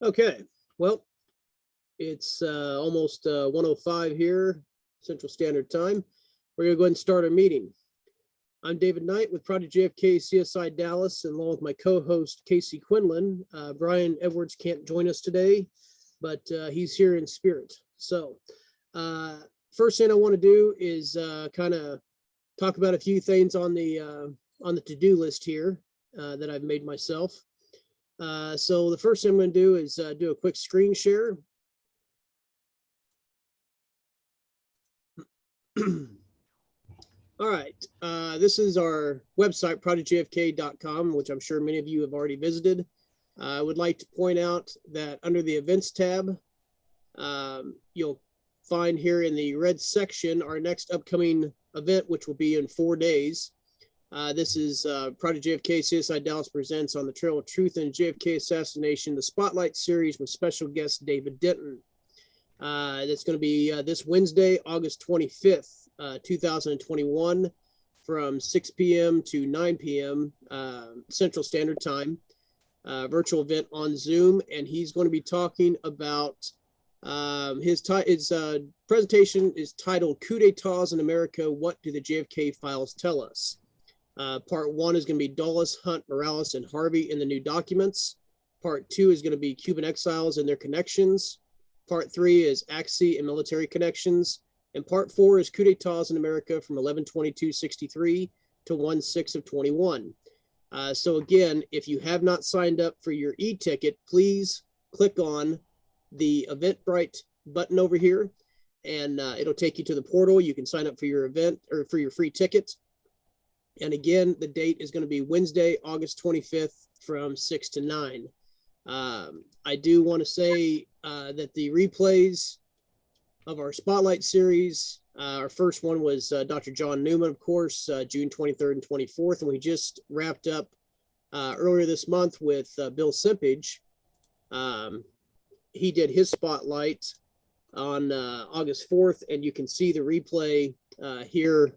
Okay, well, it's almost 1:05 here, Central Standard Time. We're going to go ahead and start our meeting. I'm David Knight with Project JFK CSI Dallas, and along with my co-host Casey Quinlan. Brian Edwards can't join us today, but he's here in spirit. So first thing I want to do is kind of talk about a few things on the to-do list here that I've made myself. So the first thing I'm going to do is do a quick screen share. All right, this is our website, projectjfk.com, which I'm sure many of you have already visited. I would like to point out that under the events tab, you'll find here in the red section our next upcoming event, which will be in 4 days. This is Project JFK CSI Dallas presents On the Trail of Truth and JFK Assassination, the Spotlight series with special guest David Denton. That's going to be this Wednesday, August 25th, 2021, from 6 p.m. to 9 p.m. Central Standard Time. Virtual event on Zoom, and he's going to be talking about his presentation is titled "Coup d'etats in America: What do the JFK files tell us?" Part 1 is going to be Dulles, Hunt, Morales, and Harvey in the new documents. Part 2 is going to be Cuban exiles and their connections. Part 3 is Axis and military connections. And Part 4 is Coup d'etats in America from 11/22/63 to 1/6/21. So again, if you have not signed up for your e-ticket, please click on the Eventbrite button over here, and it'll take you to the portal. You can sign up for your event or for your free ticket. And again, the date is going to be Wednesday, August 25th from 6 to 9. I do want to say that the replays of our Spotlight series, our first one was Dr. John Newman, of course, June 23rd and 24th. And we just wrapped up earlier this month with Bill Simpage. He did his Spotlight on August 4th, and you can see the replay here.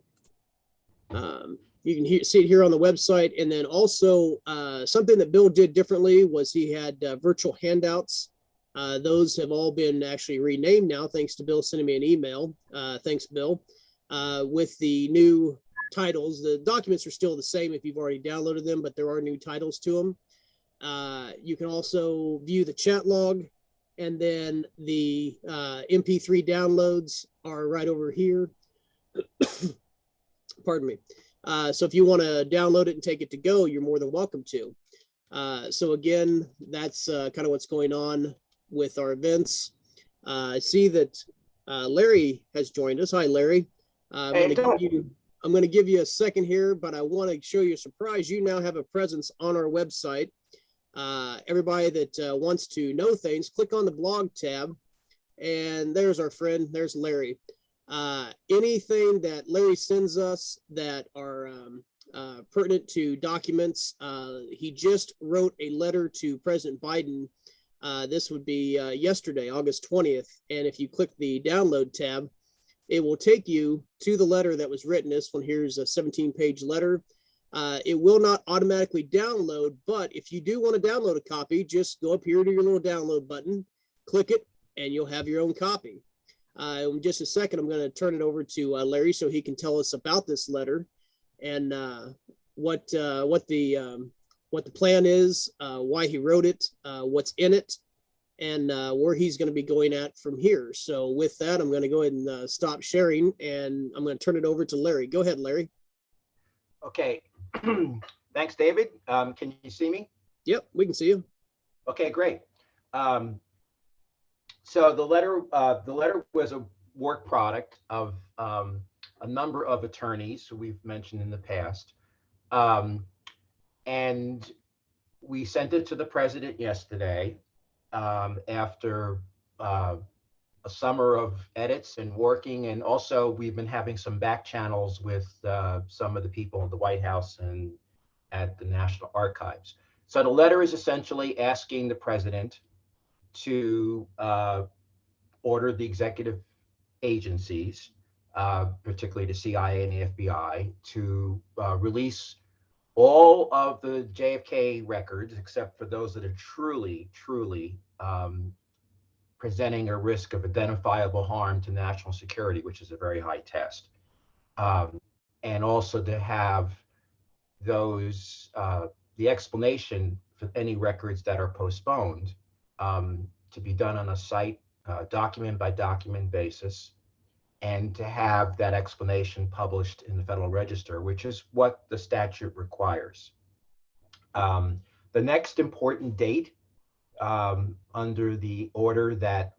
You can see it here on the website. And then also something that Bill did differently was he had virtual handouts. Those have all been actually renamed now, thanks to Bill sending me an email. Thanks, Bill. With the new titles, the documents are still the same if you've already downloaded them, but there are new titles to them. You can also view the chat log, and then the MP3 downloads are right over here. Pardon me. So if you want to download it and take it to go, you're more than welcome to. So again, that's kind of what's going on with our events. I see that Larry has joined us. Hi, Larry. I'm going to give you a second here, but I want to show you a surprise. You now have a presence on our website. Everybody that wants to know things, click on the blog tab, and there's our friend. There's Larry. Anything that Larry sends us that are pertinent to documents, he just wrote a letter to President Biden. This would be yesterday, August 20th. And if you click the download tab, it will take you to the letter that was written. This one here is a 17-page letter. It will not automatically download, but if you do want to download a copy, just go up here to your little download button, click it, and you'll have your own copy. In just a second, I'm going to turn it over to Larry so he can tell us about this letter and what the plan is, why he wrote it, what's in it, and where he's going to be going at from here. So with that, I'm going to go ahead and stop sharing, and I'm going to turn it over to Larry. Go ahead, Larry. Okay. Thanks, David. Can you see me? Yep, we can see you. Okay, great. So the letter was a work product of a number of attorneys who we've mentioned in the past. And we sent it to the president yesterday after a summer of edits and working. And also we've been having some back channels with some of the people in the White House and at the National Archives. So the letter is essentially asking the president to order the executive agencies, particularly the CIA and the FBI, to release all of the JFK records, except for those that are truly presenting a risk of identifiable harm to national security, which is a very high test. And also to have those, the explanation for any records that are postponed to be done on a site, document by document basis, and to have that explanation published in the Federal Register, which is what the statute requires. The next important date under the order that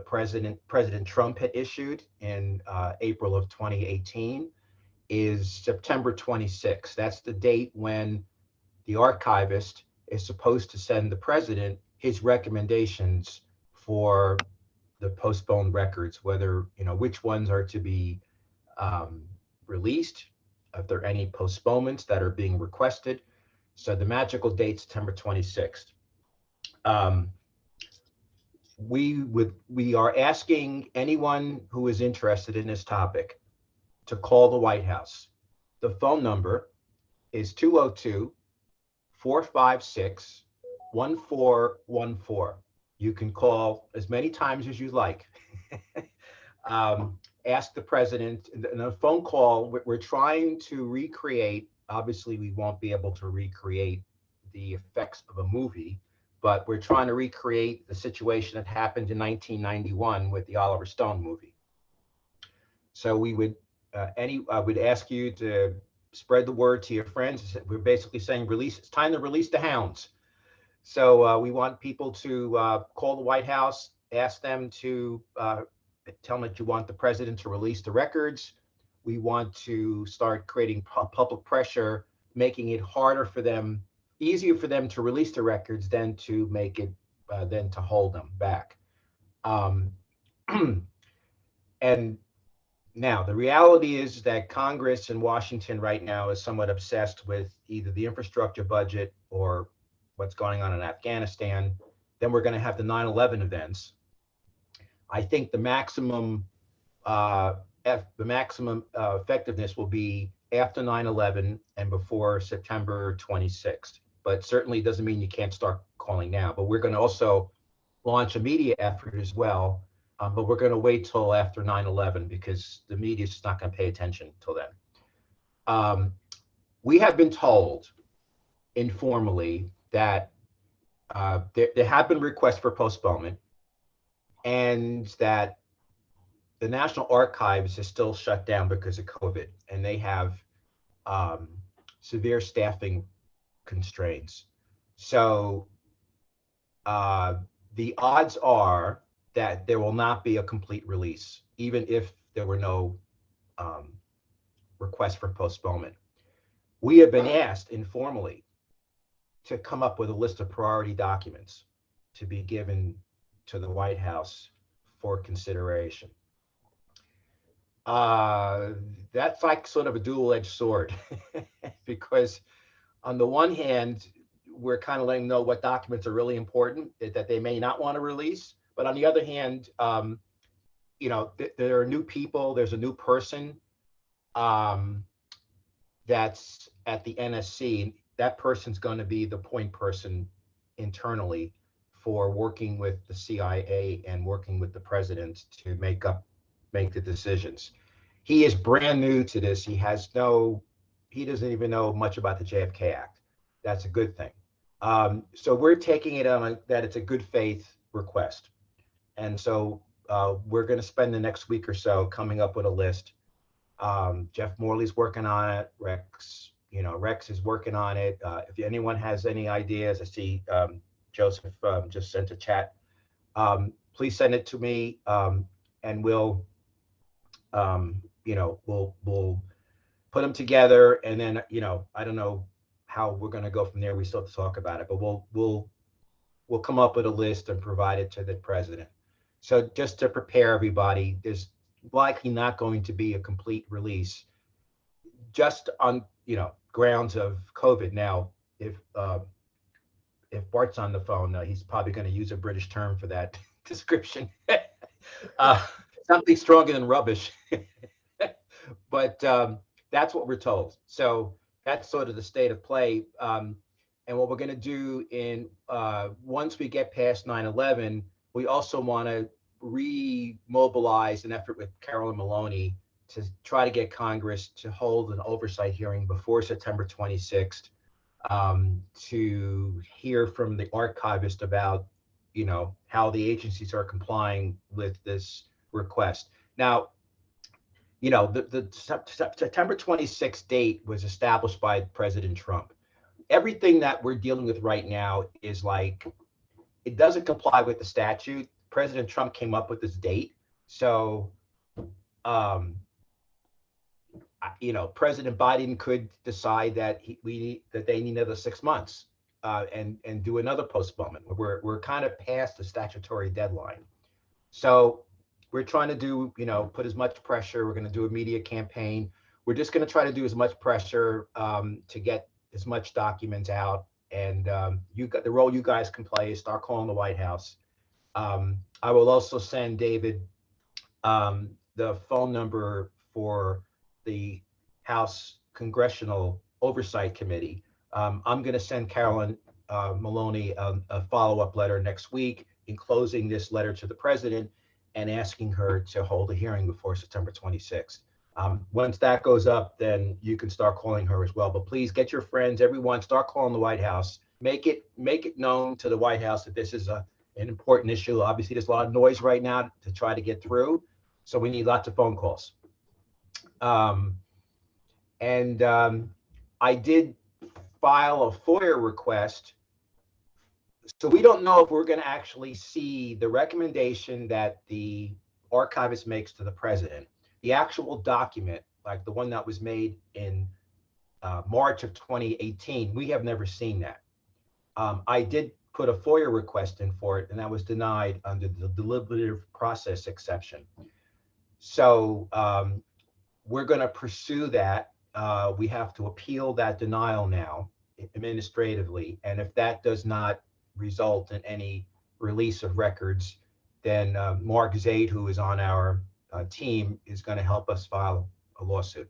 President Trump had issued in April of 2018 is September 26th. That's the date when the archivist is supposed to send the president his recommendations for the postponed records, whether, which ones are to be released, if there are any postponements that are being requested. So the magical date, September 26th. We are asking anyone who is interested in this topic to call the White House. The phone number is 202-456-1414. You can call as many times as you like. Ask the president. In a phone call, we're trying to recreate, obviously we won't be able to recreate the effects of a movie, but we're trying to recreate the situation that happened in 1991 with the Oliver Stone movie. So we would, I would ask you to spread the word to your friends. We're basically saying it's time to release the hounds. So we want people to call the White House, ask them to tell them that you want the president to release the records. We want to start creating public pressure, making it harder for them, easier for them to release the records than to make it, than to hold them back. And now the reality is that Congress in Washington right now is somewhat obsessed with either the infrastructure budget or what's going on in Afghanistan. Then we're going to have the 9/11 events. I think the maximum effectiveness will be after 9/11 and before September 26th. But certainly doesn't mean you can't start calling now. But we're going to also launch a media effort as well. But we're going to wait till after 9/11 because the media is just not going to pay attention till then. We have been told informally that there have been requests for postponement, and that the National Archives is still shut down because of COVID, and they have severe staffing constraints. So the odds are that there will not be a complete release, even if there were no request for postponement. We have been asked informally to come up with a list of priority documents to be given to the White House for consideration. That's like sort of a dual-edged sword because on the one hand, we're kind of letting them know what documents are really important that they may not want to release. But on the other hand, there are new people. There's a new person that's at the NSC. That person's going to be the point person internally for working with the CIA and working with the president to make the decisions. He is brand new to this. He doesn't even know much about the JFK Act. That's a good thing. So we're taking it on that it's a good faith request. And so we're going to spend the next week or so coming up with a list. Jeff Morley's working on it. Rex is working on it. If anyone has any ideas, I see Joseph just sent a chat. Please send it to me, and we'll put them together. And then, I don't know how we're going to go from there. We still have to talk about it, but we'll come up with a list and provide it to the president. So just to prepare everybody, there's likely not going to be a complete release, just on grounds of COVID. Now, if Bart's on the phone, he's probably going to use a British term for that description. Something stronger than rubbish. But that's what we're told. So that's sort of the state of play. And what we're going to do in once we get past 9/11, we also want to remobilize an effort with Carolyn Maloney to try to get Congress to hold an oversight hearing before September 26th, to hear from the archivist about, how the agencies are complying with this request. Now, the September 26th date was established by President Trump. Everything that we're dealing with right now is like, it doesn't comply with the statute. President Trump came up with this date. So, um, President Biden could decide that they need another 6 months, and do another postponement. We're kind of past the statutory deadline. So we're trying to do, put as much pressure. We're going to do a media campaign. We're just going to try to do as much pressure, to get as much documents out. And you got the role you guys can play is start calling the White House. I will also send David the phone number for the House Congressional Oversight Committee. I'm going to send Carolyn Maloney a follow-up letter next week, enclosing this letter to the president and asking her to hold a hearing before September 26th. Once that goes up, then you can start calling her as well. But please get your friends, everyone, start calling the White House. Make it known to the White House that this is an important issue. Obviously, there's a lot of noise right now to try to get through, so we need lots of phone calls. I did file a FOIA request. So we don't know if we're going to actually see the recommendation that the archivist makes to the president, the actual document, like the one that was made in March of 2018. We have never seen that. I did put a FOIA request in for it, and that was denied under the deliberative process exception. So we're going to pursue that. We have to appeal that denial now administratively. And if that does not result in any release of records, then Mark Zaid, who is on our team, is going to help us file a lawsuit.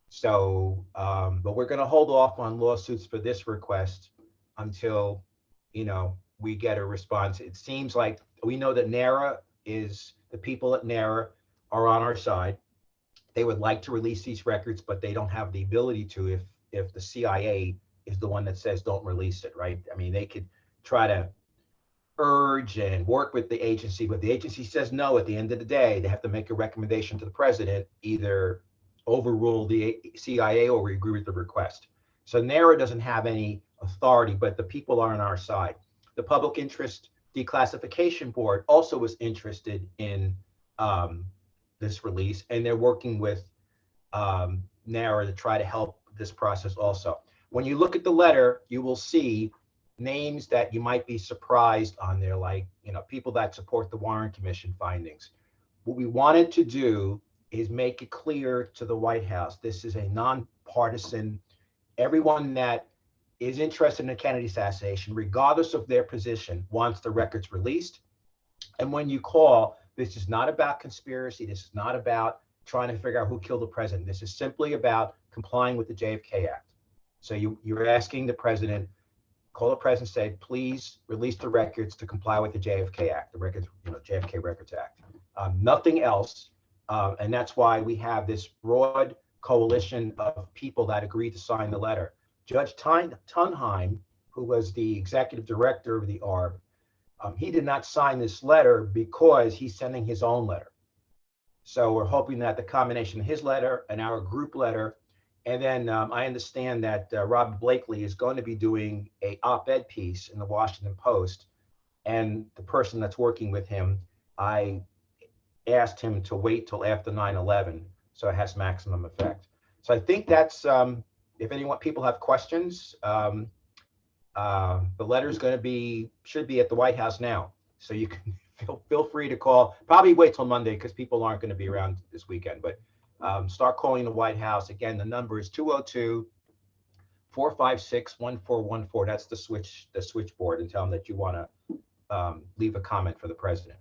So, but we're going to hold off on lawsuits for this request until, we get a response. It seems like we know that the people at NARA are on our side. They would like to release these records, but they don't have the ability to if the CIA is the one that says don't release it, right? I mean, they could try to urge and work with the agency, but the agency says no. At the end of the day, they have to make a recommendation to the president, either overrule the CIA or agree with the request. So NARA doesn't have any authority, but the people are on our side. The Public Interest Declassification Board also was interested in this release, and they're working with NARA to try to help this process also. When you look at the letter, you will see names that you might be surprised on there, like, people that support the Warren Commission findings. What we wanted to do is make it clear to the White House, this is a nonpartisan, everyone that is interested in the Kennedy assassination, regardless of their position, wants the records released. And when you call, this is not about conspiracy. This is not about trying to figure out who killed the president. This is simply about complying with the JFK Act. So you're asking the president, call the president, say, please release the records to comply with the JFK Act, the records, JFK Records Act. Nothing else. And that's why we have this broad coalition of people that agreed to sign the letter. Judge Tunheim, who was the executive director of the ARB, he did not sign this letter because he's sending his own letter. So we're hoping that the combination of his letter and our group letter, and then I understand that Robert Blakely is going to be doing a op-ed piece in the Washington Post, and the person that's working with him, I asked him to wait till after 9/11, so it has maximum effect. So I think that's, if people have questions, the letter is going to should be at the White House now. So you can feel free to call. Probably wait till Monday because people aren't going to be around this weekend. But start calling the White House. Again, the number is 202-456-1414. That's the switchboard, and tell them that you want to leave a comment for the president.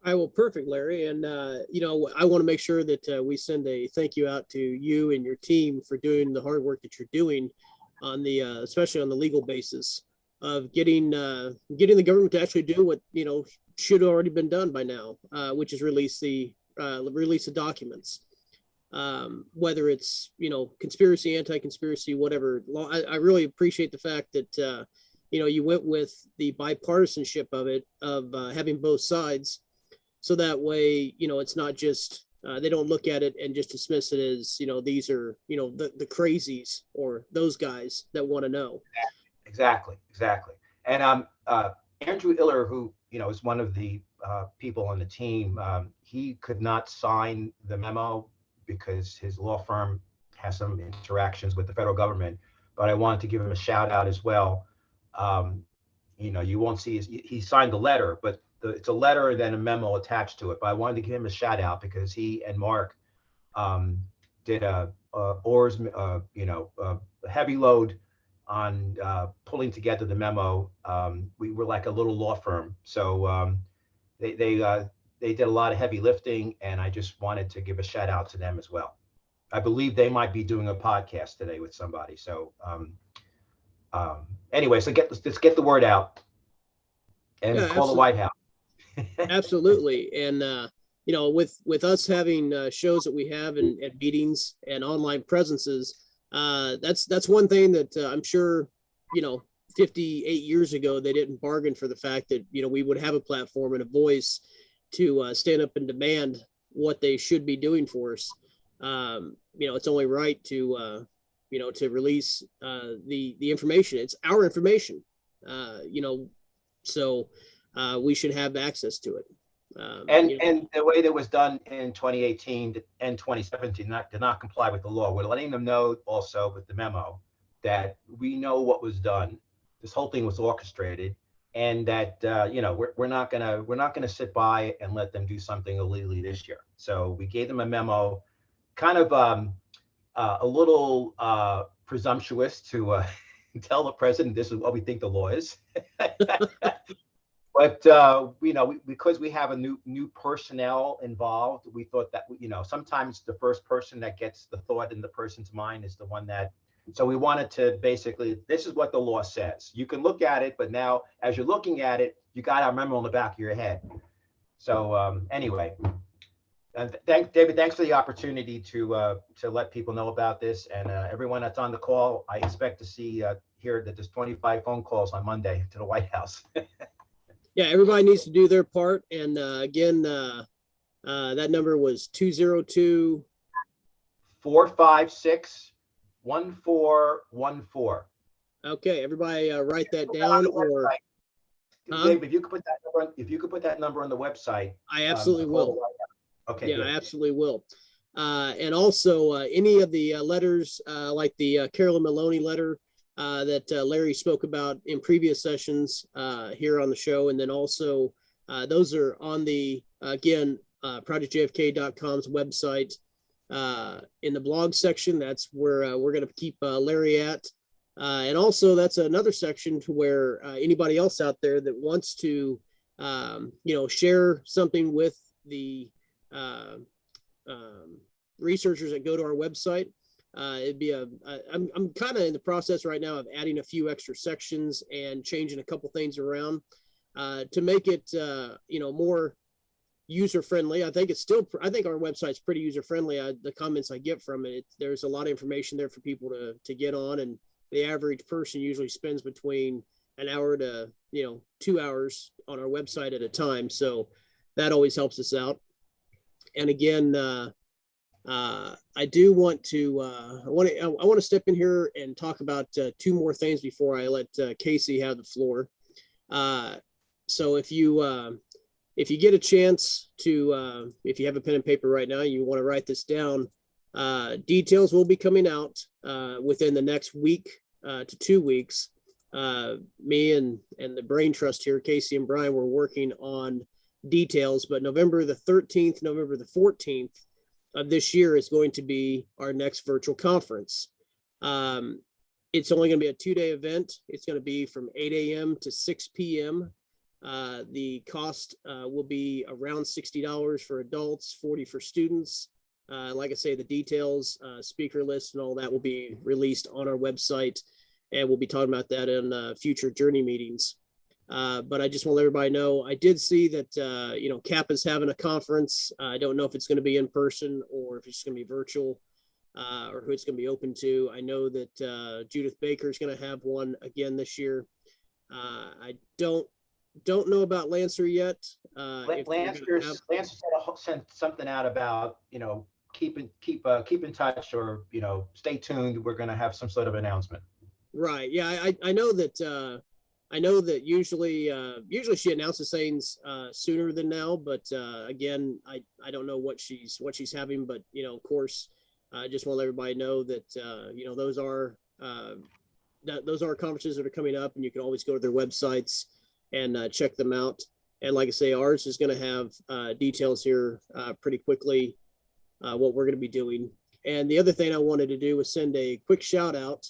I will. Perfect, Larry. And, I want to make sure that we send a thank you out to you and your team for doing the hard work that you're doing on the, especially on the legal basis of getting the government to actually do what, should have already been done by now, which is release the documents. Whether it's, conspiracy, anti-conspiracy, whatever. I really appreciate the fact that, you went with the bipartisanship of it, of having both sides. So that way, it's not just, they don't look at it and just dismiss it as, these are, the crazies or those guys that want to know. Exactly. And Andrew Iller, who is one of the people on the team, he could not sign the memo because his law firm has some interactions with the federal government. But I wanted to give him a shout out as well. You won't see he signed the letter, but it's a letter and then a memo attached to it. But I wanted to give him a shout out because he and Mark did a heavy load on pulling together the memo. We were like a little law firm, so they did a lot of heavy lifting, and I just wanted to give a shout out to them as well. I believe they might be doing a podcast today with somebody. So anyway, so let's get the word out and call the White House. Absolutely. And, with us having shows that we have and meetings and online presences, that's one thing that I'm sure, 58 years ago, they didn't bargain for the fact that, we would have a platform and a voice to stand up and demand what they should be doing for us. It's only right to, to release the information. It's our information, so we should have access to it. And the way that was done in 2018 and 2017 did not comply with the law. We're letting them know also with the memo that we know what was done. This whole thing was orchestrated, and that we're not gonna sit by and let them do something illegally this year. So we gave them a memo, kind of a little presumptuous to tell the president this is what we think the law is. But because we have a new personnel involved, we thought that sometimes the first person that gets the thought in the person's mind is the one that. So we wanted to basically, this is what the law says. You can look at it, but now as you're looking at it, you got our memo in the back of your head. So anyway, David, thanks for the opportunity to let people know about this, and everyone that's on the call. I expect to hear that there's 25 phone calls on Monday to the White House. Yeah, everybody needs to do their part. And again, that number was 202 456 1414. Okay, everybody write that down. Or Dave, if you could put that number on the website. I absolutely will. Okay. Yeah, good. I absolutely will. And also any of the letters, like the Carolyn Maloney letter that Larry spoke about in previous sessions here on the show. And then also those are on the, again, projectjfk.com's website. In the blog section, that's where we're going to keep Larry at. And also that's another section to where anybody else out there that wants to, share something with the researchers that go to our website. It'd be I'm kind of in the process right now of adding a few extra sections and changing a couple things around to make it, more user friendly. I think our website's pretty user friendly. The comments I get from it, there's a lot of information there for people to get on, and the average person usually spends between an hour to 2 hours on our website at a time. So that always helps us out. And again, I do want to I want to step in here and talk about two more things before I let Casey have the floor. So if you get a chance to, if you have a pen and paper right now, you want to write this down. Details will be coming out within the next week to 2 weeks. Me and the Brain Trust here, Casey and Brian, were working on details, but November the 13th, November the 14th of this year is going to be our next virtual conference. It's only going to be a 2-day event. It's going to be from 8 a.m. to 6 p.m. The cost will be around $60 for adults, $40 for students. Like I say, the details, speaker list, and all that will be released on our website, and we'll be talking about that in future journey meetings. But I just want to let everybody know, I did see that, you know, CAP is having a conference. I don't know if it's going to be in person or if it's going to be virtual, or who it's going to be open to. I know that Judith Baker is going to have one again this year. I don't know about Lancer yet. Lancer sent something out about, you know, keep in touch, or, you know, stay tuned. We're going to have some sort of announcement. Right. Yeah. I know that. I know that usually she announces things sooner than now, but again, I don't know what she's having, but you know, of course, I just want to let everybody know that you know, those are conferences that are coming up, and you can always go to their websites and check them out. And like I say, ours is going to have details here pretty quickly, what we're going to be doing. And the other thing I wanted to do was send a quick shout out.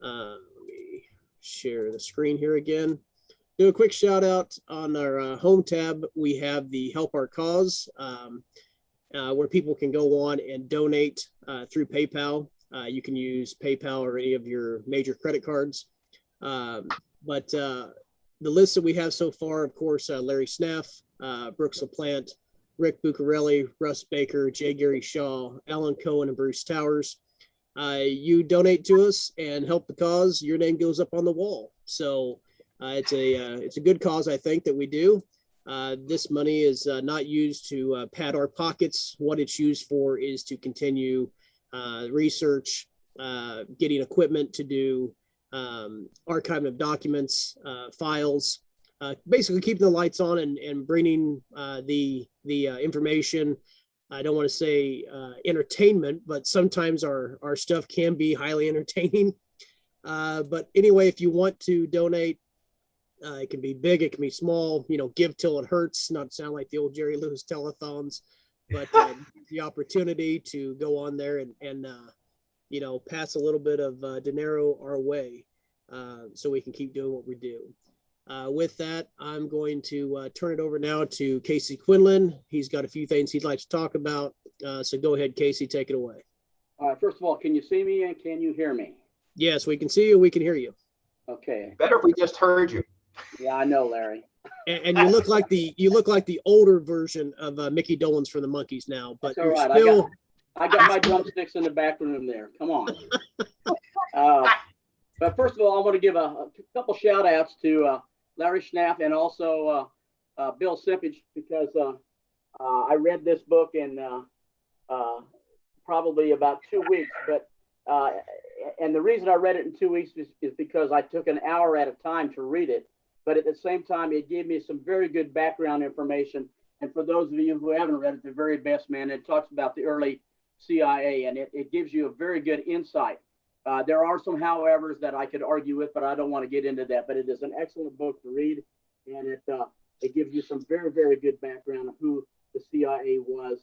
Let me share the screen here again. Do a quick shout out on our home tab. We have the Help Our Cause, where people can go on and donate through PayPal. You can use PayPal or any of your major credit cards. But the list that we have so far, of course, Larry Snaff, Brooks LaPlante, Rick Bucarelli, Russ Baker, J. Gary Shaw, Alan Cohen, and Bruce Towers. You donate to us and help the cause, your name goes up on the wall. So it's a good cause, I think, that we do. This money is not used to pad our pockets. What it's used for is to continue research, getting equipment to do archiving of documents, files, basically keeping the lights on and bringing the information. I don't want to say entertainment, but sometimes our stuff can be highly entertaining. But anyway, if you want to donate, it can be big, it can be small, you know, give till it hurts, not to sound like the old Jerry Lewis telethons, but the opportunity to go on there and you know, pass a little bit of dinero our way, so we can keep doing what we do. With that, I'm going to turn it over now to Casey Quinlan. He's got a few things he'd like to talk about. So go ahead, Casey, take it away. First of all, can you see me and can you hear me? Yes, we can see you. We can hear you. Okay. Better if we just heard you. Yeah, I know, Larry. And you look like the older version of Mickey Dolenz from the Monkees now, but That's all right. still... I got my drumsticks in the back room there. Come on. But first of all, I want to give a couple shout outs to Larry Snaff and also Bill Simpage, because I read this book in probably about 2 weeks. But and the reason I read it in 2 weeks is because I took an hour at a time to read it. But at the same time, it gave me some very good background information. And for those of you who haven't read it, The Very Best Man, it talks about the early CIA, and it gives you a very good insight. There are some howevers that I could argue with, but I don't want to get into that. But it is an excellent book to read, and it gives you some very, very good background of who the CIA was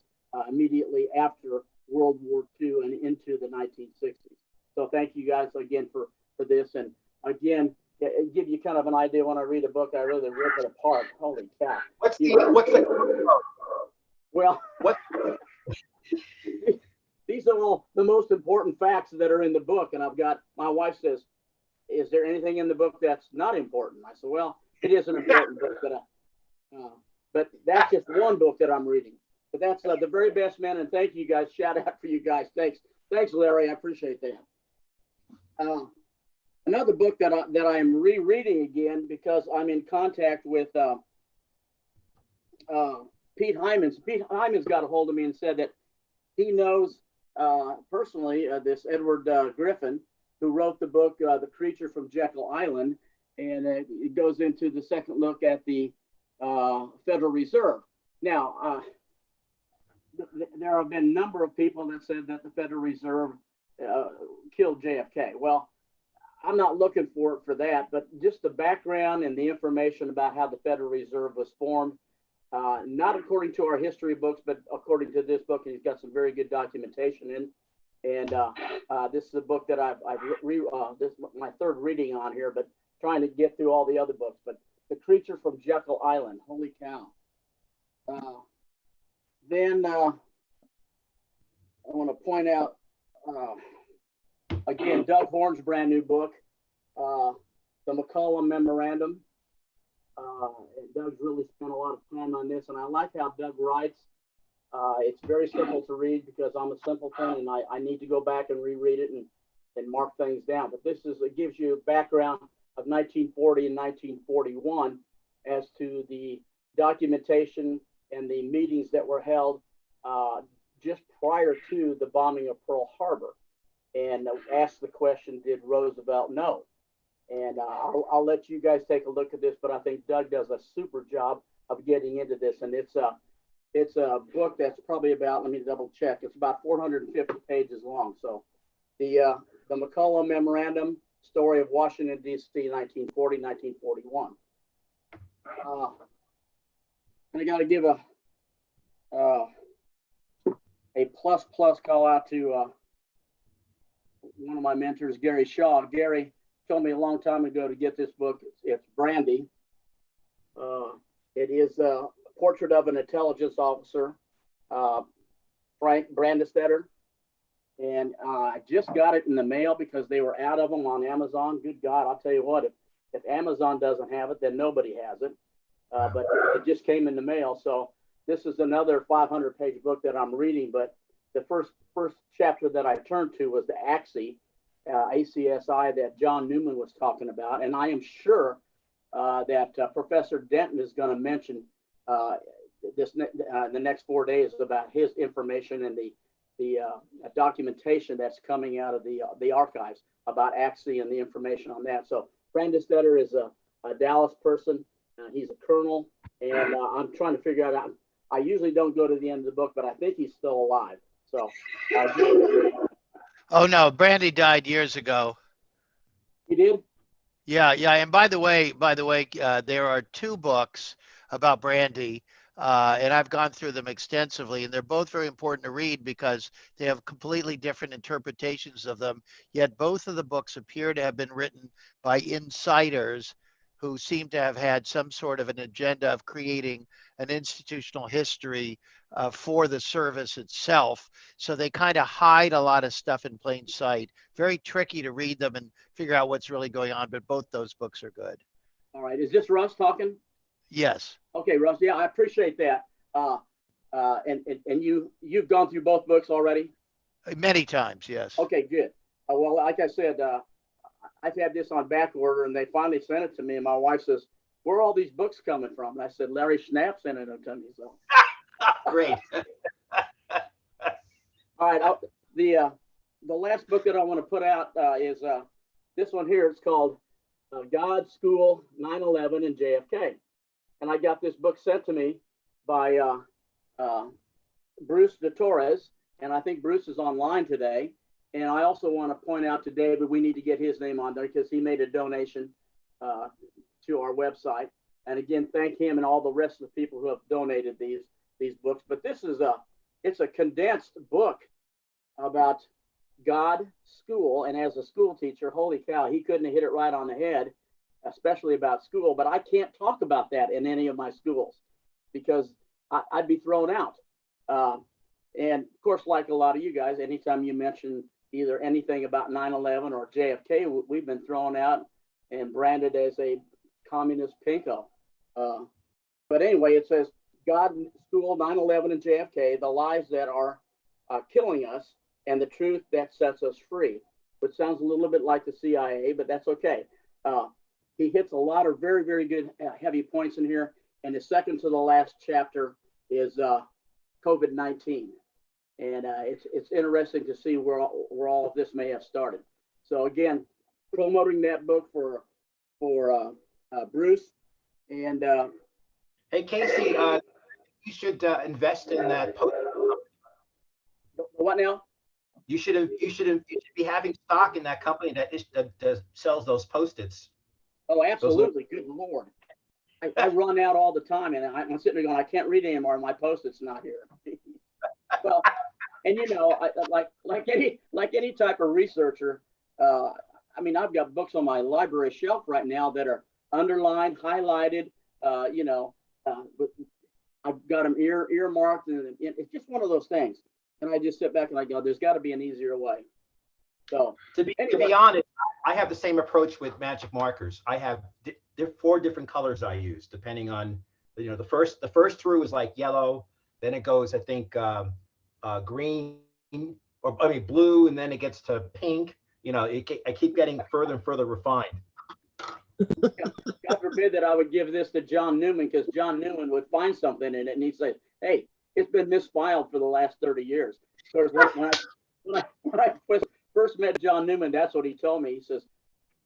immediately after World War II and into the 1960s. So thank you guys again for this. And again, it give you kind of an idea. When I read a book, I really rip it apart. Holy cow! Well, what? These are all the most important facts that are in the book. And I've got, my wife says, is there anything in the book that's not important? I said, well, it is an important book, but that's just one book that I'm reading. But that's The Very Best Man. And thank you guys. Shout out for you guys. Thanks, Larry. I appreciate that. Another book that I am rereading again, because I'm in contact with Pete Hyman's. Pete Hyman's got a hold of me and said that he knows personally this Edward Griffin, who wrote the book The Creature from Jekyll Island, and it goes into the second look at the Federal Reserve. Now, there have been a number of people that said that the Federal Reserve killed JFK. Well, I'm not looking for that, but just the background and the information about how the Federal Reserve was formed, not according to our history books, but according to this book, and he's got some very good documentation in. And this is a book that this is my third reading on here, but trying to get through all the other books. But The Creature from Jekyll Island. Holy cow. Then I want to point out, again, Doug Horn's brand new book, The McCollum Memorandum. Doug's really spent a lot of time on this, and I like how Doug writes. It's very simple to read because I'm a simpleton, and I need to go back and reread it and mark things down. But it gives you a background of 1940 and 1941 as to the documentation and the meetings that were held just prior to the bombing of Pearl Harbor, and ask the question, did Roosevelt know? And I'll let you guys take a look at this, but I think Doug does a super job of getting into this. And it's a book that's probably about, let me double check, it's about 450 pages long. So the McCollum Memorandum, Story of Washington, D.C., 1940, 1941. And I got to give a plus call out to one of my mentors, Gary Shaw. Gary told me a long time ago to get this book. It's Brandy. It is a portrait of an intelligence officer, Frank Brandestetter. And I just got it in the mail because they were out of them on Amazon. Good God, I'll tell you what, if Amazon doesn't have it, then nobody has it. But it just came in the mail. So this is another 500-page book that I'm reading. But the first chapter that I turned to was the ACSI, ACSI that John Newman was talking about. And I am sure that Professor Denton is going to mention the next 4 days about his information and the documentation that's coming out of the archives about ACSI and the information on that. So Brandestetter is a Dallas person. He's a colonel, and I'm trying to figure out. I usually don't go to the end of the book, but I think he's still alive. So. Oh no, Brandy died years ago. He did? Yeah. And by the way, there are two books about Brandy, and I've gone through them extensively, and they're both very important to read because they have completely different interpretations of them. Yet both of the books appear to have been written by insiders who seem to have had some sort of an agenda of creating an institutional history for the service itself. So they kind of hide a lot of stuff in plain sight. Very tricky to read them and figure out what's really going on, but both those books are good. All right. Is this Russ talking? Yes. Okay, Russ. Yeah, I appreciate that. And you've gone through both books already? Many times, yes. Okay, good. Well, like I said, I've had this on back order, and they finally sent it to me. And my wife says, "Where are all these books coming from?" And I said, "Larry Schnapp sent it to me." So Great. all right. The last book that I want to put out is this one here. It's called God, School, 9/11, and JFK. And I got this book sent to me by Bruce de Torres, and I think Bruce is online today. And I also want to point out to David, we need to get his name on there because he made a donation to our website. And again, thank him and all the rest of the people who have donated these books. But this is it's a condensed book about God, school, and as a school teacher, holy cow, he couldn't have hit it right on the head, especially about school. But I can't talk about that in any of my schools because I'd be thrown out. And of course, like a lot of you guys, anytime you mention either anything about 9/11 or JFK, we've been thrown out and branded as a communist pinko. But anyway, it says God, School, 9/11, and JFK, the lies that are killing us and the truth that sets us free, which sounds a little bit like the CIA, but that's okay. He hits a lot of very, very good heavy points in here. And the second to the last chapter is COVID-19. And it's interesting to see where all of this may have started. So again, promoting that book for Bruce. And Hey, Casey, you should invest in that. What now? You should be having stock in that company that sells those Post-its. Oh, absolutely. Good Lord. I run out all the time, and I'm sitting there going, I can't read anymore. My Post-it's not here. Well, and you know, like any type of researcher, I mean, I've got books on my library shelf right now that are underlined, highlighted, you know, but I've got them earmarked, and it's just one of those things. And I just sit back and I go, there's got to be an easier way. So to be honest, I have the same approach with magic markers. I have 4 different colors I use depending on, you know, the first through is like yellow, then it goes, I think, green, or I mean blue, and then it gets to pink. You know, I keep getting further and further refined. God forbid that I would give this to John Newman, because John Newman would find something in it and he'd say, hey, it's been misfiled for the last 30 years. Of course, when I first met John Newman, that's what he told me. He says,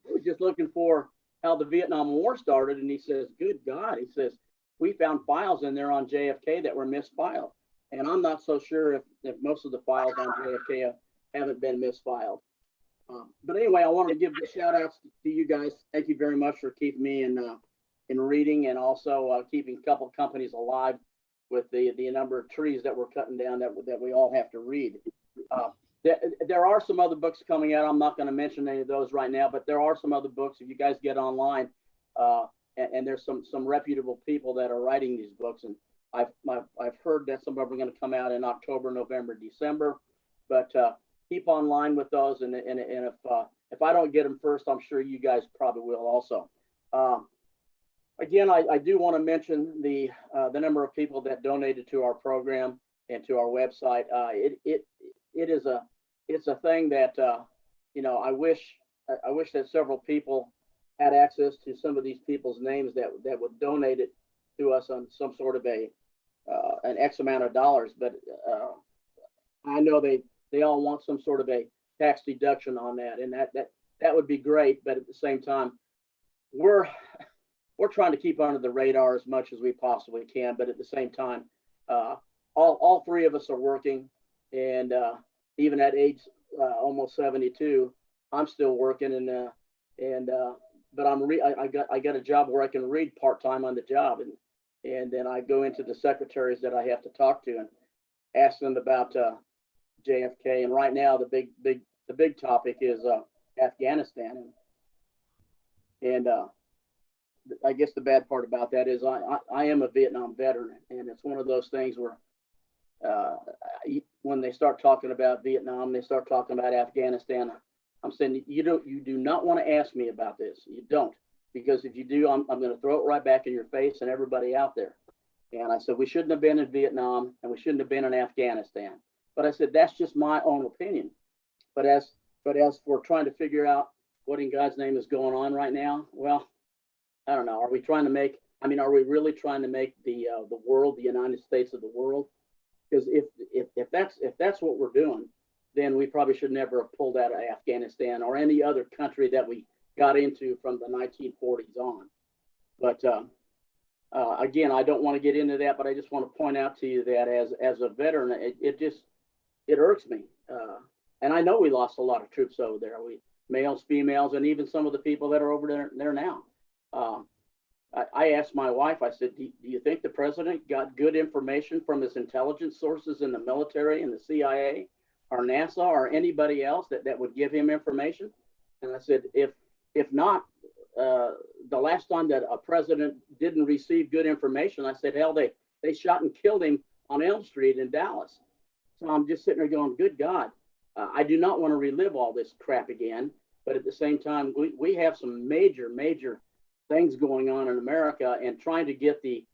I was just looking for how the Vietnam War started. And he says, good God, he says, we found files in there on JFK that were misfiled. And I'm not so sure if most of the files on JFK haven't been misfiled. But anyway, I wanted to give the shout outs to you guys. Thank you very much for keeping me in reading, and also keeping a couple of companies alive with the number of trees that we're cutting down that we all have to read. There are some other books coming out. I'm not going to mention any of those right now, but there are some other books. If you guys get online, and there's some reputable people that are writing these books, and I've heard that some of them are going to come out in October, November, December, but keep online with those, and if I don't get them first, I'm sure you guys probably will also. Again, I do want to mention the number of people that donated to our program and to our website. It's a thing that you know, I wish that several people had access to some of these people's names that would donate it to us on some sort of an X amount of dollars, but I know they all want some sort of a tax deduction on that, and that would be great. But at the same time, we're trying to keep under the radar as much as we possibly can. But at the same time, all 3 of us are working, and even at age almost 72, I'm still working, but I got a job where I can read part-time on the job, and then I go into the secretaries that I have to talk to and ask them about JFK. And right now the big topic is Afghanistan, and I guess the bad part about that is I am a Vietnam veteran, and it's one of those things where when they start talking about Vietnam, they start talking about Afghanistan, I'm saying you do not want to ask me about this. You don't, because if you do, I'm going to throw it right back in your face and everybody out there. And I said we shouldn't have been in Vietnam, and we shouldn't have been in Afghanistan. But I said that's just my own opinion. But as for trying to figure out what in God's name is going on right now, well, I don't know. Are we really trying to make the world, the United States of the world? Because if that's what we're doing, then we probably should never have pulled out of Afghanistan or any other country that we got into from the 1940s on. But again, I don't want to get into that, but I just want to point out to you that as a veteran, it irks me. And I know we lost a lot of troops over there. Males, females, and even some of the people that are over there now. I asked my wife, I said, do you think the president got good information from his intelligence sources in the military and the CIA or NASA or anybody else that would give him information? And I said, if not, the last time that a president didn't receive good information, I said, hell, they shot and killed him on Elm Street in Dallas. So I'm just sitting there going, good God, I do not want to relive all this crap again. But at the same time, we have some major things going on in America, and trying to get the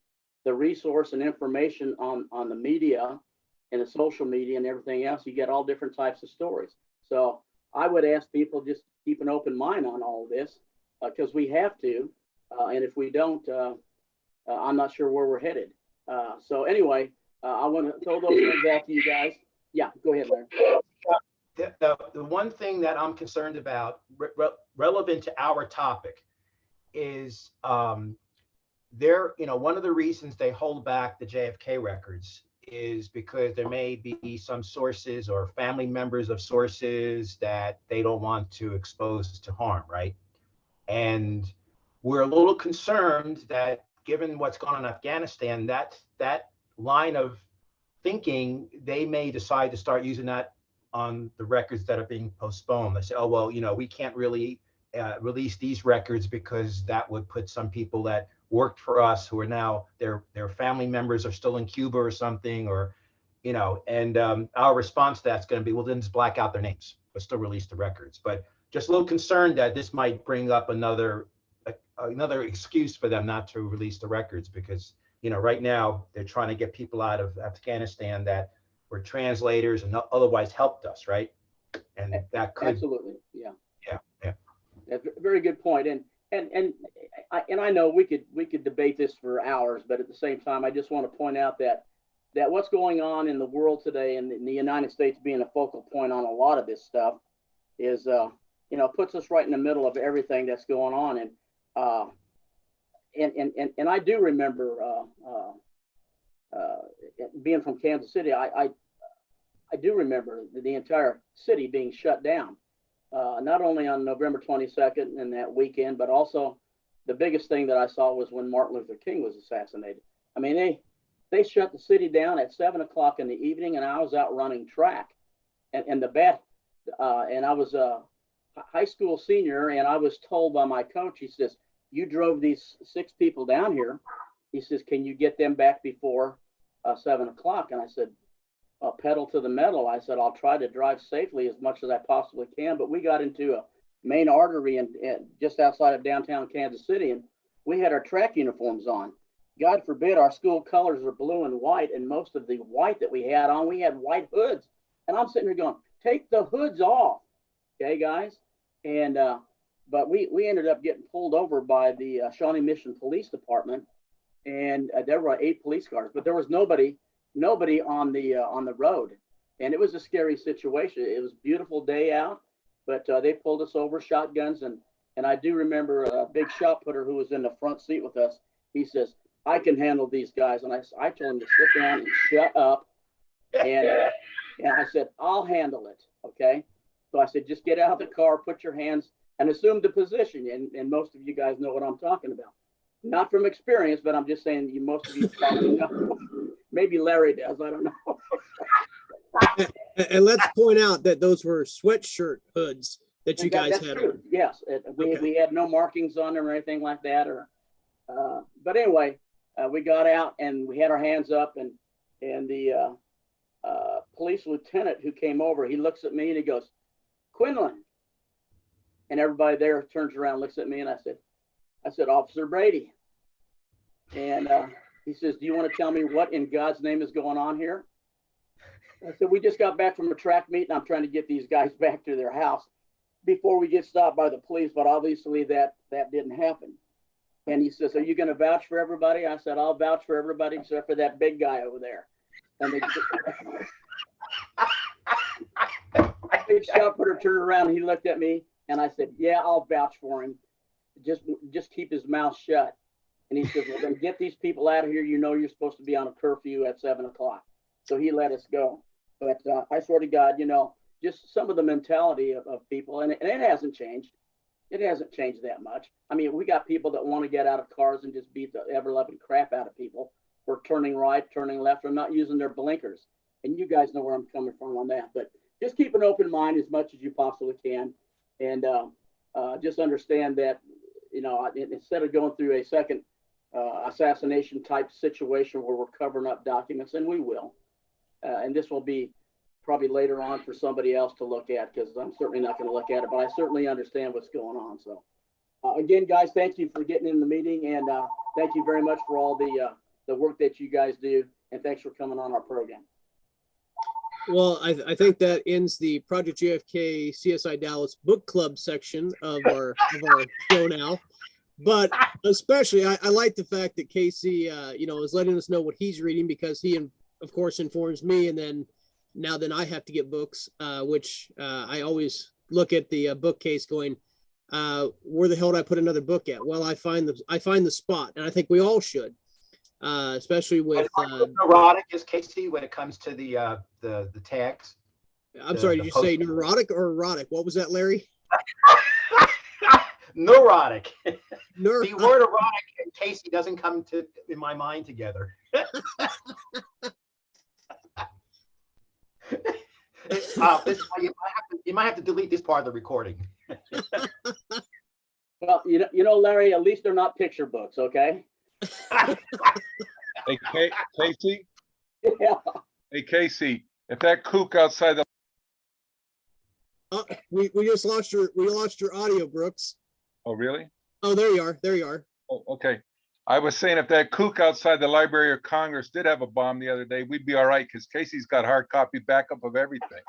resource and information on the media and the social media and everything else, you get all different types of stories. So I would ask people just keep an open mind on all of this, because we have to, and if we don't, I'm not sure where we're headed. So anyway, I want to throw those things out to you guys. Yeah, go ahead, Larry. The one thing that I'm concerned about, relevant to our topic, is one of the reasons they hold back the JFK records is because there may be some sources or family members of sources that they don't want to expose to harm, right? And we're a little concerned that given what's gone on in Afghanistan, that line of thinking, they may decide to start using that on the records that are being postponed. They say, oh, well, we can't really release these records because that would put some people that worked for us who are now their family members are still in Cuba or something, or and our response to that's going to be, well, then just black out their names, but still release the records. But just a little concerned that this might bring up another excuse for them not to release the records, because right now they're trying to get people out of Afghanistan that were translators and otherwise helped us, right? And that could absolutely, yeah. That's a very good point. And I know we could debate this for hours, but at the same time, I just want to point out that what's going on in the world today, and in the United States being a focal point on a lot of this stuff, is puts us right in the middle of everything that's going on. And I do remember being from Kansas City. I do remember the entire city being shut down. Not only on November 22nd and that weekend, but also the biggest thing that I saw was when Martin Luther King was assassinated. I mean, they shut the city down at 7 o'clock in the evening, and I was out running track. And I was a high school senior, and I was told by my coach, he says, you drove these 6 people down here. He says, can you get them back before 7 o'clock? And I said, pedal to the metal. I said, I'll try to drive safely as much as I possibly can. But we got into a main artery and just outside of downtown Kansas City, and we had our track uniforms on. God forbid our school colors are blue and white, and most of the white that we had on, we had white hoods. And I'm sitting there going, take the hoods off, okay, guys? And but we ended up getting pulled over by the Shawnee Mission Police Department, and there were 8 police cars, but there was nobody on the road, and it was a scary situation. It was a beautiful day out, but they pulled us over, shotguns, and I do remember a big shot putter who was in the front seat with us. He says, I can handle these guys, and I told him to sit down and shut up, and I said, I'll handle it, okay? So I said, just get out of the car, put your hands, and assume the position, and most of you guys know what I'm talking about. Not from experience, but I'm just saying most of you probably know. Maybe Larry does, I don't know. And let's point out that those were sweatshirt hoods that you guys had true. on. Yes, we had no markings on them or anything like that. But anyway, we got out and we had our hands up, and the police lieutenant who came over, he looks at me and he goes, Quinlan. And everybody there turns around and looks at me, and I said, Officer Brady. And he says, do you want to tell me what in God's name is going on here? I said, we just got back from a track meet, and I'm trying to get these guys back to their house before we get stopped by the police, but obviously that didn't happen. And he says, are you going to vouch for everybody? I said, I'll vouch for everybody except for that big guy over there. And the big shot putter turned around, and he looked at me, and I said, yeah, I'll vouch for him. Just keep his mouth shut. And he says, well, then get these people out of here. You know you're supposed to be on a curfew at 7 o'clock. So he let us go. But I swear to God, just some of the mentality of people, and it hasn't changed. It hasn't changed that much. I mean, we got people that want to get out of cars and just beat the ever-loving crap out of people for turning right, turning left, or not using their blinkers. And you guys know where I'm coming from on that. But just keep an open mind as much as you possibly can. And just understand that, instead of going through a second assassination type situation where we're covering up documents, and we will, and this will be probably later on for somebody else to look at, because I'm certainly not going to look at it, but I certainly understand what's going on. So again, guys, thank you for getting in the meeting, and thank you very much for all the work that you guys do, and thanks for coming on our program. Well, I think that ends the Project JFK CSI Dallas book club section of our show now. But especially, I like the fact that Casey, is letting us know what he's reading, because he, of course, informs me, and then I have to get books, which I always look at the bookcase going, where the hell did I put another book at? Well, I find the spot, and I think we all should, especially with neurotic is Casey when it comes to the tags. I'm sorry, did you say neurotic or erotic? What was that, Larry? Neurotic. The word erotic and Casey doesn't come in my mind together. You might have to delete this part of the recording. Well, Larry, at least they're not picture books, okay? Hey, Casey. Yeah. Hey, Casey. If that kook outside the We just lost your audio, Brooks. oh really? Oh, there you are. There you are. Oh, okay. I was saying if that kook outside the Library of Congress did have a bomb the other day, we'd be all right because Casey's got hard copy backup of everything.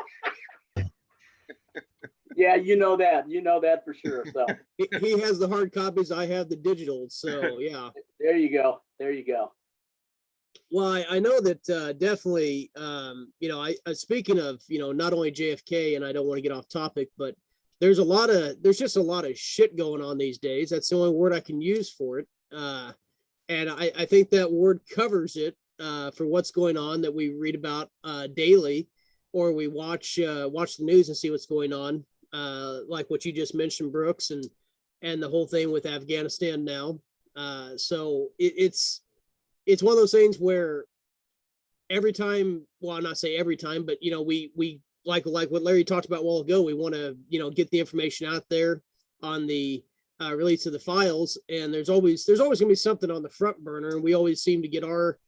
Yeah, you know that for sure. So He has the hard copies. I have the digital. So yeah. there you go. There you go. Well, I know that definitely, speaking of, not only JFK, and I don't want to get off topic, but there's just a lot of shit going on these days. That's the only word I can use for it. And I think that word covers it for what's going on that we read about daily, or we watch the news and see what's going on, like what you just mentioned, Brooks, and the whole thing with Afghanistan now. So it's one of those things where every time, well, I'm not saying every time, but we like what Larry talked about a while ago, we want to get the information out there on the release of the files, and there's always gonna be something on the front burner, and we always seem to get our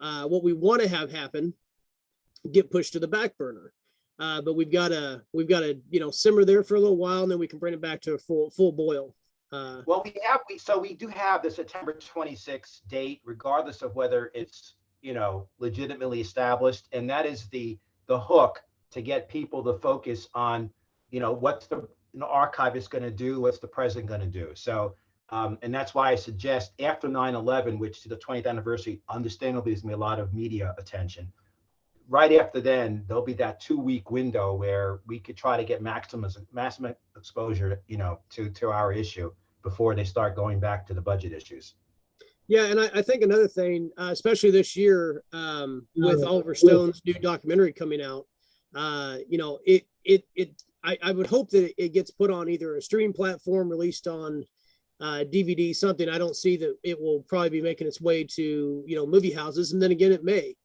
what we want to have happen get pushed to the back burner. But we've got to simmer there for a little while, and then we can bring it back to a full boil. Well, we do have the September 26th date, regardless of whether it's legitimately established, and that is the hook to get people to focus on what's the archivist going to do, what's the president going to do. So and that's why I suggest after 9/11, which to the 20th anniversary understandably is going to be a lot of media attention, right after then there'll be that 2-week window where we could try to get maximum exposure to our issue before they start going back to the budget issues. Yeah, and I think another thing, especially this year, with Oliver Stone's new documentary coming out, I would hope that it gets put on either a streaming platform, released on DVD, something. I don't see that it will probably be making its way to movie houses, and then again it may.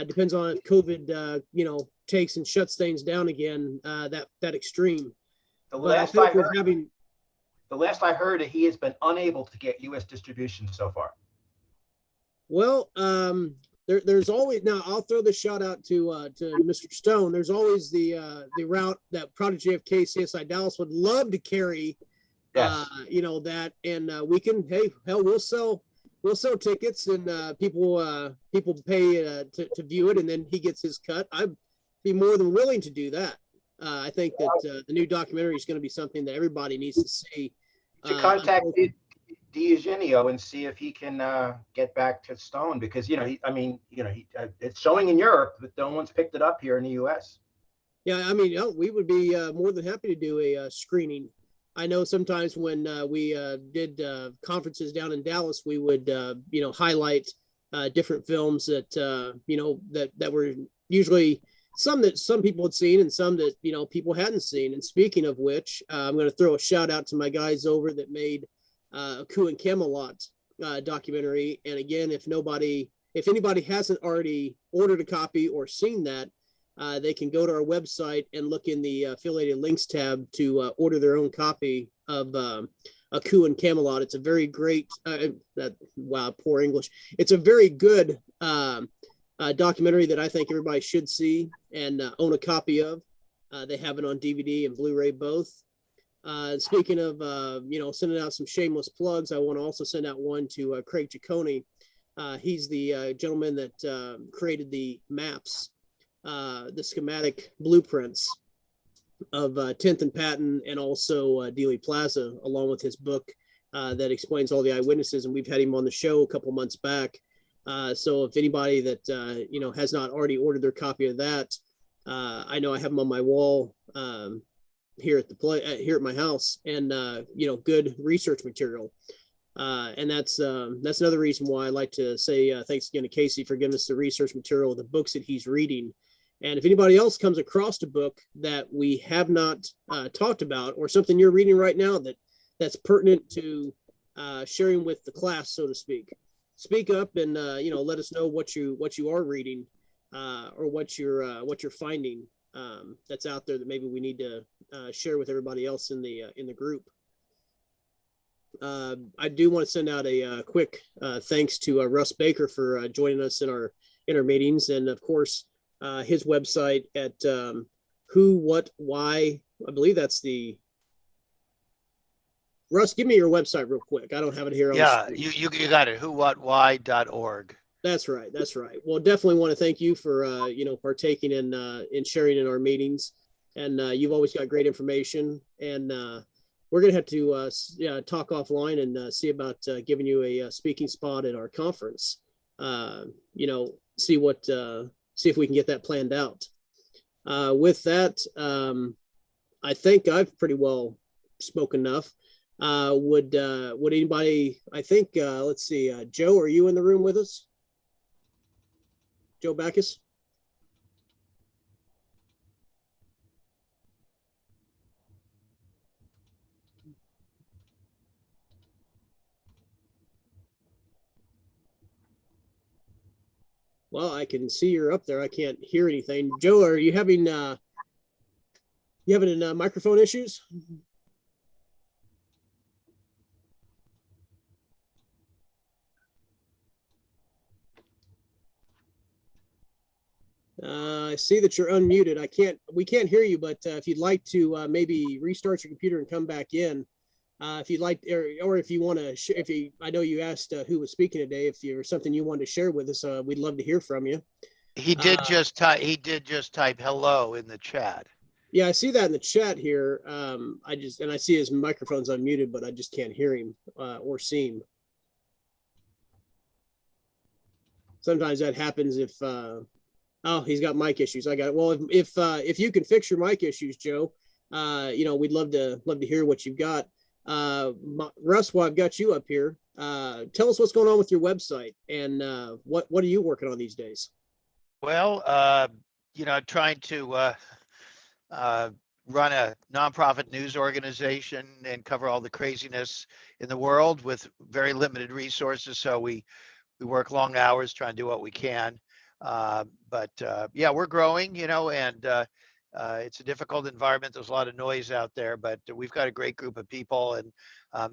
Depends on if COVID takes and shuts things down again, that extreme. The But I last think I we're heard, having. the last I heard, he has been unable to get U.S. distribution so far. Well, there's always, now I'll throw the shout out to Mr. Stone. There's always the route that Project JFK CSI Dallas would love to carry. Yes. That, and we can, hey, hell, we'll sell tickets, and people pay to view it, and then he gets his cut. I'd be more than willing to do that. I think that the new documentary is going to be something that everybody needs to see. To contact D'Eugenio and see if he can get back to Stone, because it's showing in Europe, but no one's picked it up here in the U.S. Yeah, we would be more than happy to do a screening. I know sometimes when we did conferences down in Dallas, we would highlight different films that that were usually some that some people had seen and some that people hadn't seen. And speaking of which, I'm going to throw a shout out to my guys over that made a Coup in Camelot documentary. And again, if anybody hasn't already ordered a copy or seen that, they can go to our website and look in the affiliated links tab to order their own copy of A Coup in Camelot. It's a very great, poor English. It's a very good documentary that I think everybody should see and own a copy of. They have it on DVD and Blu-ray both. Speaking of, sending out some shameless plugs, I want to also send out one to Craig Ciccone. He's the gentleman that created the maps, the schematic blueprints of 10th and Patton, and also Dealey Plaza, along with his book that explains all the eyewitnesses. And we've had him on the show a couple months back. So if anybody that has not already ordered their copy of that, I know I have them on my wall here at my house, and good research material. And that's another reason why I like to say thanks again to Casey for giving us the research material, the books that he's reading. And if anybody else comes across a book that we have not talked about, or something you're reading right now that's pertinent to sharing with the class, so to speak up and let us know what you are reading or what you're finding that's out there that maybe we need to share with everybody else in the group. I do want to send out a quick thanks to Russ Baker for joining us in our meetings, and of course his website at Who, What, Why. I believe that's the Russ. Give me your website real quick. I don't have it here. Yeah, you got it. whowhatwhy.org. That's right. That's right. Well, definitely want to thank you for partaking in sharing in our meetings, and you've always got great information. And we're gonna have to talk offline and see about giving you a speaking spot at our conference. See if we can get that planned out. With that, I think I've pretty well spoken enough. Would anybody? I think let's see. Joe, are you in the room with us? Joe Backus? Well, I can see you're up there. I can't hear anything. Joe, are you having microphone issues? I see that you're unmuted. We can't hear you, but if you'd like to maybe restart your computer and come back in, if you'd like, or if you want to, I know you asked who was speaking today. If there's something you wanted to share with us, we'd love to hear from you. He did just type hello in the chat. Yeah, I see that in the chat here. I see his microphone's unmuted, but I just can't hear him or see him. Sometimes that happens if. Oh, he's got mic issues. I got it. Well, if you can fix your mic issues, Joe, we'd love to hear what you've got. Russ, while I've got you up here, tell us what's going on with your website and what are you working on these days? Well, trying to run a nonprofit news organization and cover all the craziness in the world with very limited resources. So we work long hours trying to do what we can. But we're growing, and it's a difficult environment. There's a lot of noise out there, but we've got a great group of people, and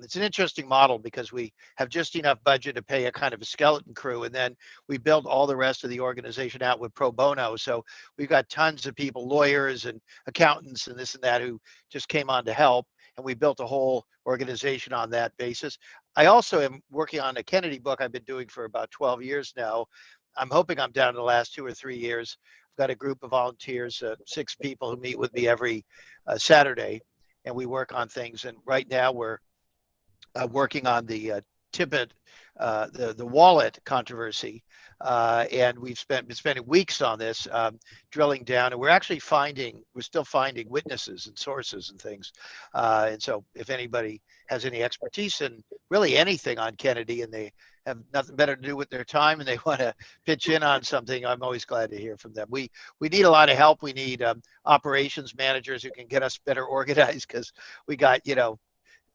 it's an interesting model because we have just enough budget to pay a kind of a skeleton crew, and then we build all the rest of the organization out with pro bono. So we've got tons of people, lawyers and accountants and this and that, who just came on to help, and we built a whole organization on that basis. I also am working on a Kennedy book I've been doing for about 12 years now. I'm hoping I'm down to the last 2 or 3 years. I've got a group of volunteers, 6 people who meet with me every Saturday, and we work on things. And right now we're working on the Tippett, the wallet controversy, and we've been spending weeks on this, drilling down, and we're still finding witnesses and sources and things. And so if anybody has any expertise in really anything on Kennedy and they have nothing better to do with their time and they want to pitch in on something, I'm always glad to hear from them. We need a lot of help. We need operations managers who can get us better organized, because we got,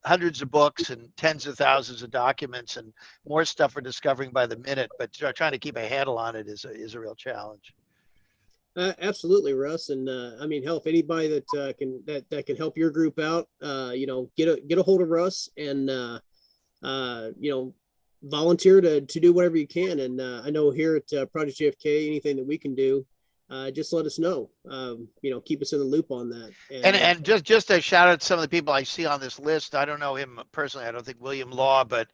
hundreds of books and tens of thousands of documents and more stuff we're discovering by the minute, but trying to keep a handle on it is a real challenge. Absolutely, Russ. And hell, if anybody that can help your group out, get a hold of Russ and volunteer to do whatever you can. And I know here at Project JFK, anything that we can do, just let us know. Keep us in the loop on that. And just a shout out to some of the people I see on this list. I don't know him personally. I don't think William Law, but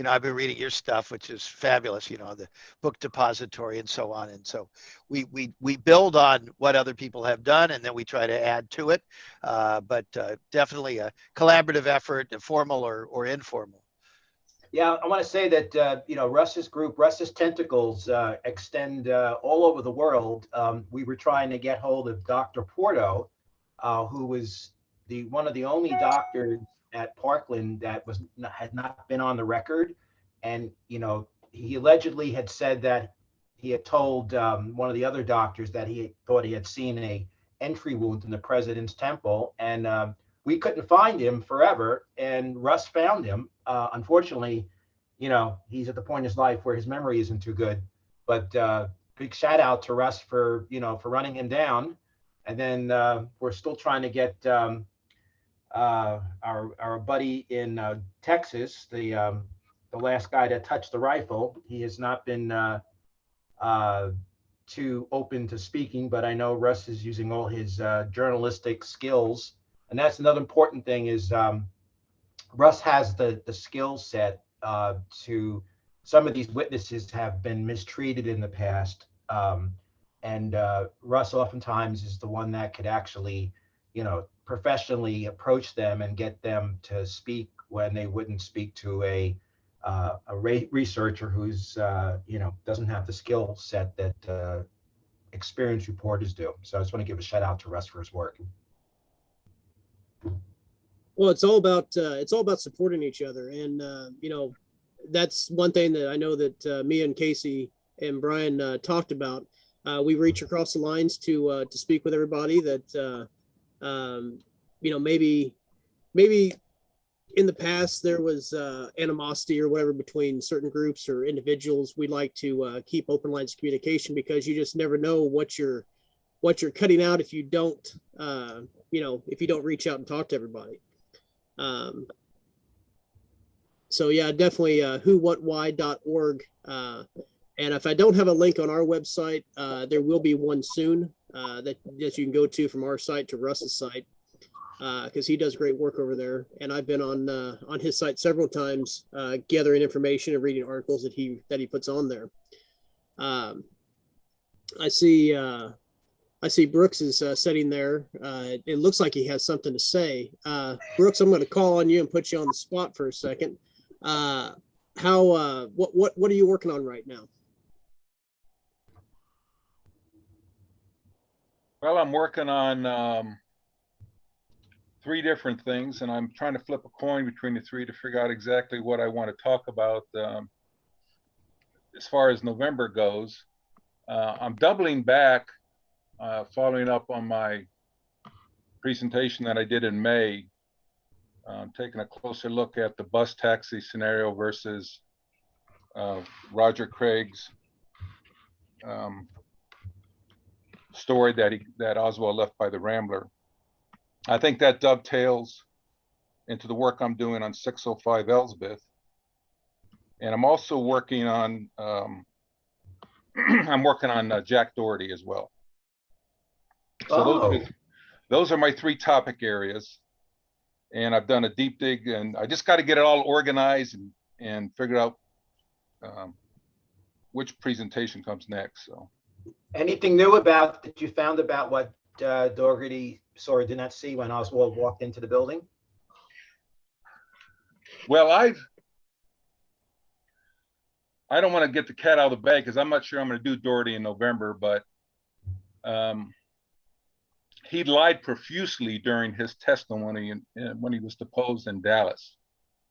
I've been reading your stuff, which is fabulous. The book depository and so on. And so we build on what other people have done, and then we try to add to it. But definitely a collaborative effort, formal or informal. Yeah, I want to say that, Russ's tentacles extend all over the world. We were trying to get hold of Dr. Porto, who was one of the only doctors at Parkland that had not been on the record. And, he allegedly had said that he had told one of the other doctors that he thought he had seen a entry wound in the president's temple. And we couldn't find him forever, and Russ found him. Unfortunately, he's at the point in his life where his memory isn't too good. But big shout out to Russ for running him down. And then we're still trying to get our buddy in Texas, the last guy that touched the rifle. He has not been too open to speaking, but I know Russ is using all his journalistic skills, and that's another important thing. Is Russ has the skill set to. Some of these witnesses have been mistreated in the past, and Russ oftentimes is the one that could actually, professionally approach them and get them to speak when they wouldn't speak to a researcher who's doesn't have the skill set that experienced reporters do. So I just want to give a shout out to Russ for his work. Well, it's all about supporting each other, and that's one thing that I know that me and Casey and Brian talked about. We reach across the lines to speak with everybody. That maybe in the past there was animosity or whatever between certain groups or individuals. We like to keep open lines of communication, because you just never know what you're cutting out if you don't if you don't reach out and talk to everybody. So yeah, definitely whowhatwhy.org. And if I don't have a link on our website, there will be one soon that you can go to from our site to Russ's site, because he does great work over there. And I've been on his site several times, gathering information and reading articles that he puts on there. I see Brooks is sitting there. It looks like he has something to say. Brooks, I'm going to call on you and put you on the spot for a second. What are you working on right now? Well, I'm working on 3 different things, and I'm trying to flip a coin between the 3 to figure out exactly what I want to talk about as far as November goes. I'm doubling back, following up on my presentation that I did in May, taking a closer look at the bus taxi scenario versus Roger Craig's story that Oswald left by the Rambler. I think that dovetails into the work I'm doing on 605 Elsbeth. And I'm also working on Jack Doherty as well. So those are my 3 topic areas. And I've done a deep dig, and I just got to get it all organized and figure out which presentation comes next. So, anything new that you found about what Doherty saw or did not see when Oswald walked into the building? Well, I don't want to get the cat out of the bag, because I'm not sure I'm going to do Doherty in November, but he lied profusely during his testimony when he was deposed in Dallas.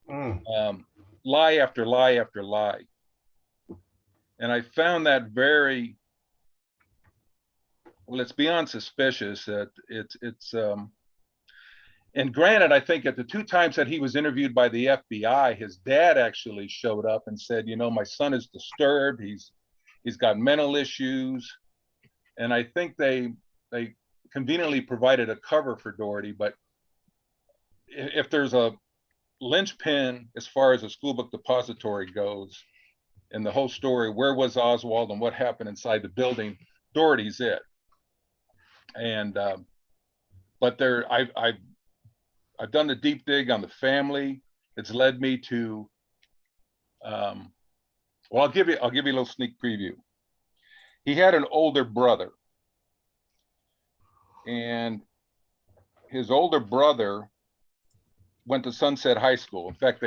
Lie after lie after lie. And I found that very, well, it's beyond suspicious. That it's and granted, I think at the 2 times that he was interviewed by the FBI, his dad actually showed up and said, my son is disturbed. He's got mental issues. And I think they conveniently provided a cover for Doherty. But if there's a linchpin as far as a school book depository goes in the whole story, where was Oswald and what happened inside the building, Doherty's it. And but I've done the deep dig on the family. It's led me to well, I'll give you a little sneak preview. He had an older brother, and his older brother went to Sunset High School. In fact,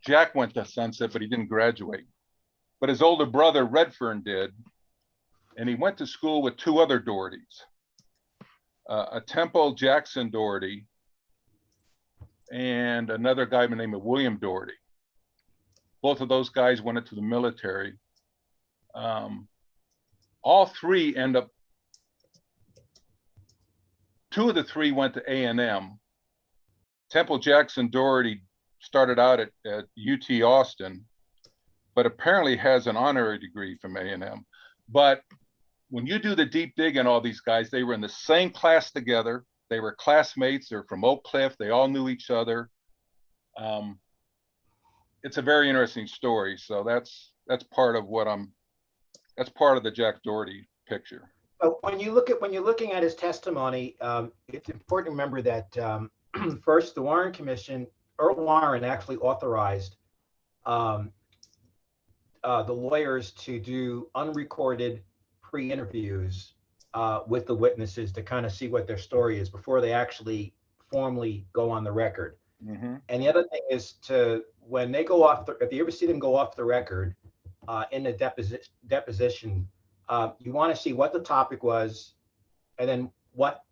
Jack went to Sunset, but he didn't graduate. But his older brother, Redfern, did. And he went to school with 2 other Dohertys, a Temple Jackson Doherty and another guy by the name of William Doherty. Both of those guys went into the military. All 3 end up, 2 of the 3 went to A&M. Temple Jackson Doherty started out at UT Austin, but apparently has an honorary degree from A&M. But when you do the deep dig on all these guys, they were in the same class together. They were classmates. They're from Oak Cliff. They all knew each other. It's a very interesting story. So that's part of that's part of the Jack Doherty picture. But when you're looking at his testimony, it's important to remember that first, the Warren Commission, Earl Warren actually authorized the lawyers to do unrecorded pre-interviews with the witnesses to kind of see what their story is before they actually formally go on the record. Mm-hmm. And the other thing is when they go off, if you ever see them go off the record in the deposition, you want to see what the topic was, and then what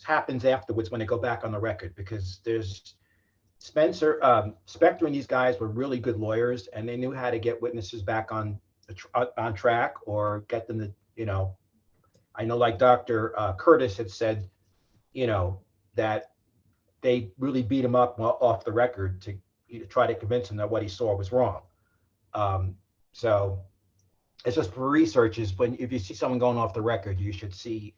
happens afterwards when they go back on the record, because there's Specter and these guys were really good lawyers, and they knew how to get witnesses back on track or get them to, I know like Dr. Curtis had said, that they really beat him up off the record to try to convince him that what he saw was wrong. So it's just for research is if you see someone going off the record, you should see,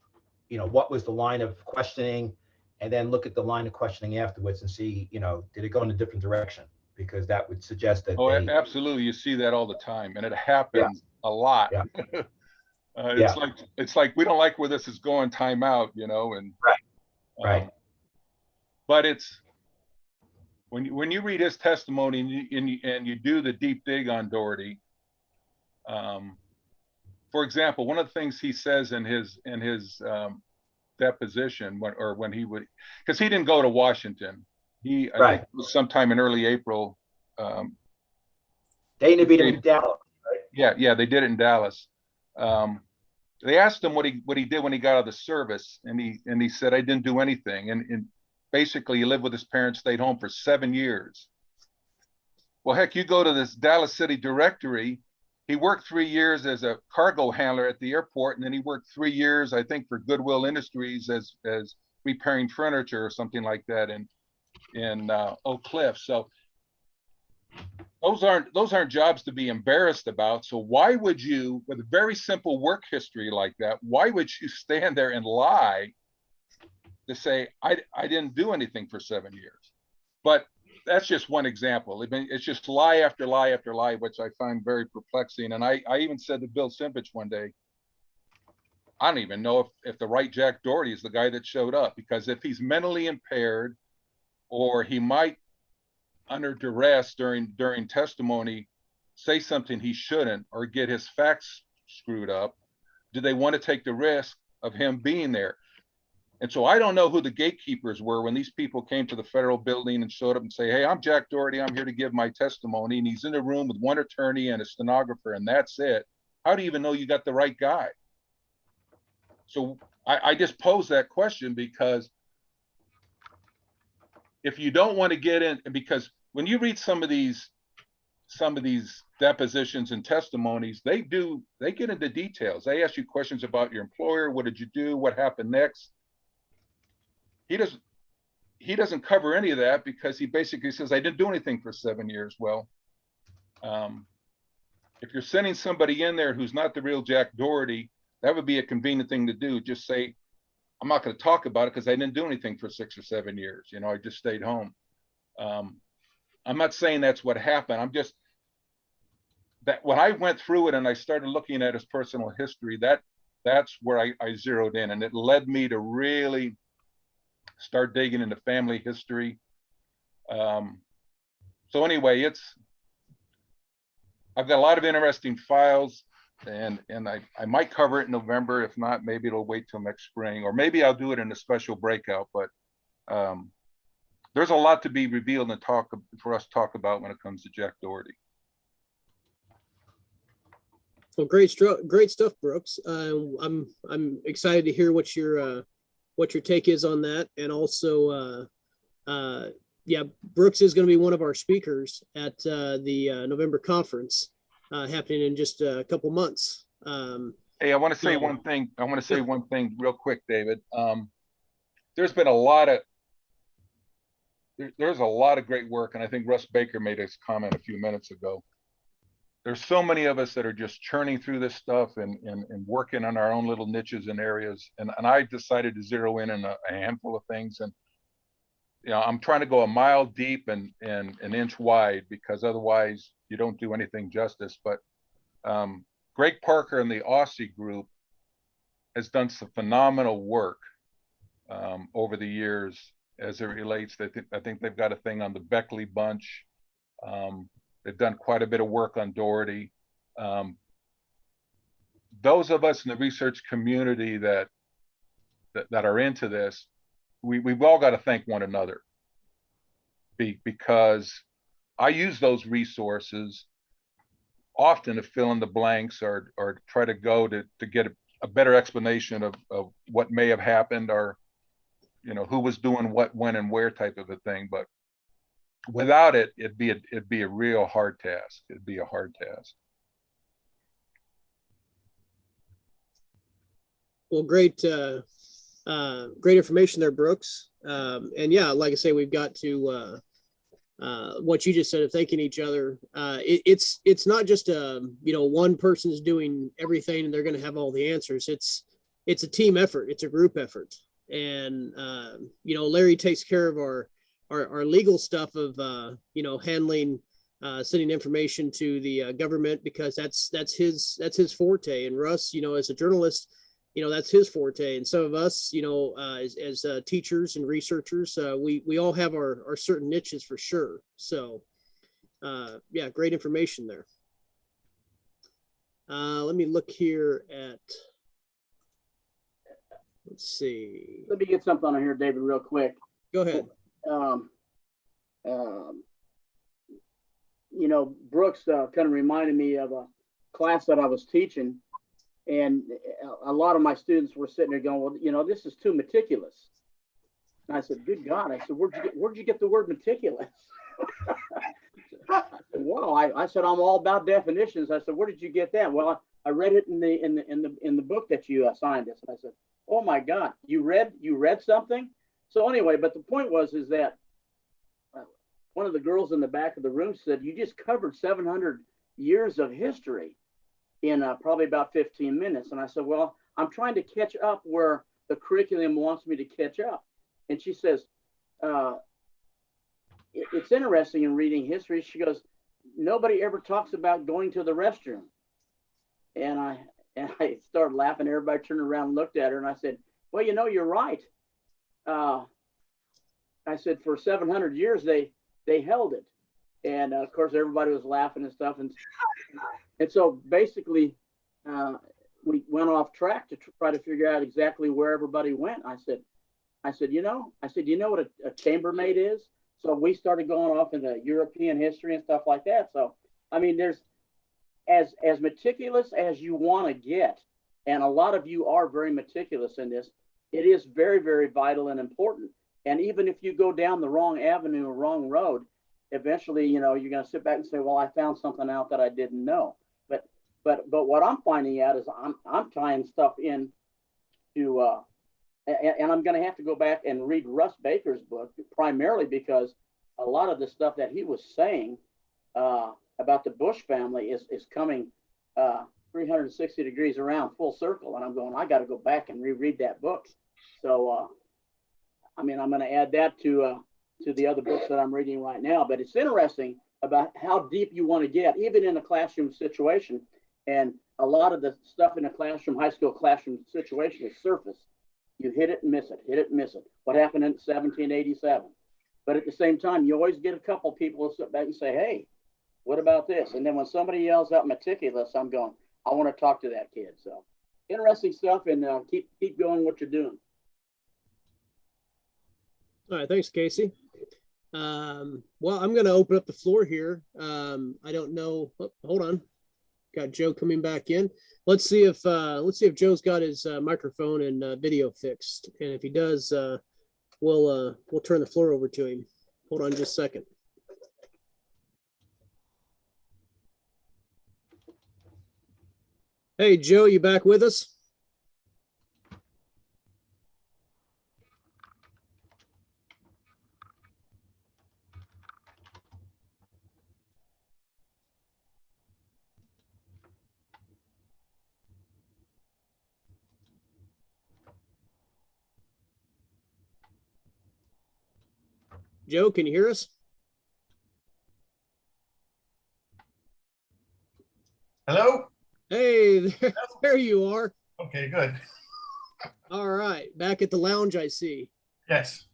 what was the line of questioning, and then look at the line of questioning afterwards and see, did it go in a different direction? Because that would suggest that. Oh, absolutely. You see that all the time, and it happens a lot. Yeah. It's like we don't like where this is going. Time out, and right. But it's when you read his testimony and you do the deep dig on Doherty. For example, one of the things he says in his deposition when he would, because he didn't go to Washington. I think it was sometime in early April. They interviewed him in Dallas, right? Yeah, they did it in Dallas. They asked him what he did when he got out of the service, and he said, I didn't do anything. And basically, he lived with his parents, stayed home for 7 years. Well, heck, you go to this Dallas City directory. He worked 3 years as a cargo handler at the airport, and then he worked 3 years, I think, for Goodwill Industries as repairing furniture or something like that in Oak Cliff. So those aren't jobs to be embarrassed about. So why would you, with a very simple work history like that, why would you stand there and lie to say I didn't do anything for 7 years? But that's just one example. It's just lie after lie after lie, which I find very perplexing. And I even said to Bill Simpich one day, I don't even know if the right Jack Doherty is the guy that showed up, because if he's mentally impaired, or he might under duress during testimony say something he shouldn't, or get his facts screwed up, do they want to take the risk of him being there? And so I don't know who the gatekeepers were when these people came to the federal building and showed up and say, hey, I'm Jack Doherty, I'm here to give my testimony. And he's in a room with one attorney and a stenographer, and that's it. How do you even know you got the right guy? So I just pose that question, because if you don't want to get in, because when you read some of these depositions and testimonies, they get into details. They ask you questions about your employer. What did you do? What happened next? He doesn't cover any of that, because he basically says, I didn't do anything for 7 years. Well, if you're sending somebody in there who's not the real Jack Doherty, that would be a convenient thing to do. Just say, I'm not going to talk about it because I didn't do anything for 6 or 7 years. I just stayed home. I'm not saying that's what happened. I'm just, that when I went through it and I started looking at his personal history, that's where I zeroed in, and it led me to really start digging into family history. So anyway, I've got a lot of interesting files, and I might cover it in November. If not, maybe it'll wait till next spring, or maybe I'll do it in a special breakout. But there's a lot to be revealed and for us to talk about when it comes to Jack Doherty. Well, great stuff, Brooks. I'm excited to hear what your take is on that, and also, Brooks is going to be one of our speakers at the November conference happening in just a couple months. Hey, I want to say one thing. I want to say one thing real quick, David. There's been a lot of great work, and I think Russ Baker made his comment a few minutes ago. there's so many of us that are just churning through this stuff and working on our own little niches and areas. And I decided to zero in on a handful of things. And, you know, I'm trying to go a mile deep and an inch wide, because otherwise you don't do anything justice. But Greg Parker and the Aussie group has done some phenomenal work over the years as it relates. I think they've got a thing on the Beckley bunch. They've done quite a bit of work on Doherty. Those of us in the research community that are into this, we've all got to thank one another, because I use those resources often to fill in the blanks or try to go to get a better explanation of what may have happened, or, you know, who was doing what, when, and where type of a thing. But without it, it'd be a real hard task. It'd be a hard task. Well, great information there, Brooks. And yeah, like I say, we've got to what you just said of thanking each other. It's not just one person's doing everything and they're going to have all the answers. It's a team effort. It's a group effort. And Larry takes care of our legal stuff of handling sending information to the government, because that's his forte. And Russ, as a journalist, that's his forte. And some of us, as teachers and researchers, we all have our certain niches for sure. So yeah, great information there. Let me look here at, let's see. Let me get something on here, David, real quick. Go ahead. Brooks kind of reminded me of a class that I was teaching, and a lot of my students were sitting there going, well, this is too meticulous. And I said, good God, I said, where'd you get the word meticulous? I said, wow, I said, I'm all about definitions. I said, where did you get that? Well, I read it in the book that you assigned us. And I said, oh my God, you read something? So anyway, but the point is that one of the girls in the back of the room said, you just covered 700 years of history in probably about 15 minutes. And I said, well, I'm trying to catch up where the curriculum wants me to catch up. And she says, it's interesting in reading history. She goes, nobody ever talks about going to the restroom. And I started laughing. Everybody turned around and looked at her. And I said, well, you're right. I said, for 700 years, they held it. And of course, everybody was laughing and stuff. And so basically, we went off track to try to figure out exactly where everybody went. I said, you know what a chambermaid is? So we started going off into European history and stuff like that. So, I mean, there's as meticulous as you want to get, and a lot of you are very meticulous in this, it is very, very vital and important. And even if you go down the wrong avenue or wrong road, eventually, you're going to sit back and say, well, I found something out that I didn't know. But what I'm finding out is I'm tying stuff in to, and I'm going to have to go back and read Russ Baker's book, primarily because a lot of the stuff that he was saying about the Bush family is coming 360 degrees around full circle. And I'm going, I got to go back and reread that book. So, I'm going to add that to the other books that I'm reading right now. But it's interesting about how deep you want to get, even in a classroom situation. And a lot of the stuff in a classroom, high school classroom situation is surface. You hit it and miss it, hit it and miss it. What happened in 1787? But at the same time, you always get a couple of people who sit back and say, hey, what about this? And then when somebody yells out meticulous, I'm going, I want to talk to that kid. So interesting stuff, and keep going what you're doing. All right, thanks, Casey. Well, I'm going to open up the floor here. I don't know. Oh, hold on. Got Joe coming back in. Let's see if Joe's got his microphone and video fixed. And if he does, we'll turn the floor over to him. Hold on just a second. Hey, Joe, you back with us? Joe, can you hear us? Hello? Hey, there you are. Okay, good. All right, back at the lounge, I see. Yes.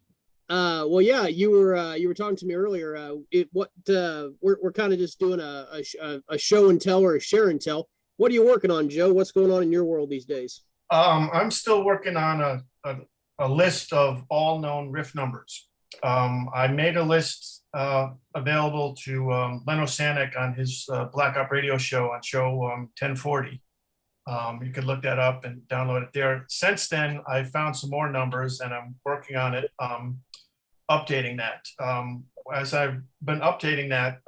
Well, yeah, you were talking to me earlier. We're kind of just doing a show and tell or a share and tell. What are you working on, Joe? What's going on in your world these days? I'm still working on a list of all known riff numbers. I made a list available to Leno Sanek on his Black Op radio show on show 1040. You could look that up and download it there. Since then, I found some more numbers and I'm working on it, updating that. As I've been updating that,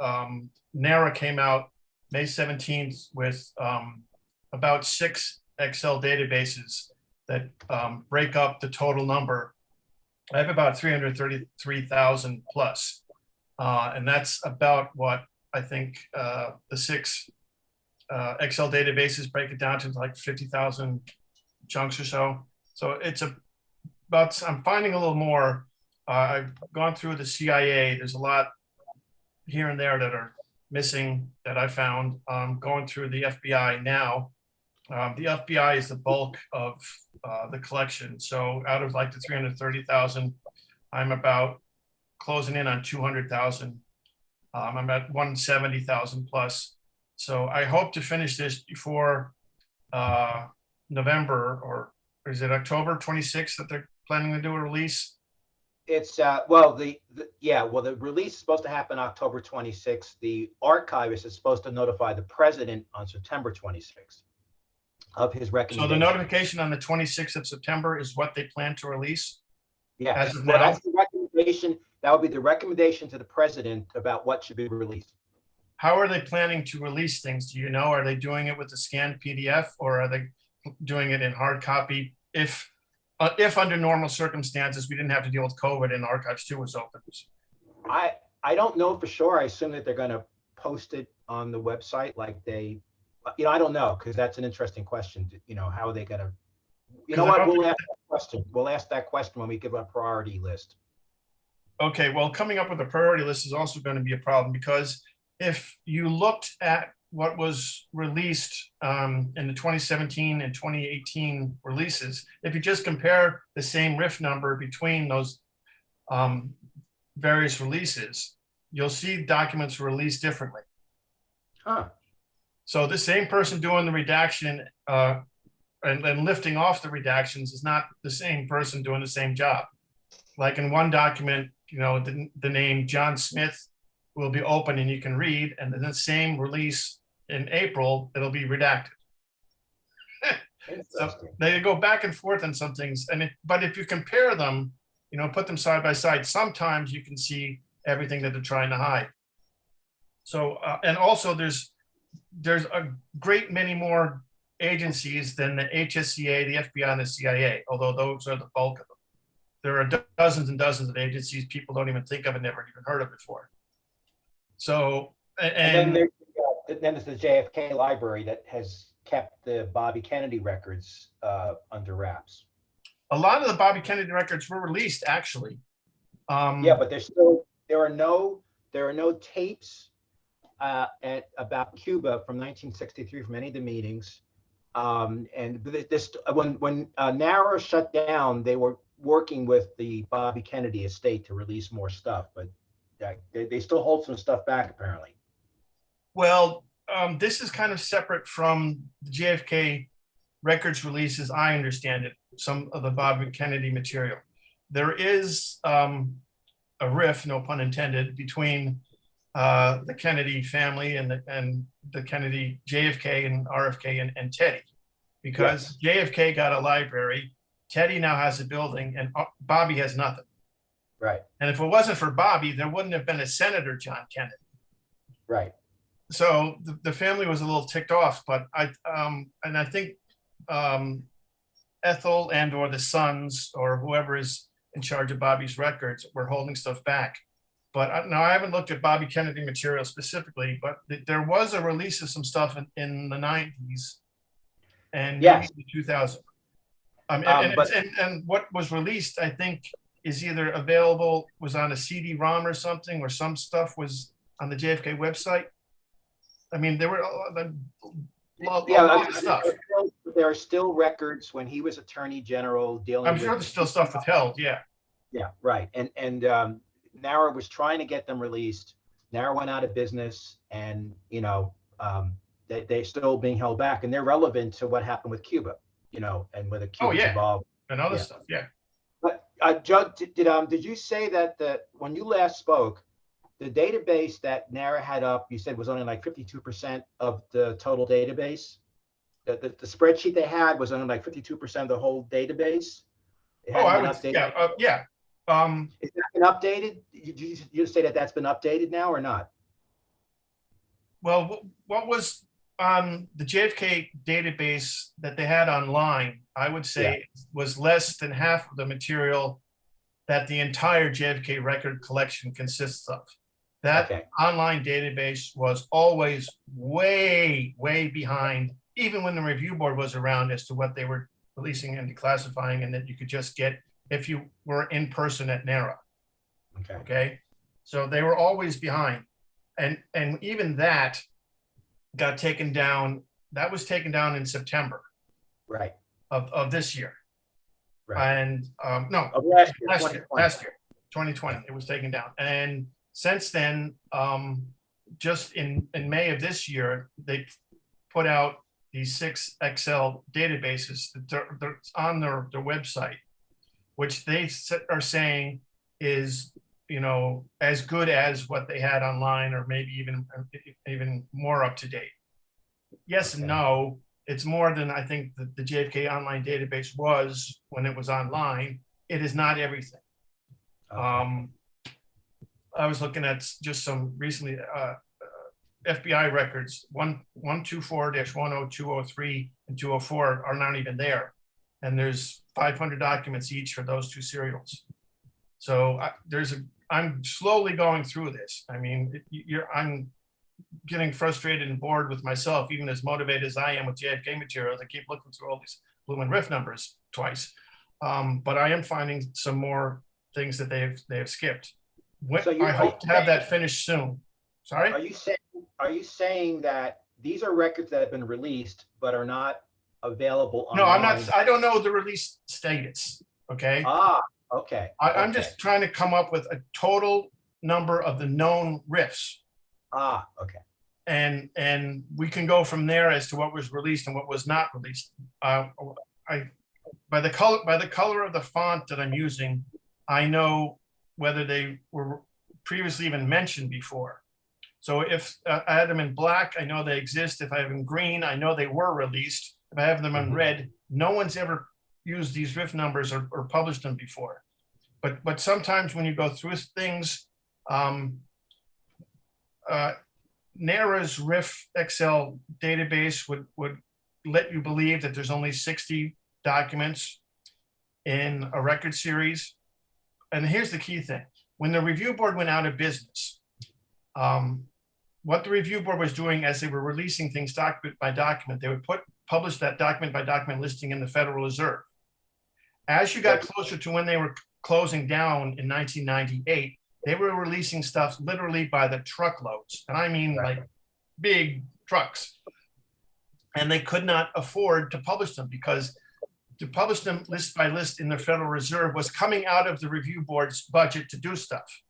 NARA came out May 17th with about 6 Excel databases that break up the total number. I have about 333,000 plus. And that's about what I think the 6 Excel databases break it down to, like 50,000 chunks or so. So it's about, I'm finding a little more. I've gone through the CIA. There's a lot here and there that are missing that I found. Going through the FBI now. The FBI is the bulk of the collection. So out of like the 330,000, I'm about closing in on 200,000. I'm at 170,000 plus. So I hope to finish this before November, or is it October 26th that they're planning to do a release? It's well, the release is supposed to happen October 26th. The archivist is supposed to notify the president on September 26th of his recommendation. So the notification on the 26th of September is what they plan to release? Yeah, as of well, now? that's the recommendation. That would be the recommendation to the president about what should be released. How are they planning to release things? Do you know? Are they doing it with the scanned PDF, or are they doing it in hard copy? If under normal circumstances we didn't have to deal with COVID and Archives 2 was open. I don't know for sure. I assume that they're going to post it on the website, like they, I don't know, because that's an interesting question. How are they going to? You know what? We'll ask that question. We'll ask that question when we give a priority list. Okay. Well, coming up with a priority list is also going to be a problem, because if you looked at what was released in the 2017 and 2018 releases, if you just compare the same riff number between those various releases, you'll see documents were released differently. Huh. So the same person doing the redaction and lifting off the redactions is not the same person doing the same job. Like in one document, the name John Smith will be open and you can read, and then the same release in April, it'll be redacted. So they go back and forth on some things, but if you compare them, put them side by side, sometimes you can see everything that they're trying to hide. So and also there's a great many more agencies than the HSCA, the FBI, and the CIA, although those are the bulk of them. There are dozens and dozens of agencies people don't even think of and never even heard of before. So, and then there's the JFK library that has kept the Bobby Kennedy records under wraps. A lot of the Bobby Kennedy records were released, actually. Yeah, but there are no tapes about Cuba from 1963 from any of the meetings. And when NARA shut down, they were working with the Bobby Kennedy estate to release more stuff, but they still hold some stuff back, apparently. Well, this is kind of separate from the JFK records releases, I understand it, some of the Bobby Kennedy material. There is a rift, no pun intended, between the Kennedy family and the Kennedy, JFK and RFK and Teddy, because yes. JFK got a library, Teddy now has a building, and Bobby has nothing. Right. And if it wasn't for Bobby, there wouldn't have been a Senator John Kennedy. Right. So the family was a little ticked off, but I think Ethel and or the sons or whoever is in charge of Bobby's records were holding stuff back. But now I haven't looked at Bobby Kennedy material specifically, but there was a release of some stuff in the 90s and yes. maybe the 2000s. And what was released, I think, is either available, was on a CD-ROM or something, or some stuff was on the JFK website. I mean, there were a lot of stuff. There are still records when he was Attorney General dealing I'm with. sure there's still stuff withheld. Yeah. Yeah, right. And NARA was trying to get them released. NARA went out of business, and they're still being held back, and they're relevant to what happened with Cuba, and whether Cuba's involved and other stuff. Yeah. But Judd, did you say that when you last spoke, the database that NARA had up, you said was only like 52% of the total database? The spreadsheet they had was only like 52% of the whole database? I would, yeah. Is that been updated? You say that's been updated now or not? Well, what was on the JFK database that they had online, I would say was less than half of the material that the entire JFK record collection consists of. That online database was always way, way behind, even when the review board was around, as to what they were releasing and declassifying, and that you could just get if you were in person at NARA. Okay. So they were always behind. And even that got taken down. That was taken down in September. Right. Of this year. Right. And no, last year, 2020, it was taken down. And since then, just in May of this year, they put out these 6 Excel databases that they're on their website, which they are saying is, as good as what they had online, or maybe even more up to date. Yes and no. It's more than I think the JFK online database was when it was online. It is not everything. I was looking at just some recently FBI records. 124-10203 and 204 are not even there, and there's 500 documents each for those 2 serials. So I'm slowly going through this. I mean, I'm getting frustrated and bored with myself, even as motivated as I am with JFK materials. I keep looking through all these Bloom and Riff numbers twice, but I am finding some more things that they have skipped. I hope to have that finished soon. Sorry? Are you saying that these are records that have been released but are not available online? No, I'm not. I don't know the release status. Okay. Okay. I'm just trying to come up with a total number of the known riffs. Okay. And we can go from there as to what was released and what was not released. By the color of the font that I'm using, I know whether they were previously even mentioned before. So if I had them in black, I know they exist. If I have them in green, I know they were released. If I have them in red, no one's ever used these riff numbers or published them before. But sometimes when you go through things, NARA's Riff Excel database would let you believe that there's only 60 documents in a record series. And here's the key thing. When the review board went out of business, what the review board was doing as they were releasing things document by document, they would publish that document by document listing in the Federal Reserve. As you got closer to when they were closing down in 1998, they were releasing stuff literally by the truckloads. And I mean like big trucks. And they could not afford to publish them, because to publish them list by list in the Federal Reserve was coming out of the review board's budget to do stuff.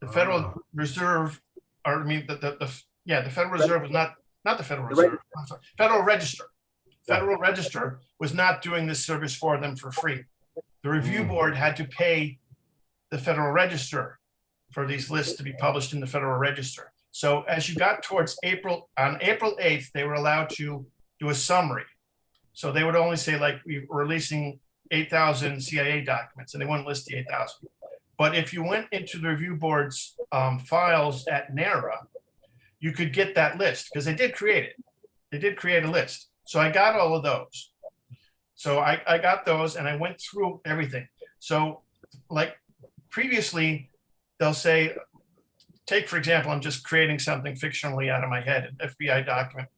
The Federal Reserve, or I mean, the Federal Reserve was not the Federal Reserve, I'm sorry, Federal Register. Federal Register was not doing this service for them for free. The review board had to pay the Federal Register for these lists to be published in the Federal Register. So as you got towards on April 8th, they were allowed to do a summary. So they would only say, like, we're releasing 8,000 CIA documents, and they wouldn't list the 8,000. But if you went into the review board's files at NARA, you could get that list, because they did create it. They did create a list. So I got all of those. So I got those, and I went through everything. So like previously, they'll say, take, for example, I'm just creating something fictionally out of my head, an FBI document.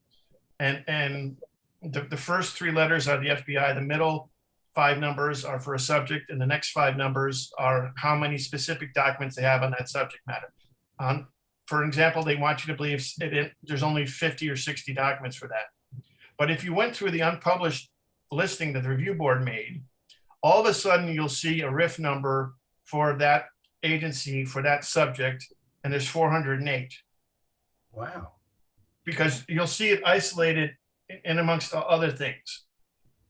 And the first 3 letters are the FBI, the middle 5 numbers are for a subject, and the next 5 numbers are how many specific documents they have on that subject matter. For example, they want you to believe there's only 50 or 60 documents for that. But if you went through the unpublished listing that the review board made, all of a sudden you'll see a RIF number for that agency, for that subject, and there's 408. Wow. Because you'll see it isolated in amongst other things.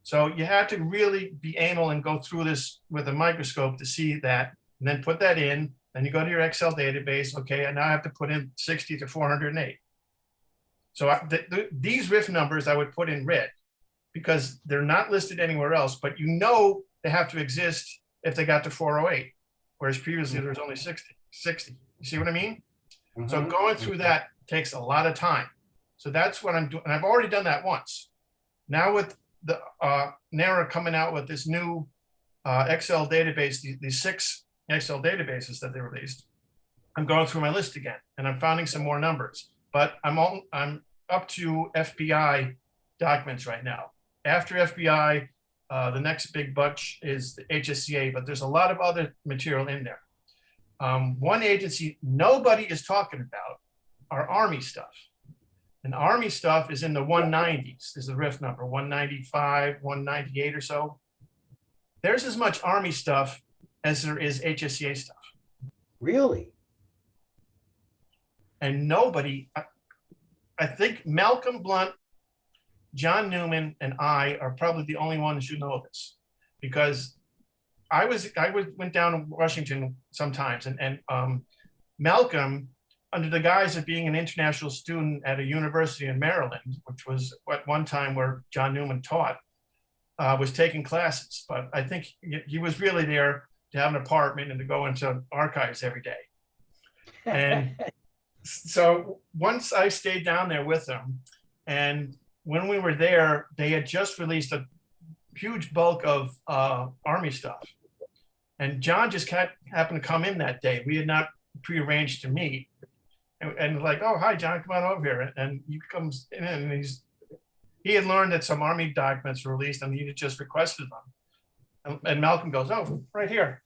So you have to really be anal and go through this with a microscope to see that, and then put that in. Then you go to your Excel database. Okay, and now I have to put in 60 to 408. So these RIF numbers I would put in red because they're not listed anywhere else, but you know they have to exist if they got to 408, whereas previously there was only 60. You see what I mean? Mm-hmm. So going through that takes a lot of time. So that's what I'm doing. And I've already done that once. Now with the NARA coming out with this new Excel database, these 6 Excel databases that they released, I'm going through my list again, and I'm finding some more numbers. But I'm up to FBI documents right now. After FBI, the next big bunch is the HSCA, but there's a lot of other material in there. One agency nobody is talking about are Army stuff. And Army stuff is in the 190s. Is the RIF number 195, 198 or so. There's as much Army stuff as there is HSCA stuff. Really? And nobody, I think Malcolm Blunt, John Newman, and I are probably the only ones who know this, because I went down to Washington sometimes, and Malcolm, under the guise of being an international student at a university in Maryland, which was at one time where John Newman taught, was taking classes. But I think he was really there to have an apartment and to go into archives every day. And so once I stayed down there with him, and when we were there, they had just released a huge bulk of Army stuff. And John just happened to come in that day. We had not prearranged to meet. And like, oh, hi, John, come on over here. And he comes in, and he had learned that some Army documents were released, and he had just requested them. And Malcolm goes, oh, right here.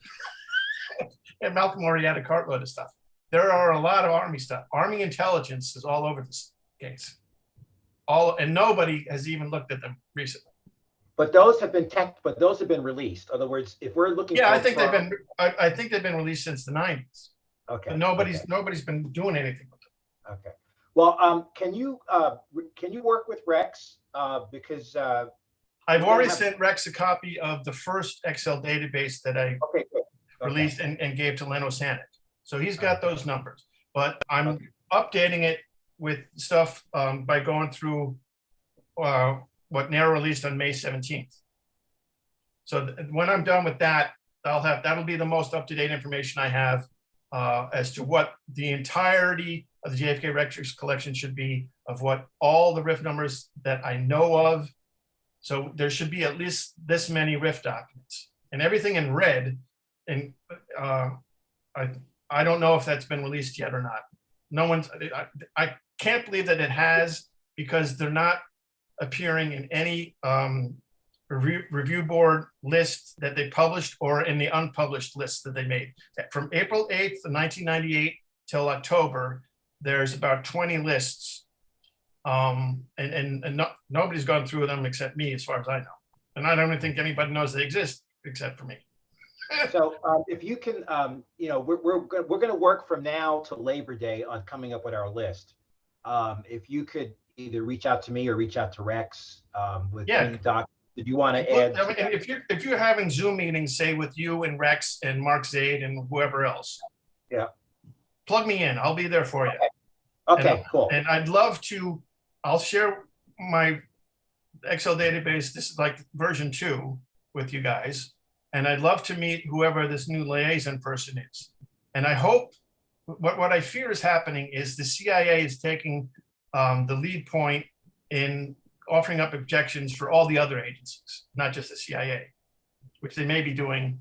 And Malcolm already had a cartload of stuff. There are a lot of Army stuff. Army intelligence is all over this case. And nobody has even looked at them recently. But those have been released. In other words, if we're looking, yeah, I think they've been released since the 90s. Okay. But nobody's been doing anything with them. Okay. Well, can you work with Rex because I've already sent Rex a copy of the first Excel database that I released and gave to Leno Sanek. So he's got those numbers, but I'm updating it with stuff by going through what NARA released on May 17th. So when I'm done with that, that'll be the most up-to-date information I have as to what the entirety of the JFK Records collection should be, of what all the RIF numbers that I know of. So there should be at least this many RIF documents, and everything in red. And I don't know if that's been released yet or not. No one's. I can't believe that it has, because they're not appearing in any review board list that they published or in the unpublished list that they made. From April 8th of 1998 till October, there's about 20 lists. Nobody's gone through them except me, as far as I know. And I don't even think anybody knows they exist except for me. So if you can, we're going to work from now to Labor Day on coming up with our list. If you could either reach out to me or reach out to Rex with any documents that you want to add. And if you're having Zoom meetings, say with you and Rex and Mark Zaid and whoever else, plug me in. I'll be there for you. Okay, cool. And I'd love to. I'll share my Excel database. This is like version 2 with you guys. And I'd love to meet whoever this new liaison person is. And I hope, what I fear is happening is the CIA is taking the lead point in offering up objections for all the other agencies, not just the CIA, which they may be doing.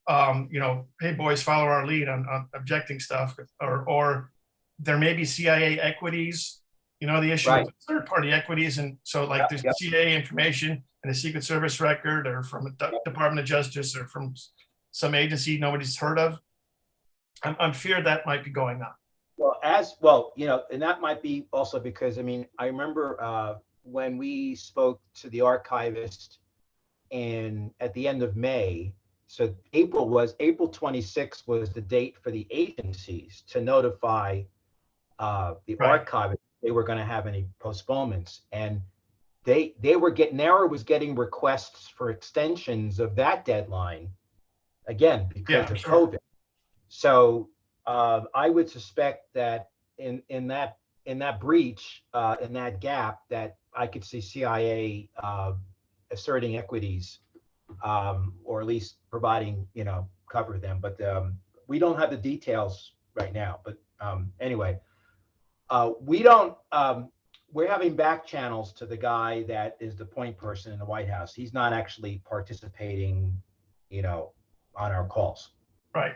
Hey boys, follow our lead on objecting stuff, or there may be CIA equities, the issue of third-party equities. And so like there's CIA information in a Secret Service record or from a Department of Justice or from some agency nobody's heard of. I'm feared that might be going on. Well, and that might be also because, I mean, I remember when we spoke to the archivist at the end of May, so April 26th was the date for the agencies to notify the archivist they were going to have any postponements, and NARA was getting requests for extensions of that deadline again because of COVID. So I would suspect that in that breach, in that gap, that I could see CIA asserting equities, or at least providing, cover them. But we don't have the details right now. But anyway, we don't. We're having back channels to the guy that is the point person in the White House. He's not actually participating, on our calls. Right.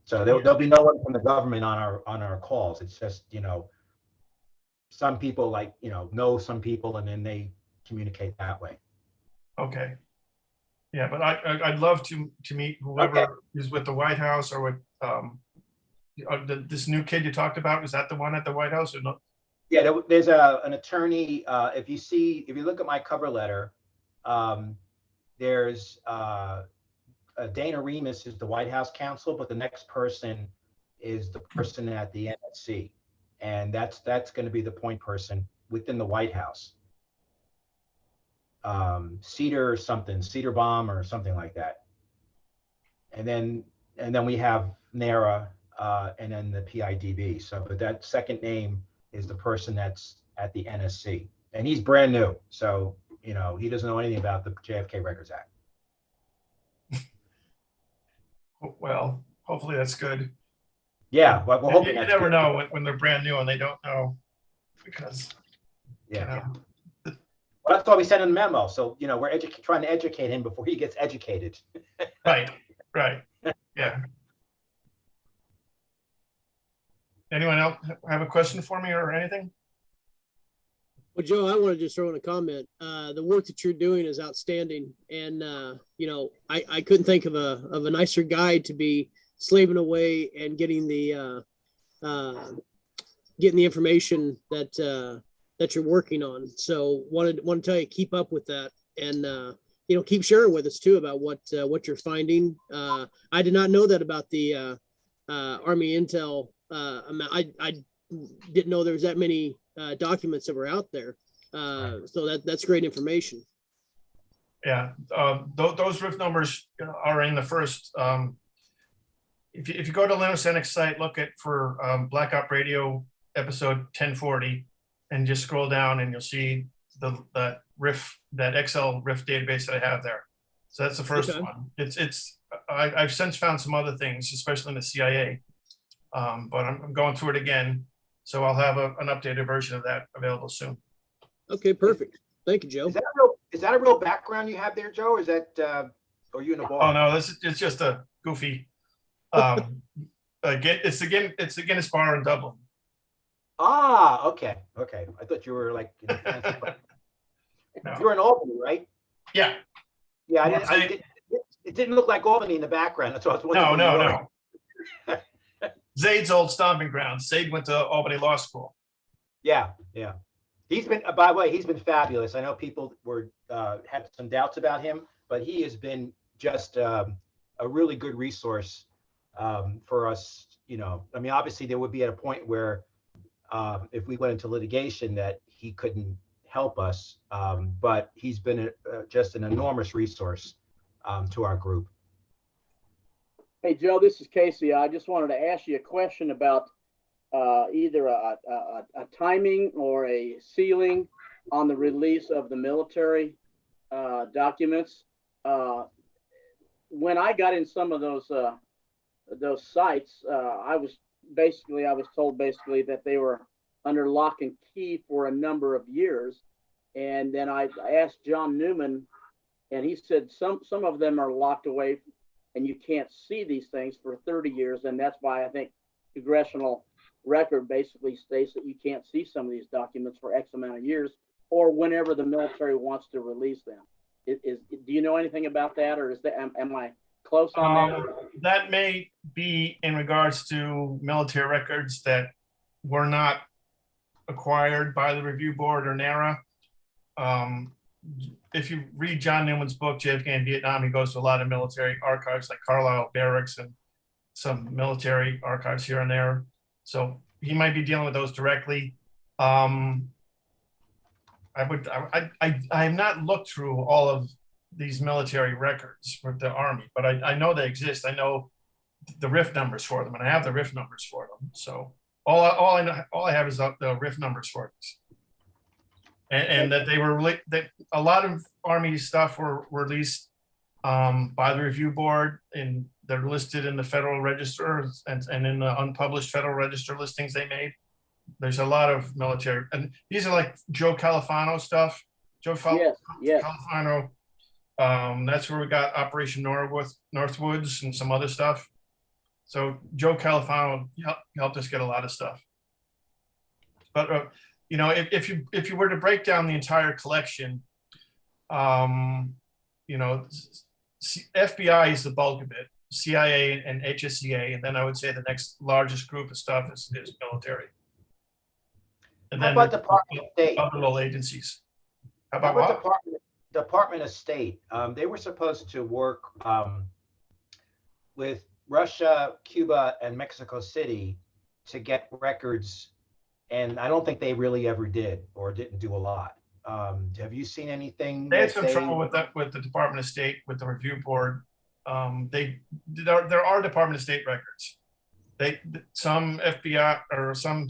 So there'll be no one from the government on our calls. It's just, some people know some people and then they communicate that way. Okay. Yeah, but I'd love to meet whoever is with the White House or with this new kid you talked about. Was that the one at the White House or not? Yeah, there's an attorney. If you look at my cover letter, there's Dana Remus is the White House counsel, but the next person is the person at the NSC, and that's going to be the point person within the White House. Cedar Bomb or something like that. And then we have NARA, and then the PIDB. So, but that second name is the person that's at the NSC, and he's brand new. So, he doesn't know anything about the JFK Records Act. Well, hopefully that's good. Yeah, well, we're hoping you never know when they're brand new and they don't know, because well, that's why we sent him a memo. So we're trying to educate him before he gets educated. Right. Yeah. Anyone else have a question for me or anything? Well, Joe, I want to just throw in a comment. The work that you're doing is outstanding, and I couldn't think of a nicer guy to be slaving away and getting the information that you're working on. So want to tell you, keep up with that, and keep sharing with us too about what you're finding. I did not know that about the Army Intel. I didn't know there was that many documents that were out there. So that's great information. Yeah, those RIF numbers are in the first. If you go to Lenocenic's site, look for Black Op Radio episode 1040, and just scroll down, and you'll see that Excel RIF database that I have there. So that's the first one. I've since found some other things, especially in the CIA, but I'm going through it again. So I'll have an updated version of that available soon. Okay, perfect. Thank you, Joe. Is that a real background you have there, Joe, or is that are you in a bar? Oh no, it's just a goofy. It's the Guinness Bar in Dublin. Ah, okay. I thought you were like. No. You're in Albany, right? Yeah. Yeah, it didn't look like Albany in the background. That's what I was wondering. No. Zaid's old stomping ground. Zaid went to Albany Law School. Yeah. He's been, by the way, he's been fabulous. I know people had some doubts about him, but he has been just a really good resource for us. I mean, obviously there would be at a point where if we went into litigation that he couldn't help us, but he's been just an enormous resource to our group. Hey, Joe, this is Casey. I just wanted to ask you a question about either a timing or a ceiling on the release of the military documents. When I got in some of those sites, I was told that they were under lock and key for a number of years. And then I asked John Newman, and he said some of them are locked away and you can't see these things for 30 years. And that's why I think congressional record basically states that you can't see some of these documents for X amount of years. or whenever the military wants to release them. Do you know anything about that, or is that am I close on that? That may be in regards to military records that were not acquired by the review board or NARA. If you read John Newman's book, JFK in Vietnam, he goes to a lot of military archives like Carlisle Barracks and some military archives here and there. So he might be dealing with those directly. I have not looked through all of these military records for the Army, but I know they exist. I know the RIF numbers for them, and I have the RIF numbers for them. So all I have is the RIF numbers for this, and that they were that a lot of Army stuff were released by the review board, and they're listed in the Federal Register and in the unpublished Federal Register listings they made. There's a lot of military, and these are like Joe Califano stuff. Yes. Califano. That's where we got Operation Northwoods and some other stuff. So Joe Califano helped us get a lot of stuff. But you know, if you were to break down the entire collection, you know, FBI is the bulk of it, CIA and HSCA, and then I would say the next largest group of stuff is military. And then how about Department of State? Other little agencies. How How about about what? Department of State? They were supposed to work with Russia, Cuba, and Mexico City to get records, and I don't think they really ever did or didn't do a lot. Have you seen anything? They had some trouble with that with the Department of State, with the review board. There are Department of State records. Some FBI or some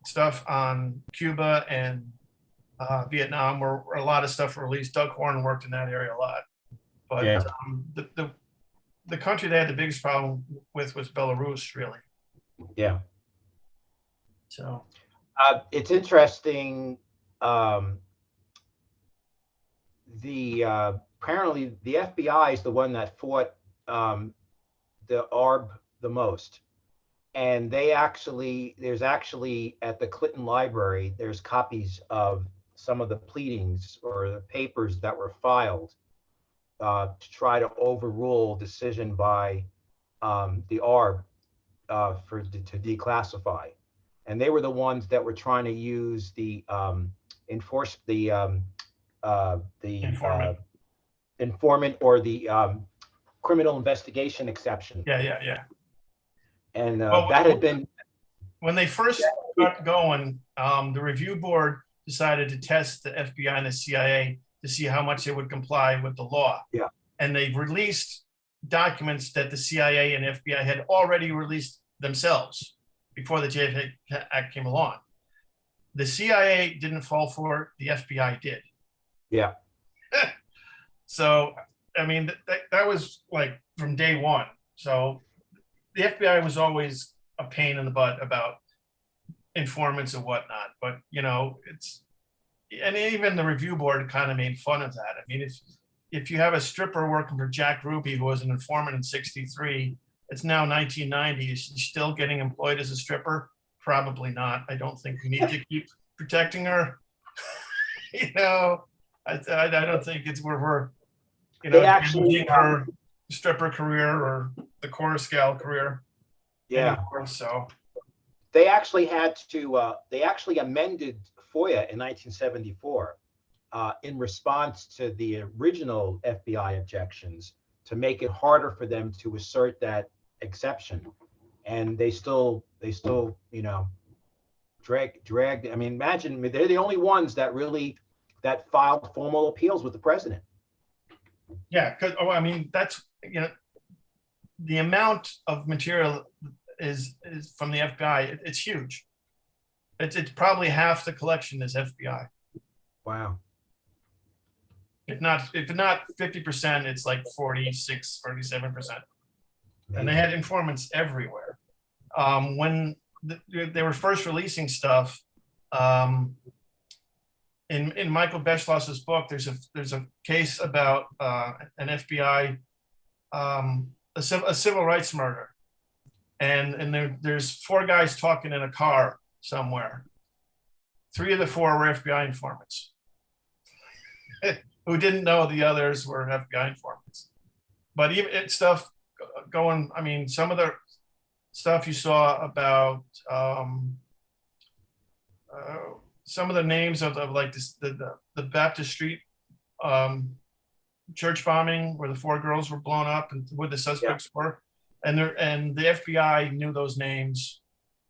stuff on Cuba and Vietnam, where a lot of stuff released. Doug Horn worked in that area a lot. But yeah. The country they had the biggest problem with was Belarus, really. Yeah. So it's interesting. Apparently the FBI is the one that fought the ARB the most. And there's actually at the Clinton Library, there's copies of some of the pleadings or the papers that were filed to try to overrule decision by the ARB to declassify. And they were the ones that were trying to use the informant or the criminal investigation exception. Yeah. And that had been when they first got going. The review board decided to test the FBI and the CIA to see how much they would comply with the law. Yeah. And they released documents that the CIA and FBI had already released themselves before the JFK Act came along. The CIA didn't fall for it, the FBI did. Yeah. So, I mean, that was like from day one. So the FBI was always a pain in the butt about informants and whatnot. But, you know, and even the review board kind of made fun of that. I mean, if you have a stripper working for Jack Ruby, who was an informant in '63, it's now 1990. Is she still getting employed as a stripper? Probably not. I don't think we need to keep protecting her. You know, I don't think it's where we're, you know, ending her stripper career or the chorus gal career. Yeah. Anymore, so they actually had to. They actually amended FOIA in 1974 in response to the original FBI objections to make it harder for them to assert that exception, and they still, you know, dragged. I mean, imagine they're the only ones that filed formal appeals with the president. Yeah, because I mean, that's, you know, the amount of material is from the FBI. It's huge. It's probably half the collection is FBI. Wow. If not 50%, it's like 46, 47%. And they had informants everywhere. When they were first releasing stuff, in Michael Beschloss's book, there's a case about an FBI, a civil rights murder, and there's 4 guys talking in a car somewhere. 3 of the 4 were FBI informants. who didn't know the others were FBI informants. But even it's stuff going, I mean, some of the stuff you saw about some of the names of like this, the Baptist Street church bombing where the 4 girls were blown up and where the suspects were. And the FBI knew those names,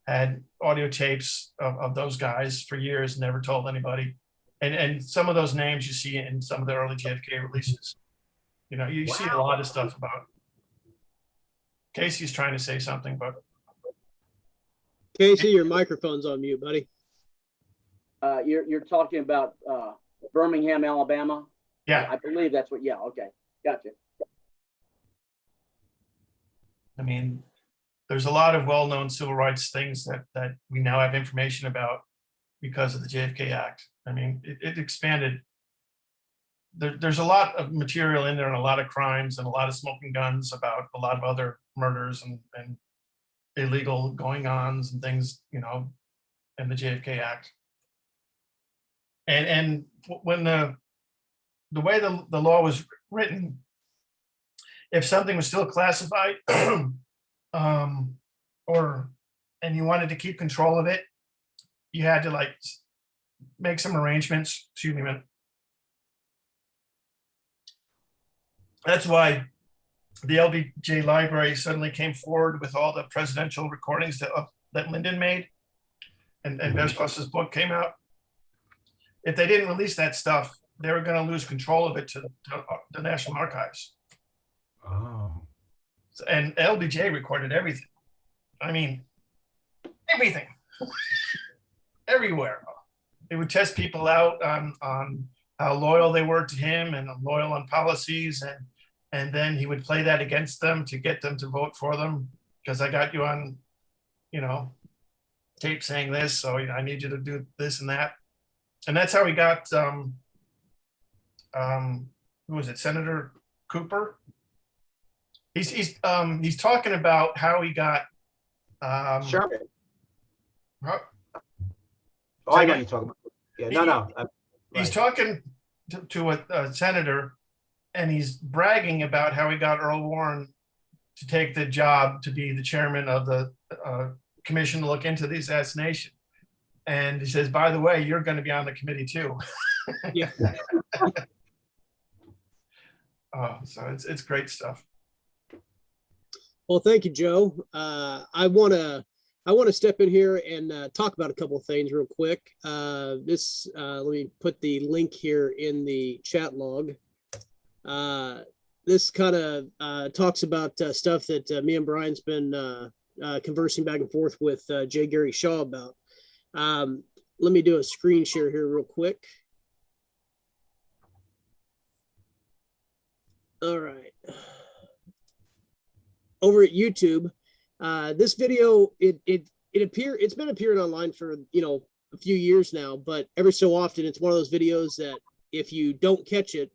had audio tapes of those guys for years, never told anybody. And some of those names you see in some of the early JFK releases. You know, you see a lot of stuff about. Casey's trying to say something, but. Casey, your microphone's on mute, buddy. You're talking about Birmingham, Alabama? Yeah. I believe that's what, yeah, okay, gotcha. I mean, there's a lot of well-known civil rights things that we now have information about because of the JFK Act. I mean, it expanded. There's a lot of material in there and a lot of crimes and a lot of smoking guns about a lot of other murders and illegal going-ons and things, you know, in the JFK Act. And when the way the law was written, if something was still classified, and you wanted to keep control of it, you had to like make some arrangements. Excuse me a minute. That's why the LBJ library suddenly came forward with all the presidential recordings that Lyndon made, and Vescos's book came out. If they didn't release that stuff, they were going to lose control of it to the National Archives. Oh. And LBJ recorded everything. I mean, everything, everywhere. They would test people out on how loyal they were to him and loyal on policies, and then he would play that against them to get them to vote for them because I got you on, you know, tape saying this, so I need you to do this and that. And that's how he got who was it, Senator Cooper? He's talking about how he got Sherman. Huh? Oh, I know you're talking about. Yeah, no. He's talking to a senator, and he's bragging about how he got Earl Warren to take the job to be the chairman of the commission to look into the assassination. And he says, by the way, you're going to be on the committee too. Yeah. Oh, so it's great stuff. Well, thank you, Joe. I want to step in here and talk about a couple of things real quick. Let me put the link here in the chat log. This kind of talks about stuff that me and Brian's been conversing back and forth with J. Gary Shaw about. Let me do a screen share here real quick. All right. Over at YouTube, this video, it's been appearing online for, you know, a few years now, but every so often it's one of those videos that if you don't catch it,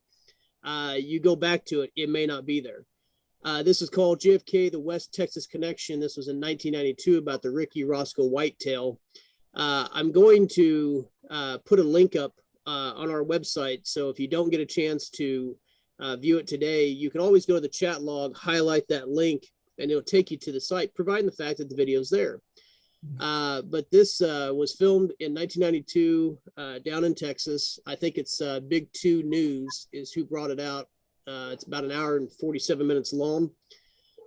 you go back to it, it may not be there. This is called JFK, the West Texas Connection. This was in 1992 about the Ricky Roscoe White tale. I'm going to put a link up on our website. So if you don't get a chance to view it today, you can always go to the chat log, highlight that link, and it'll take you to the site, providing the fact that the video is there. But this was filmed in 1992 down in Texas. I think it's Big 2 News is who brought it out. It's about an hour and 47 minutes long.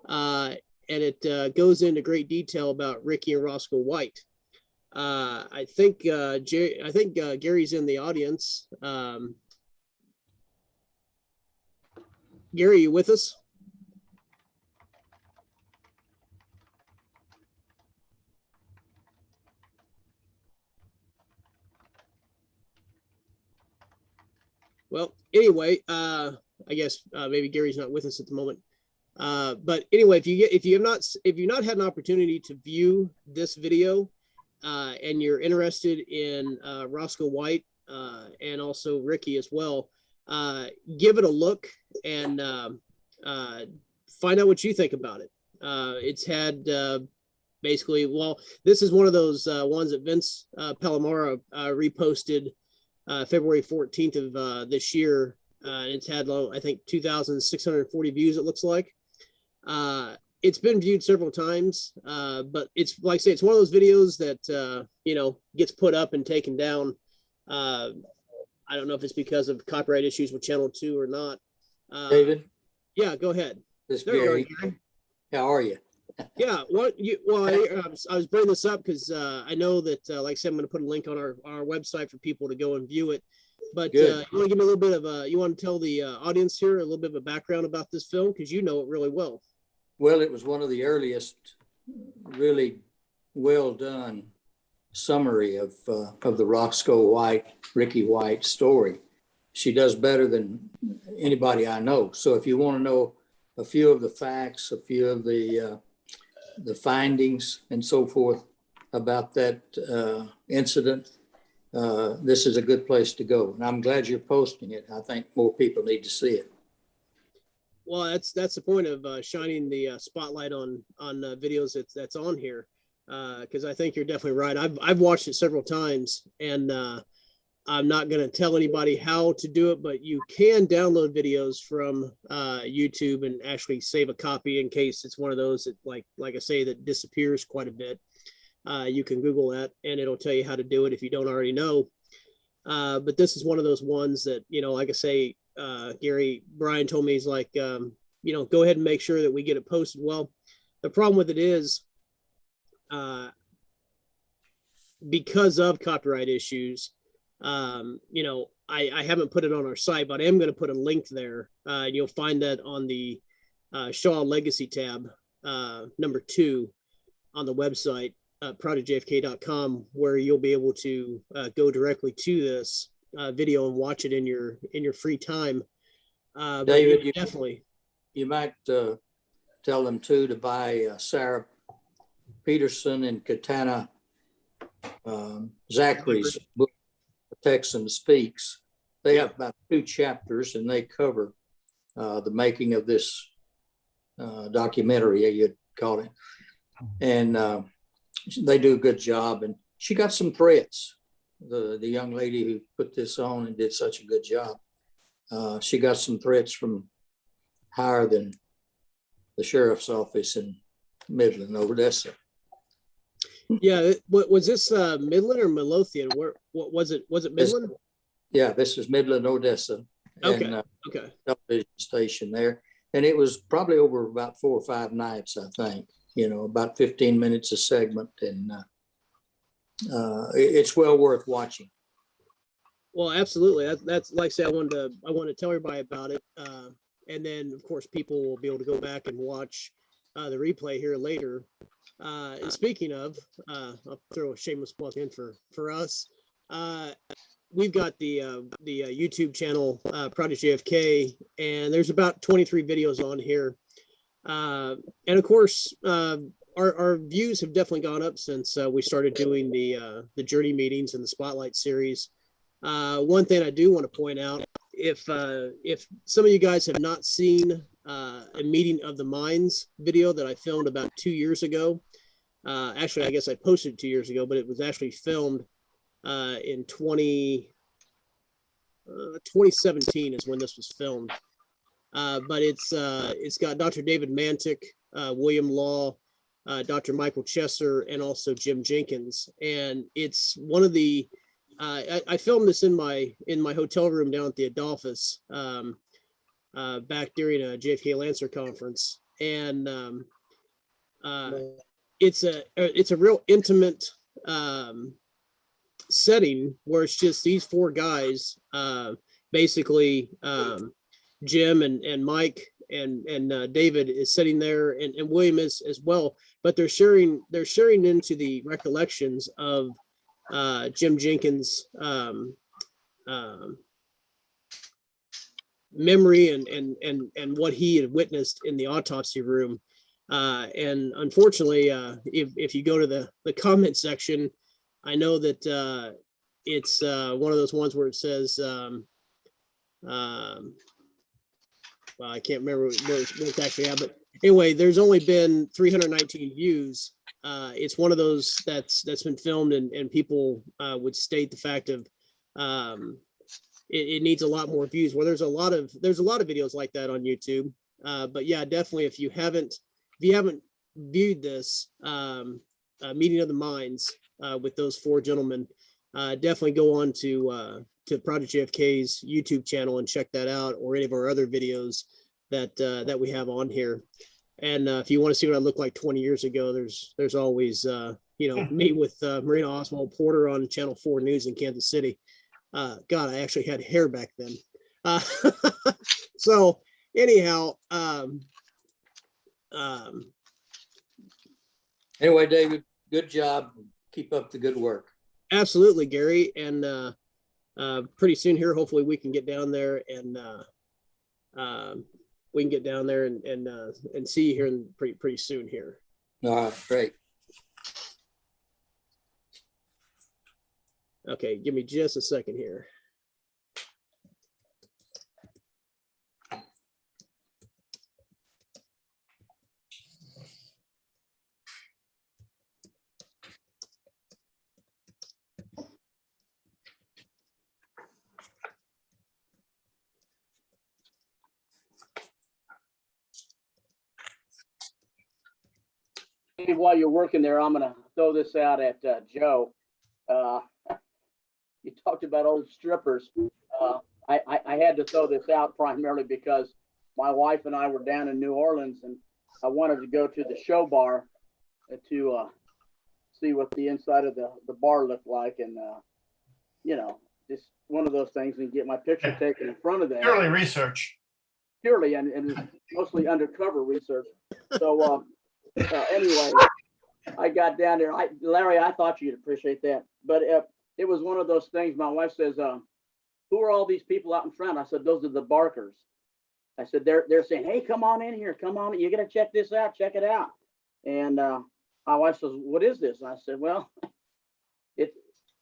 And it goes into great detail about Ricky and Roscoe White. I think Gary's in the audience. Gary, you with us? Well, anyway, I guess maybe Gary's not with us at the moment. But anyway, if you've not had an opportunity to view this video, and you're interested in Roscoe White and also Ricky as well, give it a look and find out what you think about it. It's had basically, well, this is one of those ones that Vince Palomara reposted February 14th of this year. And it's had, I think, 2,640 views, it looks like. It's been viewed several times, but it's like I say, it's one of those videos that, you know, gets put up and taken down. I don't know if it's because of copyright issues with Channel 2 or not. David, Yeah, go ahead. this is There you Gary. go, Gary. How are you? Yeah, I was bringing this up because I know that, like I said, I'm going to put a link on our website for people to go and view it. But you Good. want to give me a little bit of you want to tell the audience here a little bit of a background about this film because you know it really well. Well, it was one of the earliest, really well done summary of the Roscoe White, Ricky White story. She does better than anybody I know. So if you want to know a few of the facts, a few of the findings and so forth about that incident, this is a good place to go. And I'm glad you're posting it. I think more people need to see it. Well, that's the point of shining the spotlight on videos that's on here, because I think you're definitely right. I've watched it several times, and I'm not going to tell anybody how to do it, but you can download videos from YouTube and actually save a copy in case it's one of those that, like I say, that disappears quite a bit. You can Google that, and it'll tell you how to do it if you don't already know. But this is one of those ones that, you know, like I say, Brian told me, he's like, you know, go ahead and make sure that we get it posted. Well, the problem with it is, because of copyright issues, you know, I haven't put it on our site, but I am going to put a link there. You'll find that on the Shaw Legacy tab, number 2 on the website, proudofjfk.com, where you'll be able to go directly to this video and watch it in your free time. David, definitely. You might tell them too to buy Sarah Peterson and Katana Zachary's book, The Texan Speaks. They have about 2 chapters, and they cover the making of this documentary, you'd call it. And they do a good job. And she got some threats. The young lady who put this on and did such a good job. She got some threats from higher than the sheriff's office in Midland, Odessa. Yeah, what was this, Midland or Midlothian? What was it? Was it Midland? Yeah, this is Midland, Odessa. Okay. And, Okay. television station there. And it was probably over about 4 or 5 nights, I think, you know, about 15 minutes a segment. And it's well worth watching. Well, absolutely. That's like I said, I wanted to tell everybody about it. And then of course people will be able to go back and watch the replay here later. And speaking of, I'll throw a shameless plug in for us. We've got the YouTube channel, Project JFK, and there's about 23 videos on here. And of course, our views have definitely gone up since we started doing the journey meetings and the spotlight series. One thing I do want to point out, if some of you guys have not seen a meeting of the minds video that I filmed about 2 years ago, actually, I guess I posted 2 years ago, but it was actually filmed in 2017 is when this was filmed. But it's got Dr. David Mantic, William Law, Dr. Michael Chesser, and also Jim Jenkins. And it's one of the I filmed this in my hotel room down at the Adolphus back during a JFK Lancer conference, and it's a real intimate setting where it's just these 4 guys, basically Jim and Mike and David is sitting there, and William is as well, but they're sharing into the recollections of Jim Jenkins' memory and what he had witnessed in the autopsy room. And unfortunately, if you go to the comment section, I know that it's one of those ones where it says, well, I can't remember where it's actually at, but anyway, there's only been 319 views. It's one of those that's been filmed, and people would state the fact of it needs a lot more views. Well, there's a lot of videos like that on YouTube. But yeah, definitely if you haven't viewed this Meeting of the Minds with those four gentlemen, definitely go on to Project JFK's YouTube channel and check that out, or any of our other videos that we have on here. And if you want to see what I looked like 20 years ago, there's always me with Marina Oswald Porter on Channel 4 News in Kansas City. God, I actually had hair back then. So anyhow, Anyway, David, good job. Keep up the good work. absolutely, Gary. And pretty soon here, hopefully we can get down there and and see you here in pretty soon here. All right, great. Okay, give me just a second here. While you're working there, I'm gonna throw this out at Joe. You talked about old strippers. I had to throw this out primarily because my wife and I were down in New Orleans, and I wanted to go to the show bar to see what the inside of the bar looked like, and just one of those things, and get my picture taken in front of that. Purely research. Purely, and it's mostly undercover research. So anyway, I got down there. Larry, I thought you'd appreciate that, but it was one of those things. My wife says, "Who are all these people out in front?" I said, "Those are the barkers." I said, "They're saying, hey, come on in here, come on, you got to check this out, check it out." And my wife says, "What is this?" And I said, "Well,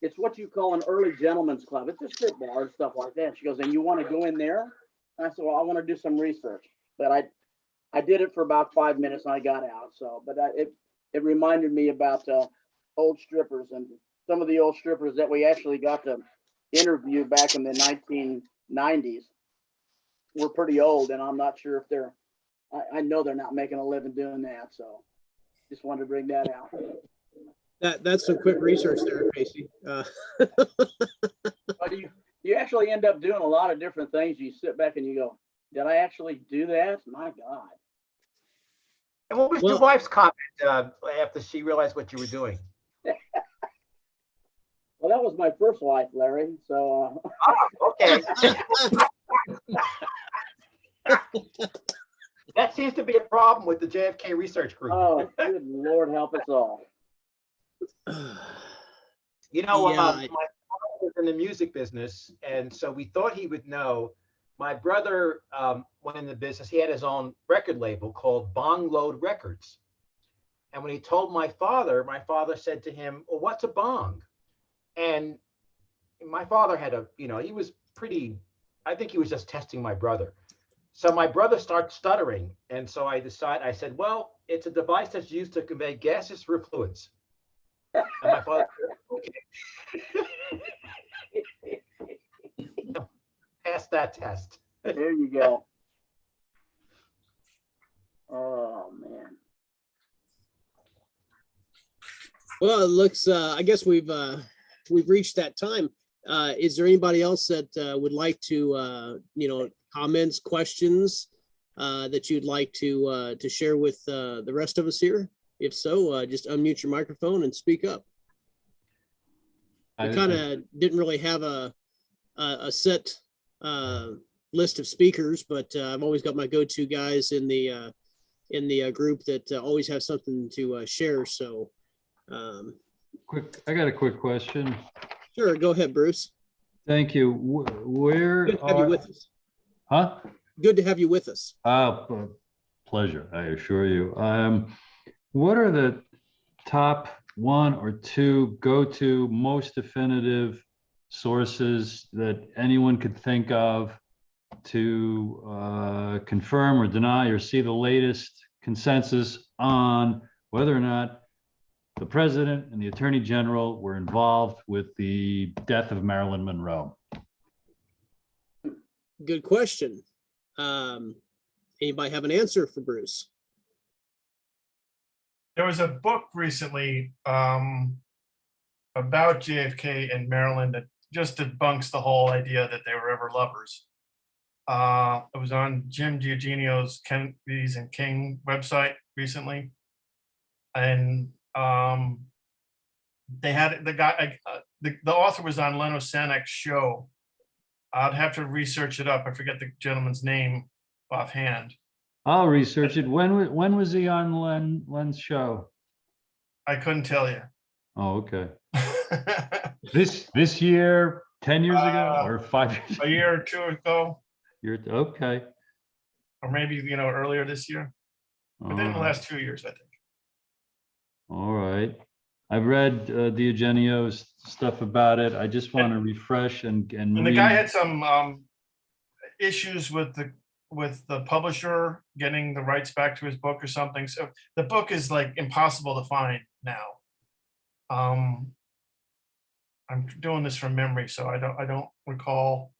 it's what you call an early gentleman's club. It's a strip bar and stuff like that." She goes, "And you want to go in there?" And I said, "Well, I want to do some research." But I did it for about 5 minutes and I got out. So, but it reminded me about old strippers, and some of the old strippers that we actually got to interview back in the 1990s were pretty old, and I'm not sure if I know they're not making a living doing that. So just wanted to bring that out. That's some quick research there, Casey. But you actually end up doing a lot of different things. You sit back and you go, did I actually do that? My God. And what was your wife's comment after she realized what you were doing? Well, that was my first wife, Larry. So. Okay. That seems to be a problem with the JFK research group. Oh, good Lord, help us all. My father was in the music business, and so we thought he would know. My brother went in the business. He had his own record label called Bong Load Records. And when he told my father said to him, "Well, what's a bong?" And my father had he was pretty, I think he was just testing my brother. So my brother starts stuttering. And so I said, "Well, it's a device that's used to convey gases through fluids." And my father said, "Okay." Pass that test. There you go. Oh, man. Well, it looks, I guess we've reached that time. Is there anybody else that would like to, comments, questions that you'd like to share with the rest of us here? If so, just unmute your microphone and speak up. We kind of didn't really have a set list of speakers, but I've always got my go-to guys in the group that always have something to share. So, I got a quick question. Sure, go ahead, Bruce. Thank you. Where Good to have you with us. Huh? Good to have you with us. Pleasure, I assure you. What are the top 1 or 2 go-to most definitive sources that anyone could think of to confirm or deny or see the latest consensus on whether or not the president and the attorney general were involved with the death of Marilyn Monroe? Good question. Anybody have an answer for Bruce? There was a book recently about JFK and Marilyn that just debunks the whole idea that they were ever lovers. It was on Jim Diogenio's Kennedy's and King website recently. And they had the guy, the author was on Leno Sanek's show. I'd have to research it up. I forget the gentleman's name offhand. I'll research it. When was he on Len's show? I couldn't tell you. Oh, okay. This year, 10 years ago, or 5 years ago? A year or two ago, You're okay. or maybe, earlier this year, within the last 2 years, I think. All right. I've read Diogenio's stuff about it. I just want to refresh and And the guy had some issues with the publisher getting the rights back to his book or something. So the book is like impossible to find now. I'm doing this from memory, so I don't recall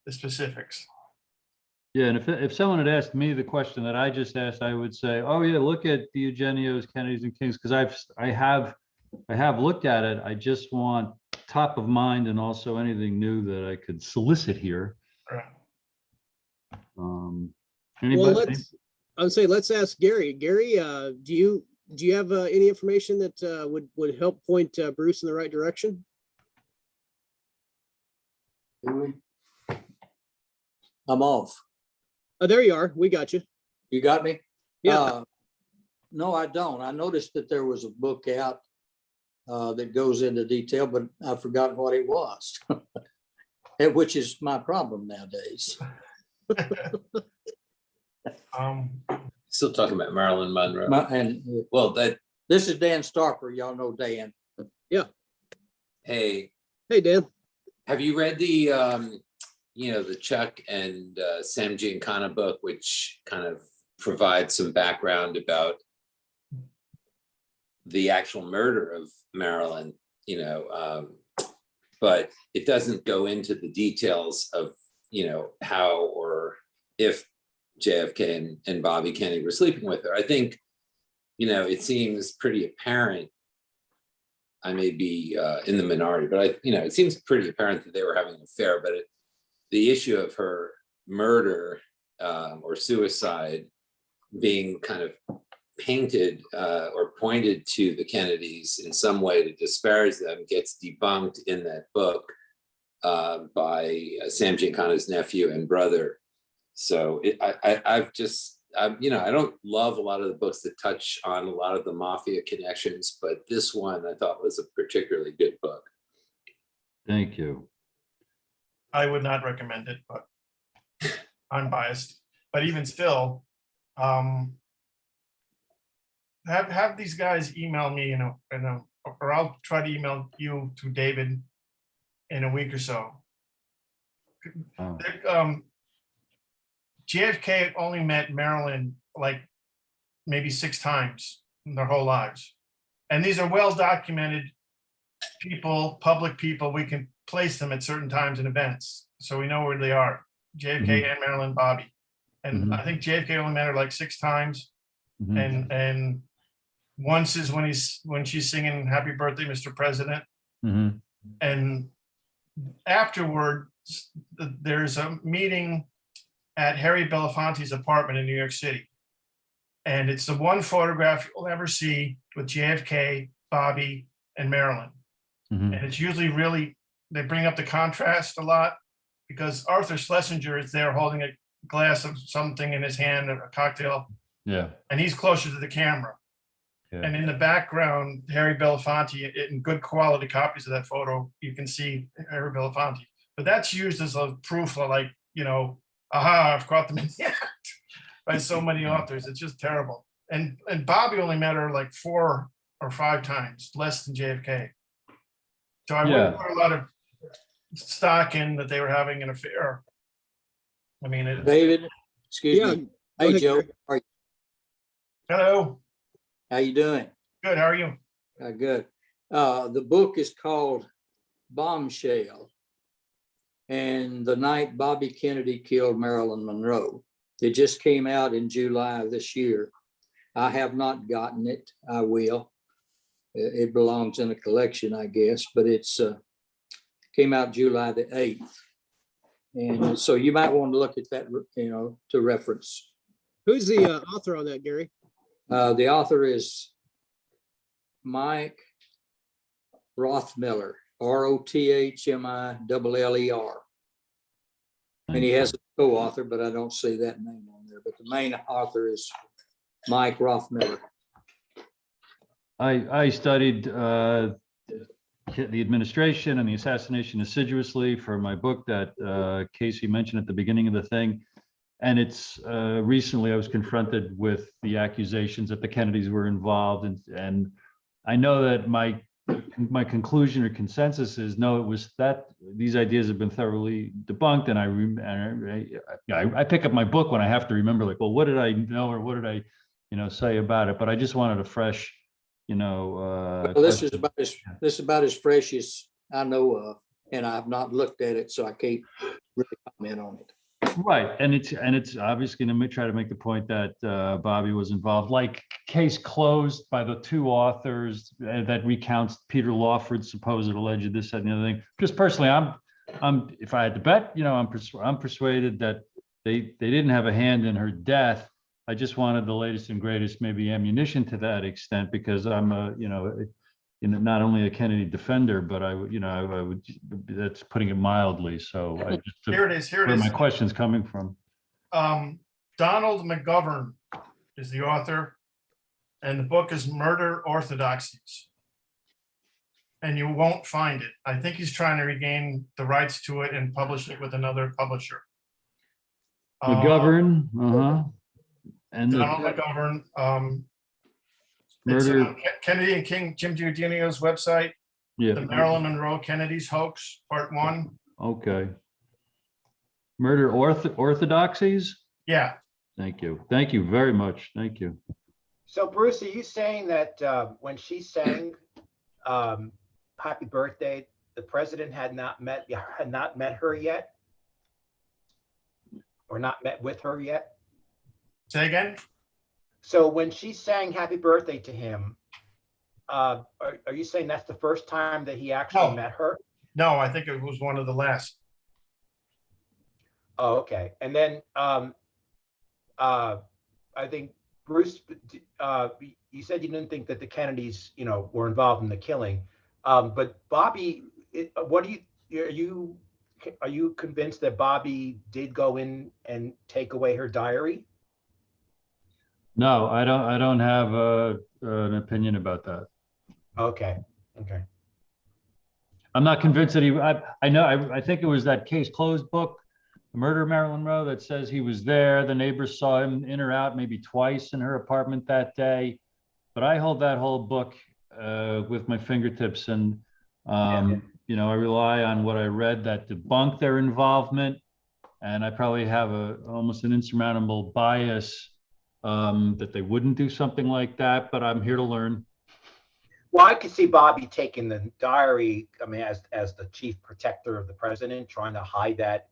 the specifics. Yeah, and if someone had asked me the question that I just asked, I would say, oh yeah, look at Diogenio's Kennedys and Kings, because I have looked at it. I just want top of mind and also anything new that I could solicit here. Right. Anybody? I would say let's ask Gary. Gary, do you have any information that would help point Bruce in the right direction? I'm off. Oh, there you are. We got you. You got me? Yeah. No, I don't. I noticed that there was a book out that goes into detail, but I've forgotten what it was, which is my problem nowadays. Still talking about Marilyn Monroe. Well, this is Dan Starper. Y'all know Dan. Yeah. Hey, Dan. have you read the the Chuck and Sam Giancana book, which kind of provides some background about the actual murder of Marilyn, but it doesn't go into the details of, how or if JFK and Bobby Kennedy were sleeping with her. I think, it seems pretty apparent. I may be in the minority, but it seems pretty apparent that they were having an affair, but the issue of her murder or suicide being kind of painted or pointed to the Kennedys in some way to disparage them gets debunked in that book by Sam Giancana's nephew and brother. So I don't love a lot of the books that touch on a lot of the mafia connections, but this one I thought was a particularly good book. Thank you. I would not recommend it, but I'm biased. But even still, have these guys email me, or I'll try to email you to David in a week or so. JFK only met Marilyn like maybe 6 times in their whole lives. And these are well-documented people, public people. We can place them at certain times and events, so we know where they are. JFK and Marilyn Bobby. And I think JFK only met her like 6 times. And once is when she's singing Happy Birthday, Mr. President. And afterward, there's a meeting at Harry Belafonte's apartment in New York City. And it's the one photograph you'll ever see with JFK, Bobby, and Marilyn. And it's usually really, they bring up the contrast a lot because Arthur Schlesinger is there holding a glass of something in his hand, a cocktail. Yeah. And he's closer to the camera. Yeah. And in the background, Harry Belafonte, in good quality copies of that photo, you can see Harry Belafonte. But that's used as a proof of like, aha, I've caught them in the act by so many authors. It's just terrible. And Bobby only met her like 4 or 5 times, less than JFK. So I wouldn't put a lot of stock in that they were having an affair. I mean, David, excuse me. Hey, Joe. Hello. How you doing? Good. How are you? Good. The book is called Bombshell, and the night Bobby Kennedy killed Marilyn Monroe. It just came out in July of this year. I have not gotten it. I will. It belongs in a collection, I guess, but it's came out July the 8th. And so you might want to look at that, to reference. Who's the author on that, Gary? The author is Mike Rothmiller, Rothmiller. And he has a co-author, but I don't see that name on there. But the main author is Mike Rothmiller. I studied the administration and the assassination assiduously for my book that Casey mentioned at the beginning of the thing. And it's recently I was confronted with the accusations that the Kennedys were involved, and I know that my conclusion or consensus is no, it was that these ideas have been thoroughly debunked, and I pick up my book when I have to remember, like, well, what did I know or what did I say about it? But I just wanted a fresh Well, this is about as fresh as I know of, and I've not looked at it, so I can't really comment on it. Right, and it's obviously going to try to make the point that Bobby was involved, like case closed by the two authors that recounts Peter Lawford's supposed alleged this, that, and the other thing. Just personally, I'm if I had to bet, I'm persuaded that they didn't have a hand in her death. I just wanted the latest and greatest, maybe ammunition to that extent, because I'm not only a Kennedy defender, but I would, that's putting it mildly. So I just, Here it is. where my question's coming from. Donald McGovern is the author, and the book is Murder Orthodoxies. And you won't find it. I think he's trying to regain the rights to it and publish it with another publisher. McGovern, and Donald McGovern. Murder. It's Kennedy and King, Jim Giordino's website. Yeah. The Marilyn Monroe Kennedy's Hoax, Part 1. Okay. Murder Orthodoxies? Yeah. Thank you. Thank you very much. Thank you. So Bruce, are you saying that when she sang Happy Birthday, the president had not met her yet? Or not met with her yet? Say again? So when she sang Happy Birthday to him, are you saying that's the first time that he actually met her? No, I think it was one of the last. Oh, okay. And then I think Bruce, you said you didn't think that the Kennedys, were involved in the killing. But Bobby, are you convinced that Bobby did go in and take away her diary? No, I don't have an opinion about that. Okay. Okay. I'm not convinced that I think it was that case closed book, The Murder of Marilyn Monroe, that says he was there. The neighbors saw him in or out maybe twice in her apartment that day. But I hold that whole book with my fingertips, and I rely on what I read that debunked their involvement. And I probably have almost an insurmountable bias that they wouldn't do something like that, but I'm here to learn. Well, I could see Bobby taking the diary, as the chief protector of the president, trying to hide that,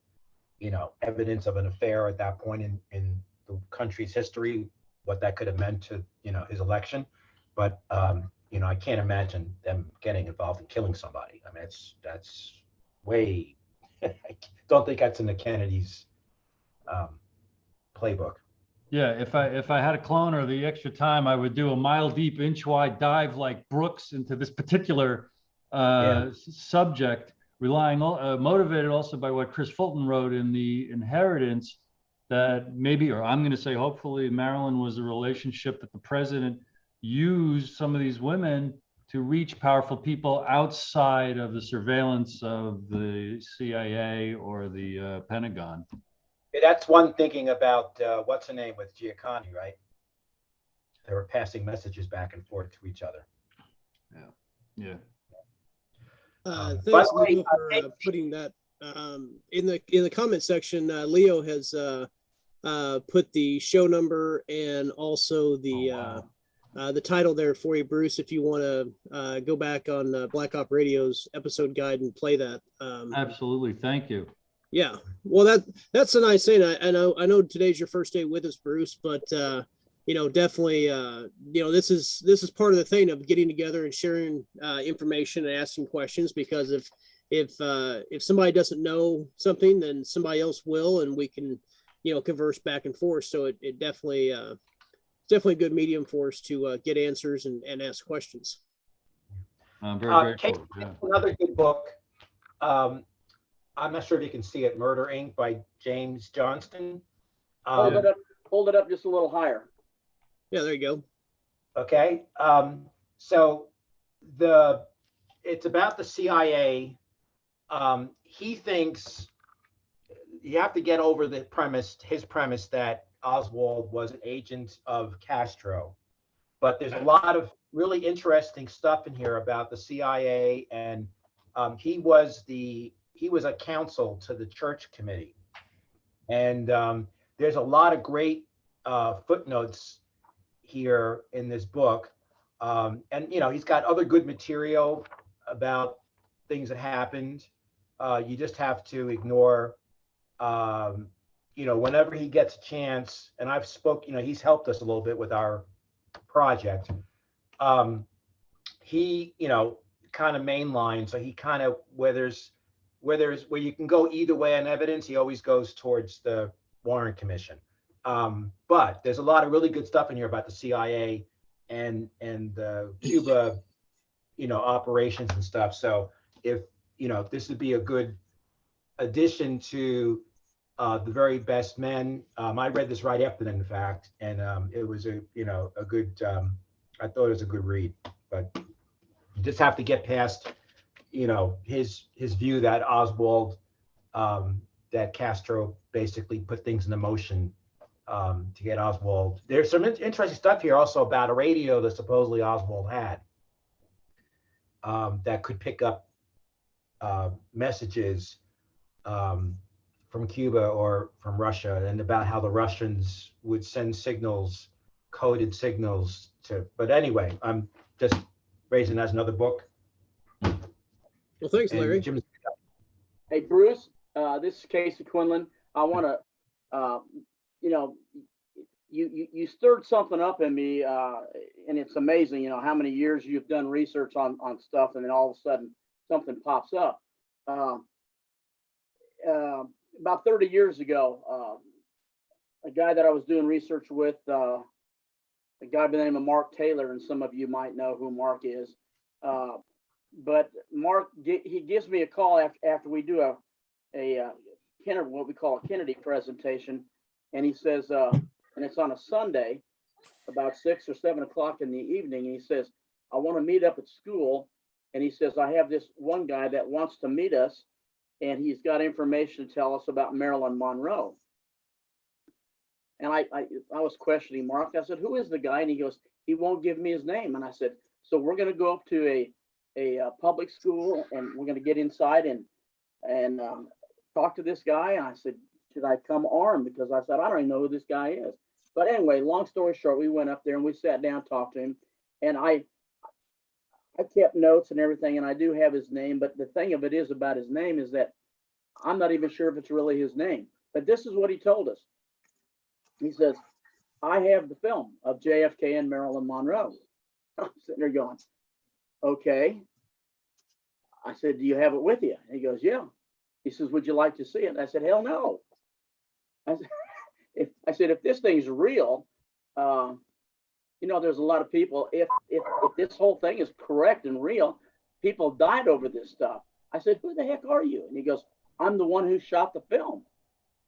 evidence of an affair at that point in the country's history, what that could have meant to, his election. But, I can't imagine them getting involved in killing somebody. That's way, I don't think that's in the Kennedys' playbook. Yeah, if I had a clone or the extra time, I would do a mile deep, inch wide dive like Brooks into this particular subject, motivated also by what Chris Fulton wrote in The Inheritance, that maybe, or I'm going to say hopefully, Marilyn was a relationship that the president used some of these women to reach powerful people outside of the surveillance of the CIA or the Pentagon. That's one thinking about what's her name with Giancana, right? They were passing messages back and forth to each other. Yeah. Thanks, Leo, for putting that in the comment section. Leo has put the show number and also the the title there for you, Bruce, if you want to go back on Black Op Radio's episode guide and play that. Absolutely. Thank you. Yeah, well, that's a nice thing. I know today's your first day with us, Bruce, but definitely, this is part of the thing of getting together and sharing information and asking questions, because if somebody doesn't know something, then somebody else will, and we can converse back and forth. So it definitely definitely a good medium for us to get answers and ask questions. I'm very Kate, grateful. Yeah. another good book. I'm not sure if you can see it, Murder Inc. by James Johnston. Hold it up just a little higher. Yeah, there you go. Okay. So it's about the CIA. He thinks you have to get over his premise that Oswald was an agent of Castro. But there's a lot of really interesting stuff in here about the CIA, and he was a counsel to the church committee. And there's a lot of great footnotes here in this book. And he's got other good material about things that happened. You just have to ignore whenever he gets a chance, and he's helped us a little bit with our project. He kind of mainline, so he kind of where you can go either way on evidence, he always goes towards the Warren Commission. But there's a lot of really good stuff in here about the CIA and the Cuba operations and stuff. So if this would be a good addition to The Very Best Men. I read this right after them, in fact, and it was a good. I thought it was a good read, but you just have to get past his view that Oswald, that Castro basically put things into motion to get Oswald. There's some interesting stuff here also about a radio that supposedly Oswald had that could pick up messages from Cuba or from Russia, and about how the Russians would send signals, coded signals but anyway, I'm just raising as another book. Well, thanks, Larry. Hey, Bruce, this is Casey Quinlan. I want to, you stirred something up in me, and it's amazing, how many years you've done research on stuff, and then all of a sudden something pops up. About 30 years ago, a guy that I was doing research with, a guy by the name of Mark Taylor, and some of you might know who Mark is. But Mark, he gives me a call after we do a Kennedy, what we call a Kennedy presentation, and he says, and it's on a Sunday, about 6 or 7 o'clock in the evening. And he says, I want to meet up at school, and he says, I have this one guy that wants to meet us, and he's got information to tell us about Marilyn Monroe. And I was questioning Mark. I said, who is the guy? And he goes, he won't give me his name. And I said, so we're going to go up to a public school, and we're going to get inside and talk to this guy. And I said, should I come armed? Because I said, I don't even know who this guy is. But anyway, long story short, we went up there and we sat down, talked to him, and I kept notes and everything, and I do have his name. But the thing of it is about his name is that I'm not even sure if it's really his name. But this is what he told us. He says, I have the film of JFK and Marilyn Monroe. I'm sitting there going, okay. I said, do you have it with you? And he goes, yeah. He says, would you like to see it? And I said, hell no. I said, if this thing's real, there's a lot of people, if this whole thing is correct and real, people died over this stuff. I said, who the heck are you? And he goes, I'm the one who shot the film.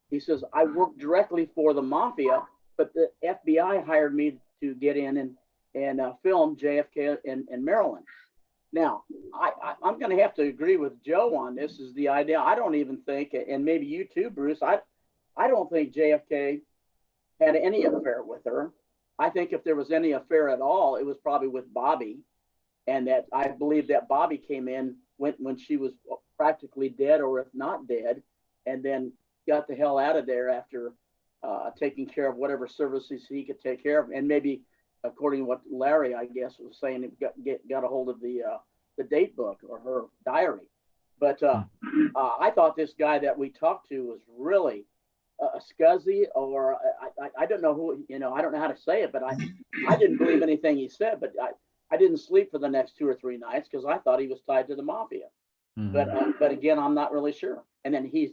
He says, I worked directly for the mafia, but the FBI hired me to get in and film JFK and Marilyn. Now, I'm going to have to agree with Joe on this, is the idea. I don't even think, and maybe you too, Bruce, I don't think JFK had any affair with her. I think if there was any affair at all, it was probably with Bobby, and that I believe that Bobby came in when she was practically dead, or if not dead, and then got the hell out of there after taking care of whatever services he could take care of, and maybe according to what Larry, I guess, was saying, got a hold of the date book or her diary. But I thought this guy that we talked to was really scuzzy, or I don't know who, I don't know how to say it, but I didn't believe anything he said. But I didn't sleep for the next 2 or 3 nights because I thought he was tied to the mafia. But again, I'm not really sure. And then he's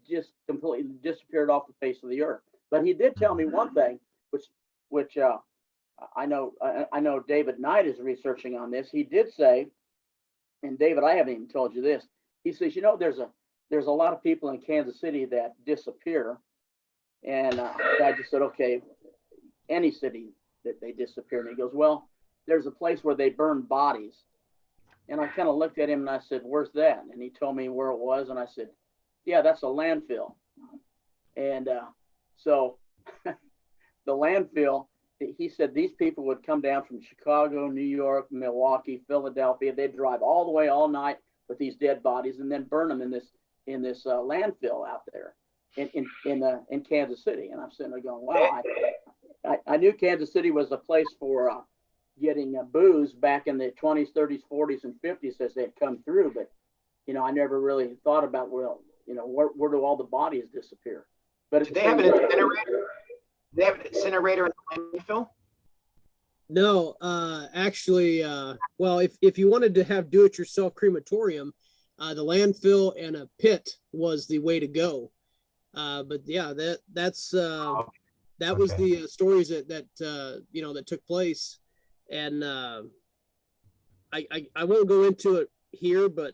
just completely disappeared off the face of the earth. But he did tell me one thing, which I know David Knight is researching on this. He did say, and David, I haven't even told you this. He says, there's a lot of people in Kansas City that disappear, and I just said, okay, any city that they disappear. And he goes, well, there's a place where they burn bodies. And I kind of looked at him and I said, where's that? And he told me where it was, and I said, yeah, that's a landfill. And so the landfill, he said these people would come down from Chicago, New York, Milwaukee, Philadelphia. They'd drive all the way all night with these dead bodies and then burn them in this landfill out there in Kansas City. And I'm sitting there going, wow, I knew Kansas City was a place for getting booze back in the 20s, 30s, 40s, and 50s as they had come through. But, I never really thought about, well, where do all the bodies disappear? But do they have an incinerator? They have an incinerator in the landfill? No, actually, well, if you wanted to have do-it-yourself crematorium, the landfill and a pit was the way to go. But yeah, that was the stories that took place, and I won't go into it here, but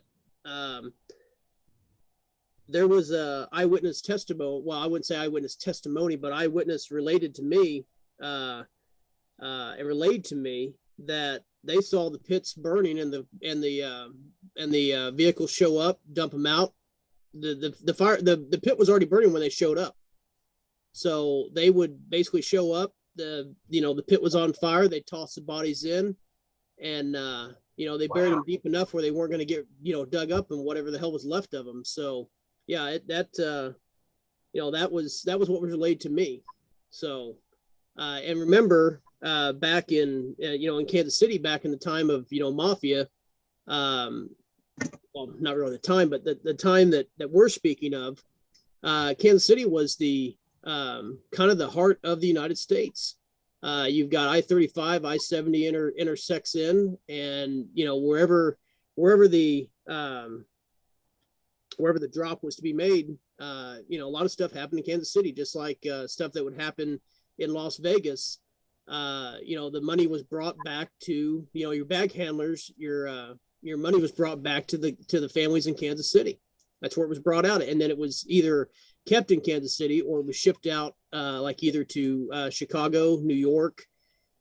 there was a eyewitness testimony. Well, I wouldn't say eyewitness testimony, but eyewitness related to me. It relayed to me that they saw the pits burning and the vehicles show up, dump them out. The pit was already burning when they showed up. So they would basically show up. The pit was on fire. They tossed the bodies in, and they buried them deep enough where they weren't going to get dug up and whatever the hell was left of them. So yeah, that was what was relayed to me. So and remember, back in in Kansas City, back in the time of mafia, well, not really the time, but the time that we're speaking of, Kansas City was the kind of the heart of the United States. You've got I-35, I-70 intersects in, and wherever the drop was to be made, a lot of stuff happened in Kansas City, just like stuff that would happen in Las Vegas. The money was brought back to your bag handlers. Your money was brought back to the families in Kansas City. That's where it was brought out, and then it was either kept in Kansas City or it was shipped out, like either to Chicago, New York,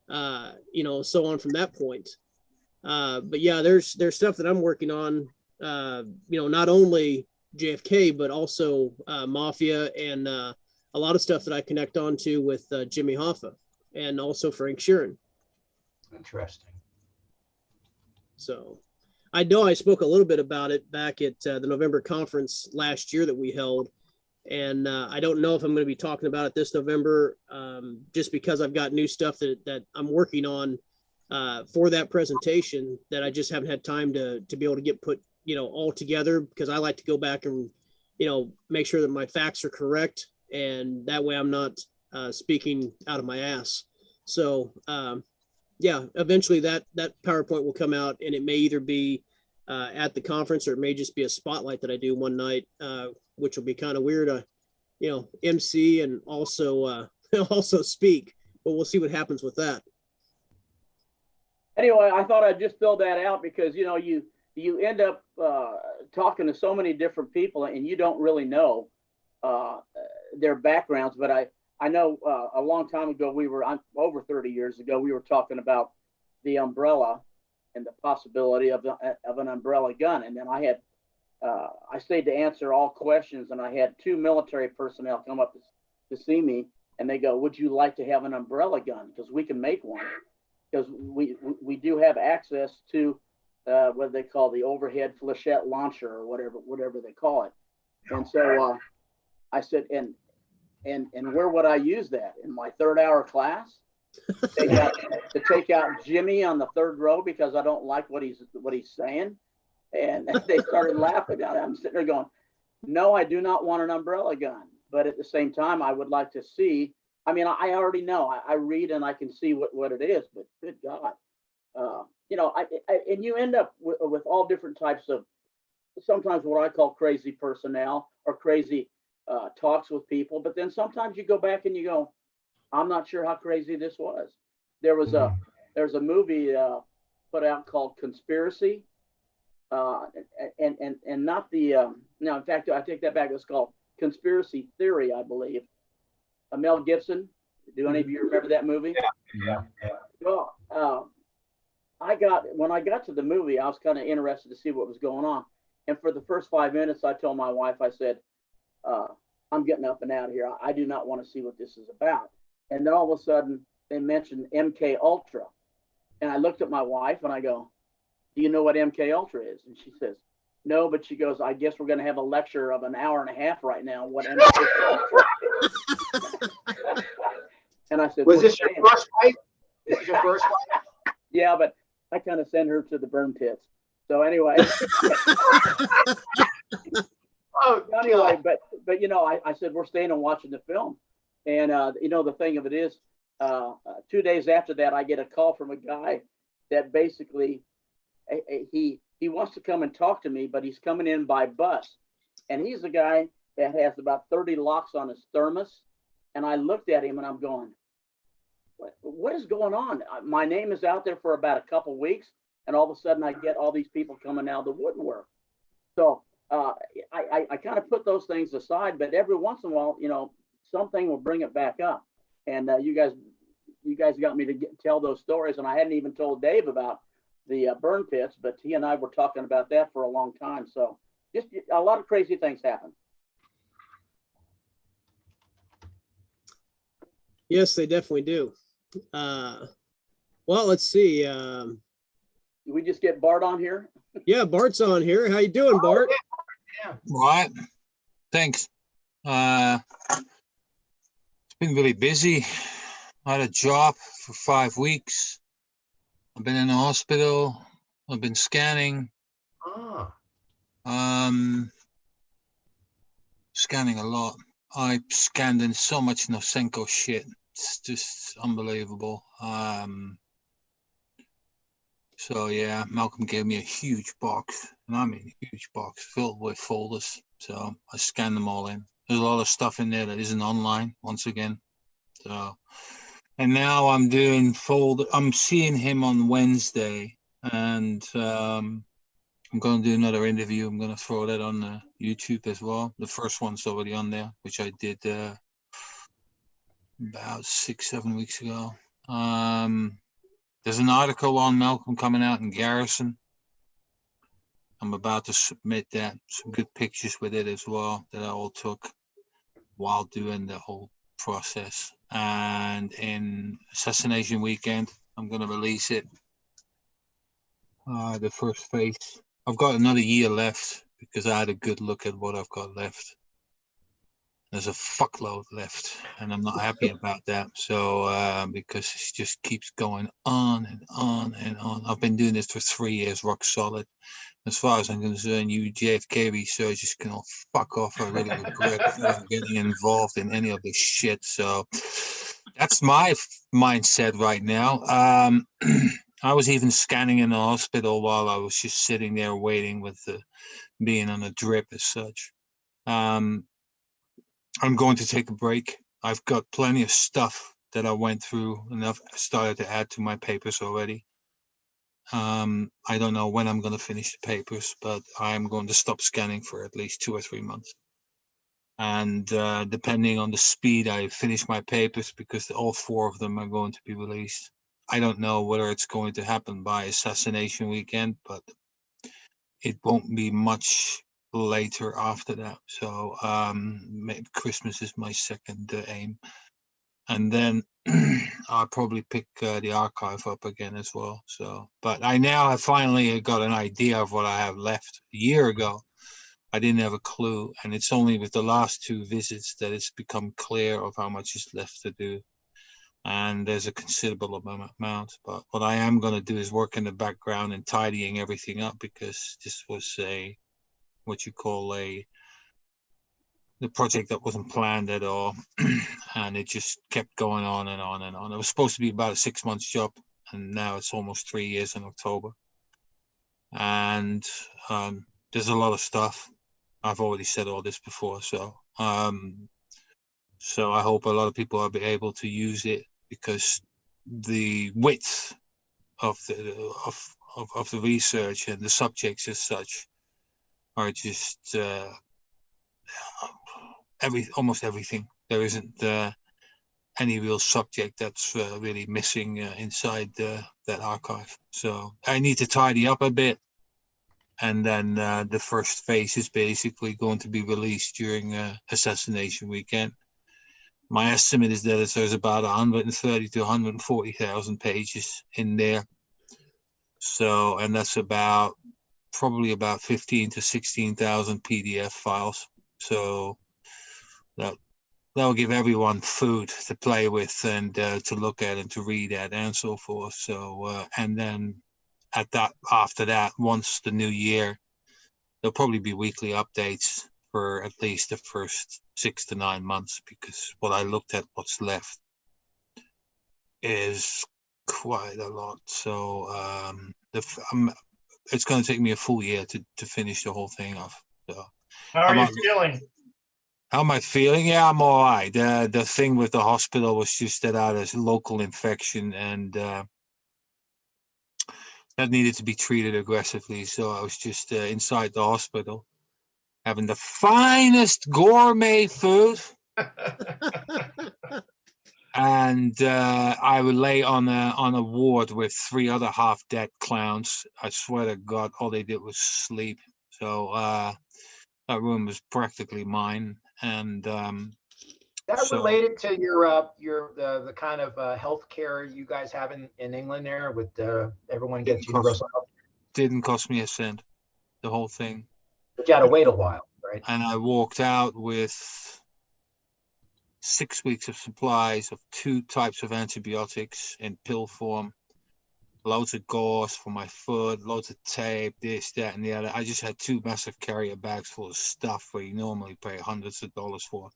so on from that point. But yeah, there's stuff that I'm working on. Not only JFK but also mafia and a lot of stuff that I connect on to with Jimmy Hoffa and also Frank Sheeran. Interesting. So I know I spoke a little bit about it back at the November conference last year that we held. And I don't know if I'm going to be talking about it this November, just because I've got new stuff that I'm working on for that presentation that I just haven't had time to be able to get put, all together, because I like to go back and, make sure that my facts are correct. And that way I'm not speaking out of my ass. So yeah, eventually that PowerPoint will come out, and it may either be at the conference or it may just be a spotlight that I do one night, which will be kind of weird. MC and also also speak, but we'll see what happens with that. Anyway, I thought I'd just fill that out because you end up talking to so many different people and you don't really know their backgrounds. But I know a long time ago over 30 years ago, we were talking about the umbrella and the possibility of an umbrella gun, and then I stayed to answer all questions, and I had 2 military personnel come up to see me, and they go, "Would you like to have an umbrella gun? Because we can make one, because we do have access to what they call the overhead flechette launcher or whatever they call it." And so I said, and where would I use that? In my 3rd hour class? To take out Jimmy on the third row because I don't like what he's saying. And they started laughing at it. I'm sitting there going, no, I do not want an umbrella gun. But at the same time, I would like to see. I mean, I already know. I read and I can see what it is. But good God, you know, and you end up with all different types of, sometimes what I call crazy personnel or crazy talks with people. But then sometimes you go back and you go, I'm not sure how crazy this was. There's a movie put out called Conspiracy. And not the no, in fact, I take that back. It's called Conspiracy Theory, I believe. Mel Gibson. Do any of you remember that movie? Yeah. Well, when I got to the movie, I was kind of interested to see what was going on. And for the first 5 minutes, I told my wife, I said, I'm getting up and out of here. I do not want to see what this is about. And then all of a sudden, they mentioned MK Ultra. And I looked at my wife and I go, do you know what MK Ultra is? And she says, no, but she goes, I guess we're going to have a lecture of an hour and a half right now. What MK Ultra is. And I said, Was this your first wife? This is your first wife? Yeah, but I kind of sent her to the burn pits. So anyway. Oh, anyway, but you know, I said, we're staying and watching the film. And you know, the thing of it is, 2 days after that, I get a call from a guy that basically he wants to come and talk to me, but he's coming in by bus. And he's a guy that has about 30 locks on his thermos. And I looked at him and I'm going, what is going on? My name is out there for about a couple weeks. And all of a sudden I get all these people coming out of the woodwork. So I kind of put those things aside, but every once in a while, you know, something will bring it back up. And you guys got me to tell those stories. And I hadn't even told Dave about the burn pits, but he and I were talking about that for a long time. So just a lot of crazy things happen. Yes, they definitely do. Well, let's see. Did we just get Bart on here? Yeah, Bart's on here. How you doing, Bart? Yeah. Right. Thanks. It's been really busy. I had a job for 5 weeks. I've been in the hospital. I've been scanning. Scanning a lot. I scanned in so much Nosenko shit. It's just unbelievable. So yeah, Malcolm gave me a huge box, and I mean a huge box filled with folders. So I scanned them all in. There's a lot of stuff in there that isn't online once again. So, and now I'm doing I'm seeing him on Wednesday, and I'm going to do another interview. I'm going to throw that on YouTube as well. The first one's already on there, which I did about 6-7 weeks ago. There's an article on Malcolm coming out in Garrison. I'm about to submit that. Some good pictures with it as well that I all took while doing the whole process. And in Assassination Weekend, I'm going to release it. The first phase. I've got another year left because I had a good look at what I've got left. There's a fuckload left, and I'm not happy about that. So because it just keeps going on and on and on. I've been doing this for 3 years, rock solid. As far as I'm concerned, you JFK researchers can all fuck off. I really regret getting involved in any of this shit. So that's my mindset right now. I was even scanning in the hospital while I was just sitting there waiting with being on a drip as such. I'm going to take a break. I've got plenty of stuff that I went through and I've started to add to my papers already. I don't know when I'm going to finish the papers, but I'm going to stop scanning for at least 2 or 3 months. And depending on the speed I finish my papers, because all 4 of them are going to be released. I don't know whether it's going to happen by Assassination Weekend, but it won't be much later after that. So maybe Christmas is my second aim. And then I'll probably pick the archive up again as well. So, but I now have finally got an idea of what I have left. A year ago, I didn't have a clue. And it's only with the last 2 visits that it's become clear of how much is left to do. and there's a considerable amount. But what I am going to do is work in the background and tidying everything up, because this was what you call the project that wasn't planned at all, and it just kept going on and on and on. It was supposed to be about a 6 month job, and now it's almost 3 years in October. And there's a lot of stuff. I've already said all this before, so I hope a lot of people will be able to use it, because the width of the research and the subjects as such are just almost everything. There isn't any real subject that's really missing inside that archive. So I need to tidy up a bit, and then the first phase is basically going to be released during Assassination Weekend. My estimate is that there's about 130 to 140,000 pages in there. So, and that's probably about 15 to 16,000 PDF files. So that'll give everyone food to play with and to look at and to read at and so forth. So, and then after that, once the new year, there'll probably be weekly updates for at least the first 6 to 9 months, because what I looked at, what's left is quite a lot. So it's going to take me a full year to finish the whole thing off. So, How are you feeling? How am I feeling? Yeah, I'm all right. The thing with the hospital was just that I had a local infection, and that needed to be treated aggressively. So I was just inside the hospital, having the finest gourmet food. And I would lay on a ward with 3 other half-dead clowns. I swear to God, all they did was sleep. So that room was practically mine. And that related to the kind of health care you guys have in England there, with everyone gets universal health? Didn't cost me a cent, the whole thing. But you had to wait a while, right? And I walked out with 6 weeks of supplies of 2 types of antibiotics in pill form, loads of gauze for my foot, loads of tape, this, that, and the other. I just had 2 massive carrier bags full of stuff where you normally pay hundreds of dollars for.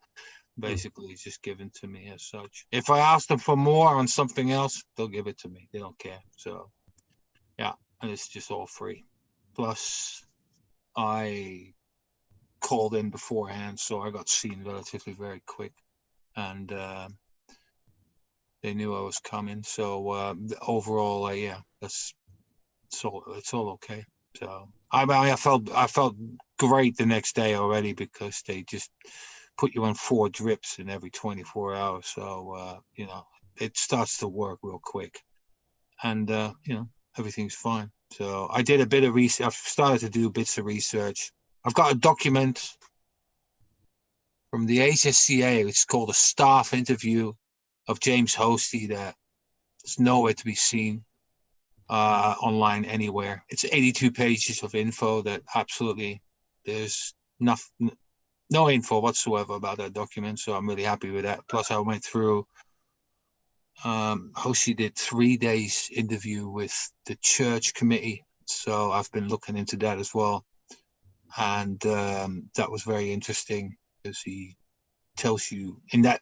Basically, it's just given to me as such. If I ask them for more on something else, they'll give it to me. They don't care. So, yeah, and it's just all free. Plus, I called in beforehand, so I got seen relatively very quick. And they knew I was coming. So overall, yeah, it's all okay. So I felt great the next day already, because they just put you on 4 drips in every 24 hours. So it starts to work real quick, and everything's fine. So I did a bit of research. I've started to do bits of research. I've got a document from the HSCA. It's called a staff interview of James Hosty that is nowhere to be seen online anywhere. It's 82 pages of info that absolutely there's no info whatsoever about that document. So I'm really happy with that. Plus I went through, Hosty did 3 days interview with the church committee. So I've been looking into that as well. And that was very interesting, because he tells you in that,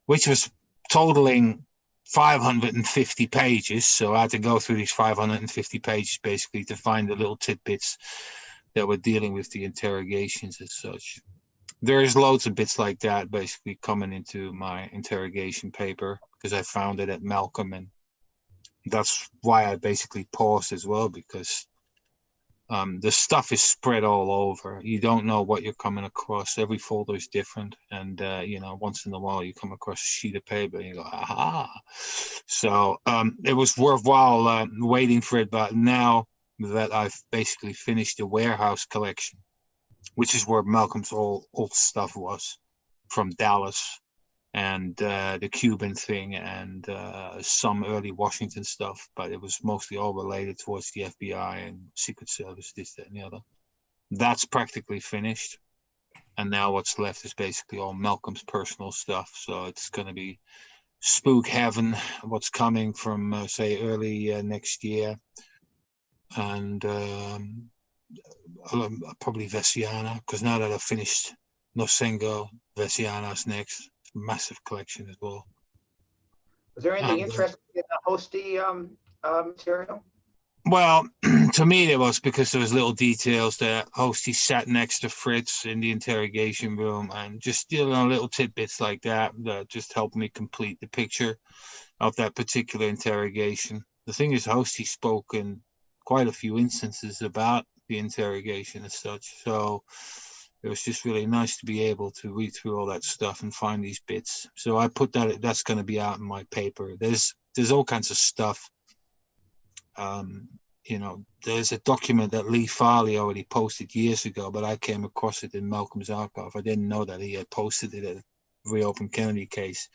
which was totaling 550 pages. So I had to go through these 550 pages basically to find the little tidbits that were dealing with the interrogations as such. There's loads of bits like that basically coming into my interrogation paper, because I found it at Malcolm, and that's why I basically paused as well, because the stuff is spread all over. You don't know what you're coming across. Every folder is different, and once in a while you come across a sheet of paper and you go, aha. So it was worthwhile waiting for it. But now that I've basically finished the warehouse collection, which is where Malcolm's old stuff was from Dallas, and the Cuban thing, and some early Washington stuff, but it was mostly all related towards the FBI and Secret Service, this, that, and the other. That's practically finished. And now what's left is basically all Malcolm's personal stuff. So it's going to be spook heaven, what's coming from, say, early next year. And probably Vesiana, because now that I've finished Nosengo, Vesiana's next. Massive collection as well. Was there anything And, interesting in the Hosty material? well, to me it was, because there was little details that Hosty sat next to Fritz in the interrogation room, and just, you know, little tidbits like that that just helped me complete the picture of that particular interrogation. The thing is, Hosty spoke in quite a few instances about the interrogation as such, so it was just really nice to be able to read through all that stuff and find these bits. So I put that's going to be out in my paper. There's all kinds of stuff. You know, there's a document that Lee Farley already posted years ago, but I came across it in Malcolm's archive. I didn't know that he had posted it at a reopened Kennedy case.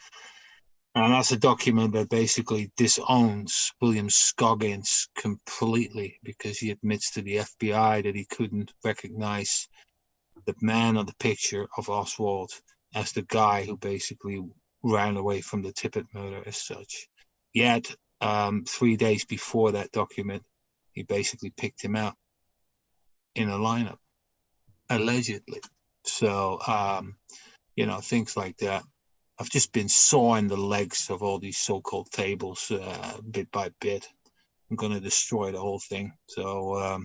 And that's a document that basically disowns William Scoggins completely, because he admits to the FBI that he couldn't recognize the man on the picture of Oswald as the guy who basically ran away from the Tippit murder as such. Yet, 3 days before that document, he basically picked him out in a lineup, allegedly. So, you know, things like that. I've just been sawing the legs of all these so-called fables bit by bit. I'm going to destroy the whole thing. So,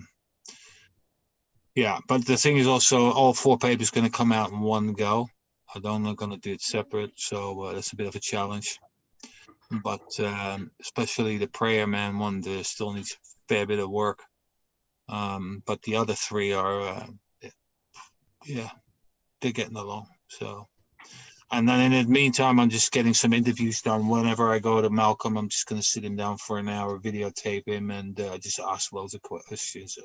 yeah, but the thing is also, all 4 papers going to come out in one go. I'm not going to do it separate, so that's a bit of a challenge. But especially the Prayer Man one, still needs a fair bit of work. But the other 3 are, yeah, they're getting along. So, and then in the meantime, I'm just getting some interviews done. Whenever I go to Malcolm, I'm just going to sit him down for an hour, videotape him, and just ask loads of questions.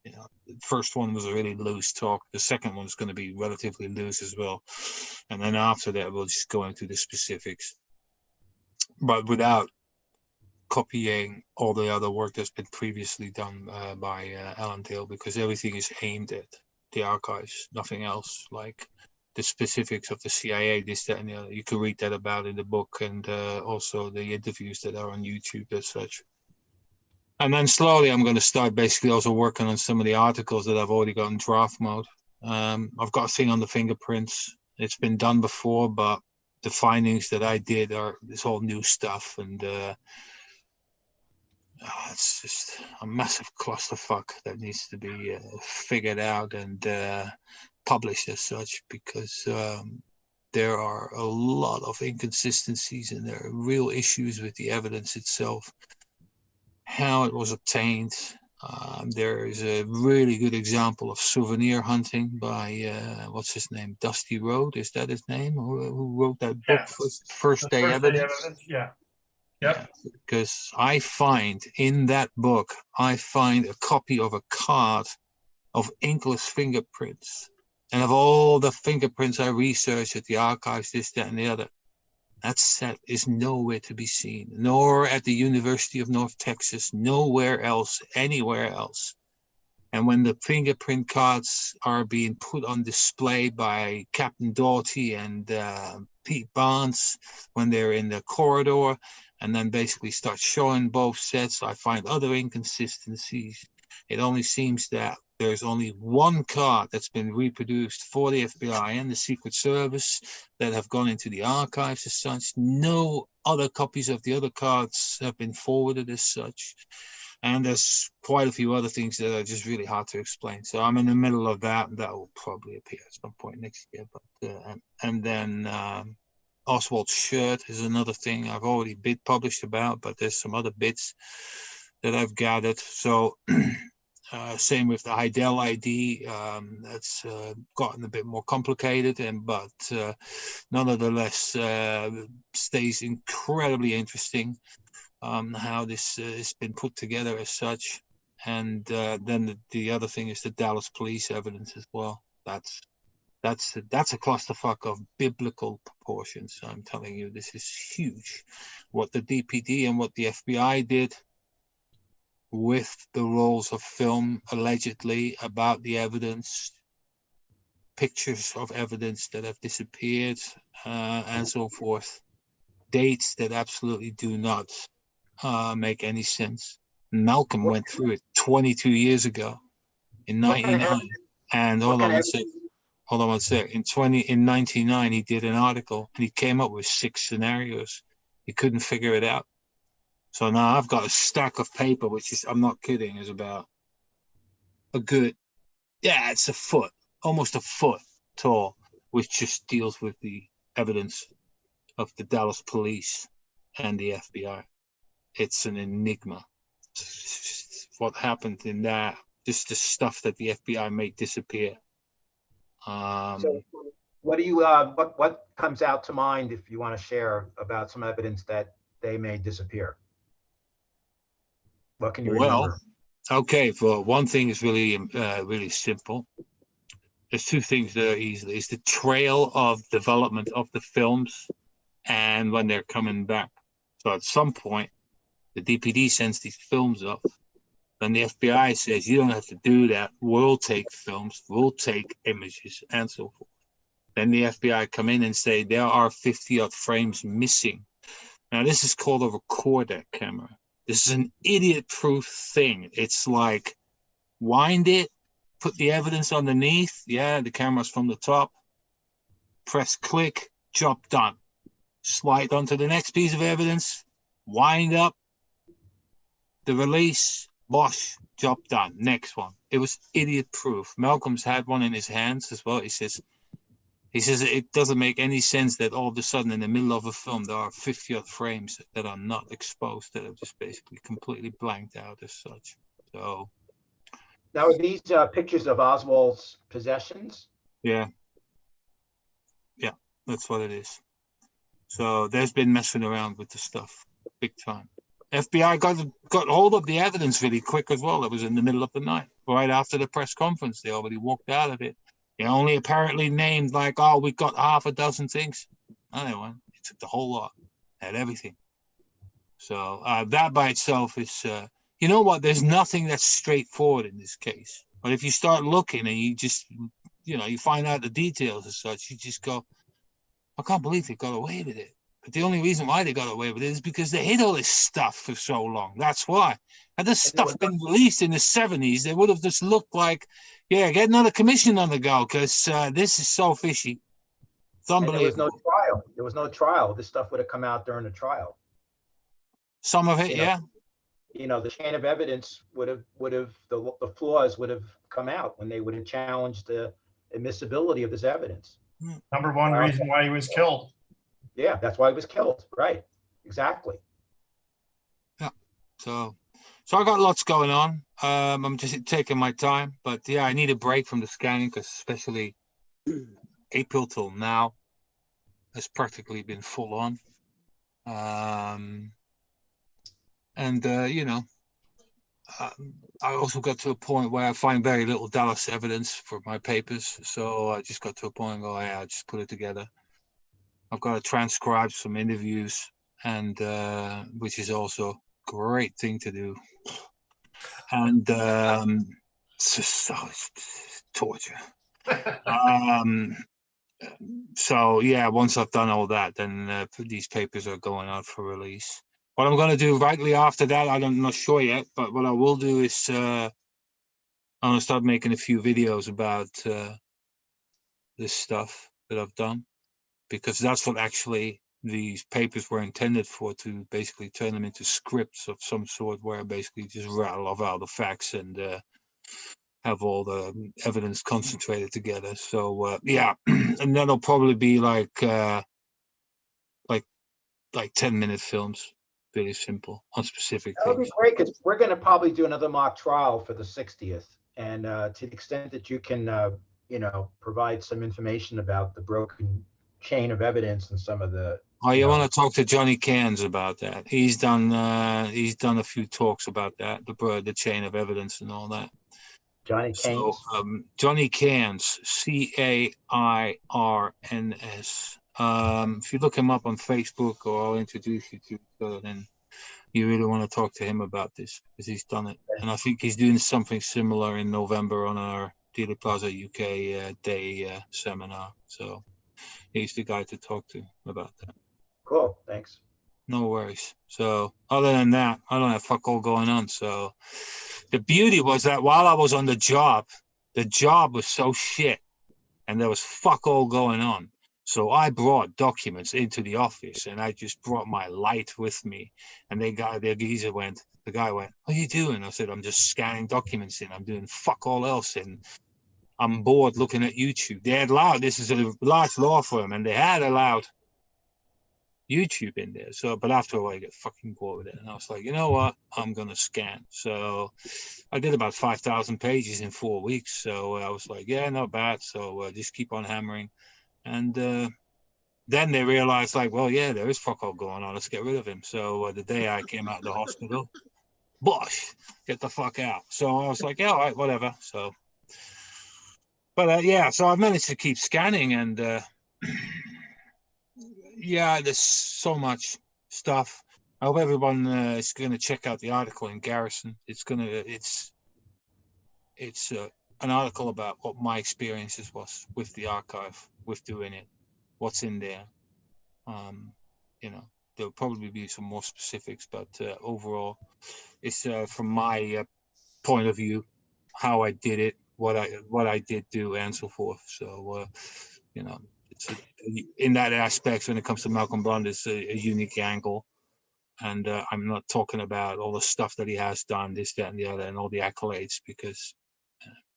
You know, the first one was a really loose talk. The second one is going to be relatively loose as well. And then after that, we'll just go into the specifics, but without copying all the other work that's been previously done by Alan Dale, because everything is aimed at the archives, nothing else. Like the specifics of the CIA, this, that, and the other. You can read that about in the book, and also the interviews that are on YouTube as such. And then slowly I'm going to start basically also working on some of the articles that I've already got in draft mode. I've got a thing on the fingerprints. It's been done before, but the findings that I did are this whole new stuff. And it's just a massive clusterfuck that needs to be figured out and published as such, because there are a lot of inconsistencies and there are real issues with the evidence itself. How it was obtained. There is a really good example of souvenir hunting by what's his name, Dusty Road. Is that his name? Who wrote that book? Yes. First Day Evidence. Yeah. Yep. Because I find in that book, I find a copy of a card of inkless fingerprints, and of all the fingerprints I researched at the archives, this, that, and the other. That set is nowhere to be seen, nor at the University of North Texas, nowhere else, anywhere else. And when the fingerprint cards are being put on display by Captain Doughty and Pete Barnes, when they're in the corridor, and then basically start showing both sets, I find other inconsistencies. It only seems that there's only one card that's been reproduced for the FBI and the Secret Service that have gone into the archives as such. No other copies of the other cards have been forwarded as such. And there's quite a few other things that are just really hard to explain. So I'm in the middle of that, and that will probably appear at some point next year. But and then Oswald's shirt is another thing I've already published about, but there's some other bits that I've gathered. So same with the Heidel ID. That's gotten a bit more complicated, but nonetheless stays incredibly interesting. How this has been put together as such. And then the other thing is the Dallas police evidence as well. That's a clusterfuck of biblical proportions. I'm telling you, this is huge. What the DPD and what the FBI did with the rolls of film, allegedly, about the evidence, pictures of evidence that have disappeared, and so forth. dates that absolutely do not make any sense. Malcolm went through it 22 years ago in What kind of 99. And what hold on kind of one sec. Hold on one sec. In 99, he did an article and he came up with 6 scenarios. He couldn't figure it out. So now I've got a stack of paper, which is, I'm not kidding, is about a good, yeah, it's a foot, almost a foot tall, which just deals with the evidence of the Dallas police and the FBI. It's an enigma. What happened in that, just the stuff that the FBI made disappear. So what do you what comes out to mind if you want to share about some evidence that they made disappear? What can you remember? Okay, for one thing is really really simple. There's 2 things that are easily. It's the trail of development of the films and when they're coming back. So at some point, the DPD sends these films off. Then the FBI says, you don't have to do that. We'll take films, we'll take images, and so forth. Then the FBI come in and say, there are 50-odd frames missing. Now, this is called a recorder camera. This is an idiot-proof thing. It's like, wind it, put the evidence underneath. Yeah, the camera's from the top. Press click, job done. Slide onto the next piece of evidence, wind up the release, bosh, job done. Next one. It was idiot proof. Malcolm's had one in his hands as well. He says it doesn't make any sense that all of a sudden in the middle of a film there are 50-odd frames that are not exposed, that are just basically completely blanked out as such. So now, are these pictures of Oswald's possessions? Yeah, that's what it is. So there's been messing around with the stuff big time. FBI got hold of the evidence really quick as well. It was in the middle of the night, right after the press conference. They already walked out of it. They only apparently named like, oh, we got half a dozen things. No, they weren't. They took the whole lot, had everything. So that by itself is, you know what? There's nothing that's straightforward in this case. But if you start looking and you just, you find out the details and such, you just go, I can't believe they got away with it. But the only reason why they got away with it is because they hid all this stuff for so long. That's why. Had this stuff been released in the 70s, they would have just looked like, yeah, get another commission on the go because this is so fishy. It's unbelievable. And there was no trial. There was no trial. This stuff would have come out during the trial. Some of it, yeah. The chain of evidence would have the flaws would have come out when they would have challenged the admissibility of this evidence. Number one reason why he was killed. Yeah, that's why he was killed. Right. Exactly. Yeah. So I got lots going on. I'm just taking my time, but yeah, I need a break from the scanning because especially April till now has practically been full on. I also got to a point where I find very little Dallas evidence for my papers. So I just got to a point and go, yeah, I'll just put it together. I've got to transcribe some interviews, and which is also a great thing to do. And it's torture. So yeah, once I've done all that, then these papers are going out for release. What I'm going to do rightly after that, I'm not sure yet, but what I will do is I'm going to start making a few videos about this stuff that I've done, because that's what actually these papers were intended for, to basically turn them into scripts of some sort where I basically just rattle off all the facts and have all the evidence concentrated together. So yeah, and that'll probably be like 10-minute films. Very simple on specific That would be things. great because we're going to probably do another mock trial for the 60th. And to the extent that you can, provide some information about the broken chain of evidence and some of the. Oh, you want to talk to Johnny Cairns about that? He's done a few talks about that, the chain of evidence and all that. Johnny Cairns. So Johnny Cairns, Cairns. If you look him up on Facebook, or I'll introduce you to it, then you really want to talk to him about this because he's done it. And I think he's doing something similar in November on our Dealey Plaza UK Day seminar. So he's the guy to talk to about that. Cool, thanks. No worries. So other than that, I don't have fuck all going on. So the beauty was that while I was on the job was so shit and there was fuck all going on. So I brought documents into the office and I just brought my light with me. And the guy went, what are you doing? I said, I'm just scanning documents in. I'm doing fuck all else. And I'm bored looking at YouTube. They had allowed, this is a large law firm, and they had allowed YouTube in there. So, but after a while, I get fucking bored with it. And I was like, you know what? I'm going to scan. So I did about 5,000 pages in 4 weeks. So I was like, yeah, not bad. So just keep on hammering. And then they realized, like, well, yeah, there is fuck all going on. Let's get rid of him. So the day I came out of the hospital, bosh, get the fuck out. So I was like, yeah, all right, whatever. So, but yeah, so I've managed to keep scanning and yeah, there's so much stuff. I hope everyone is going to check out the article in Garrison. It's an article about what my experiences was with the archive, with doing it, what's in there. You know, there'll probably be some more specifics, but overall, it's from my point of view, how I did it, what I did do, and so forth. So, you know, it's in that aspect, when it comes to Malcolm Bond, it's a unique angle. And I'm not talking about all the stuff that he has done, this, that, and the other, and all the accolades, because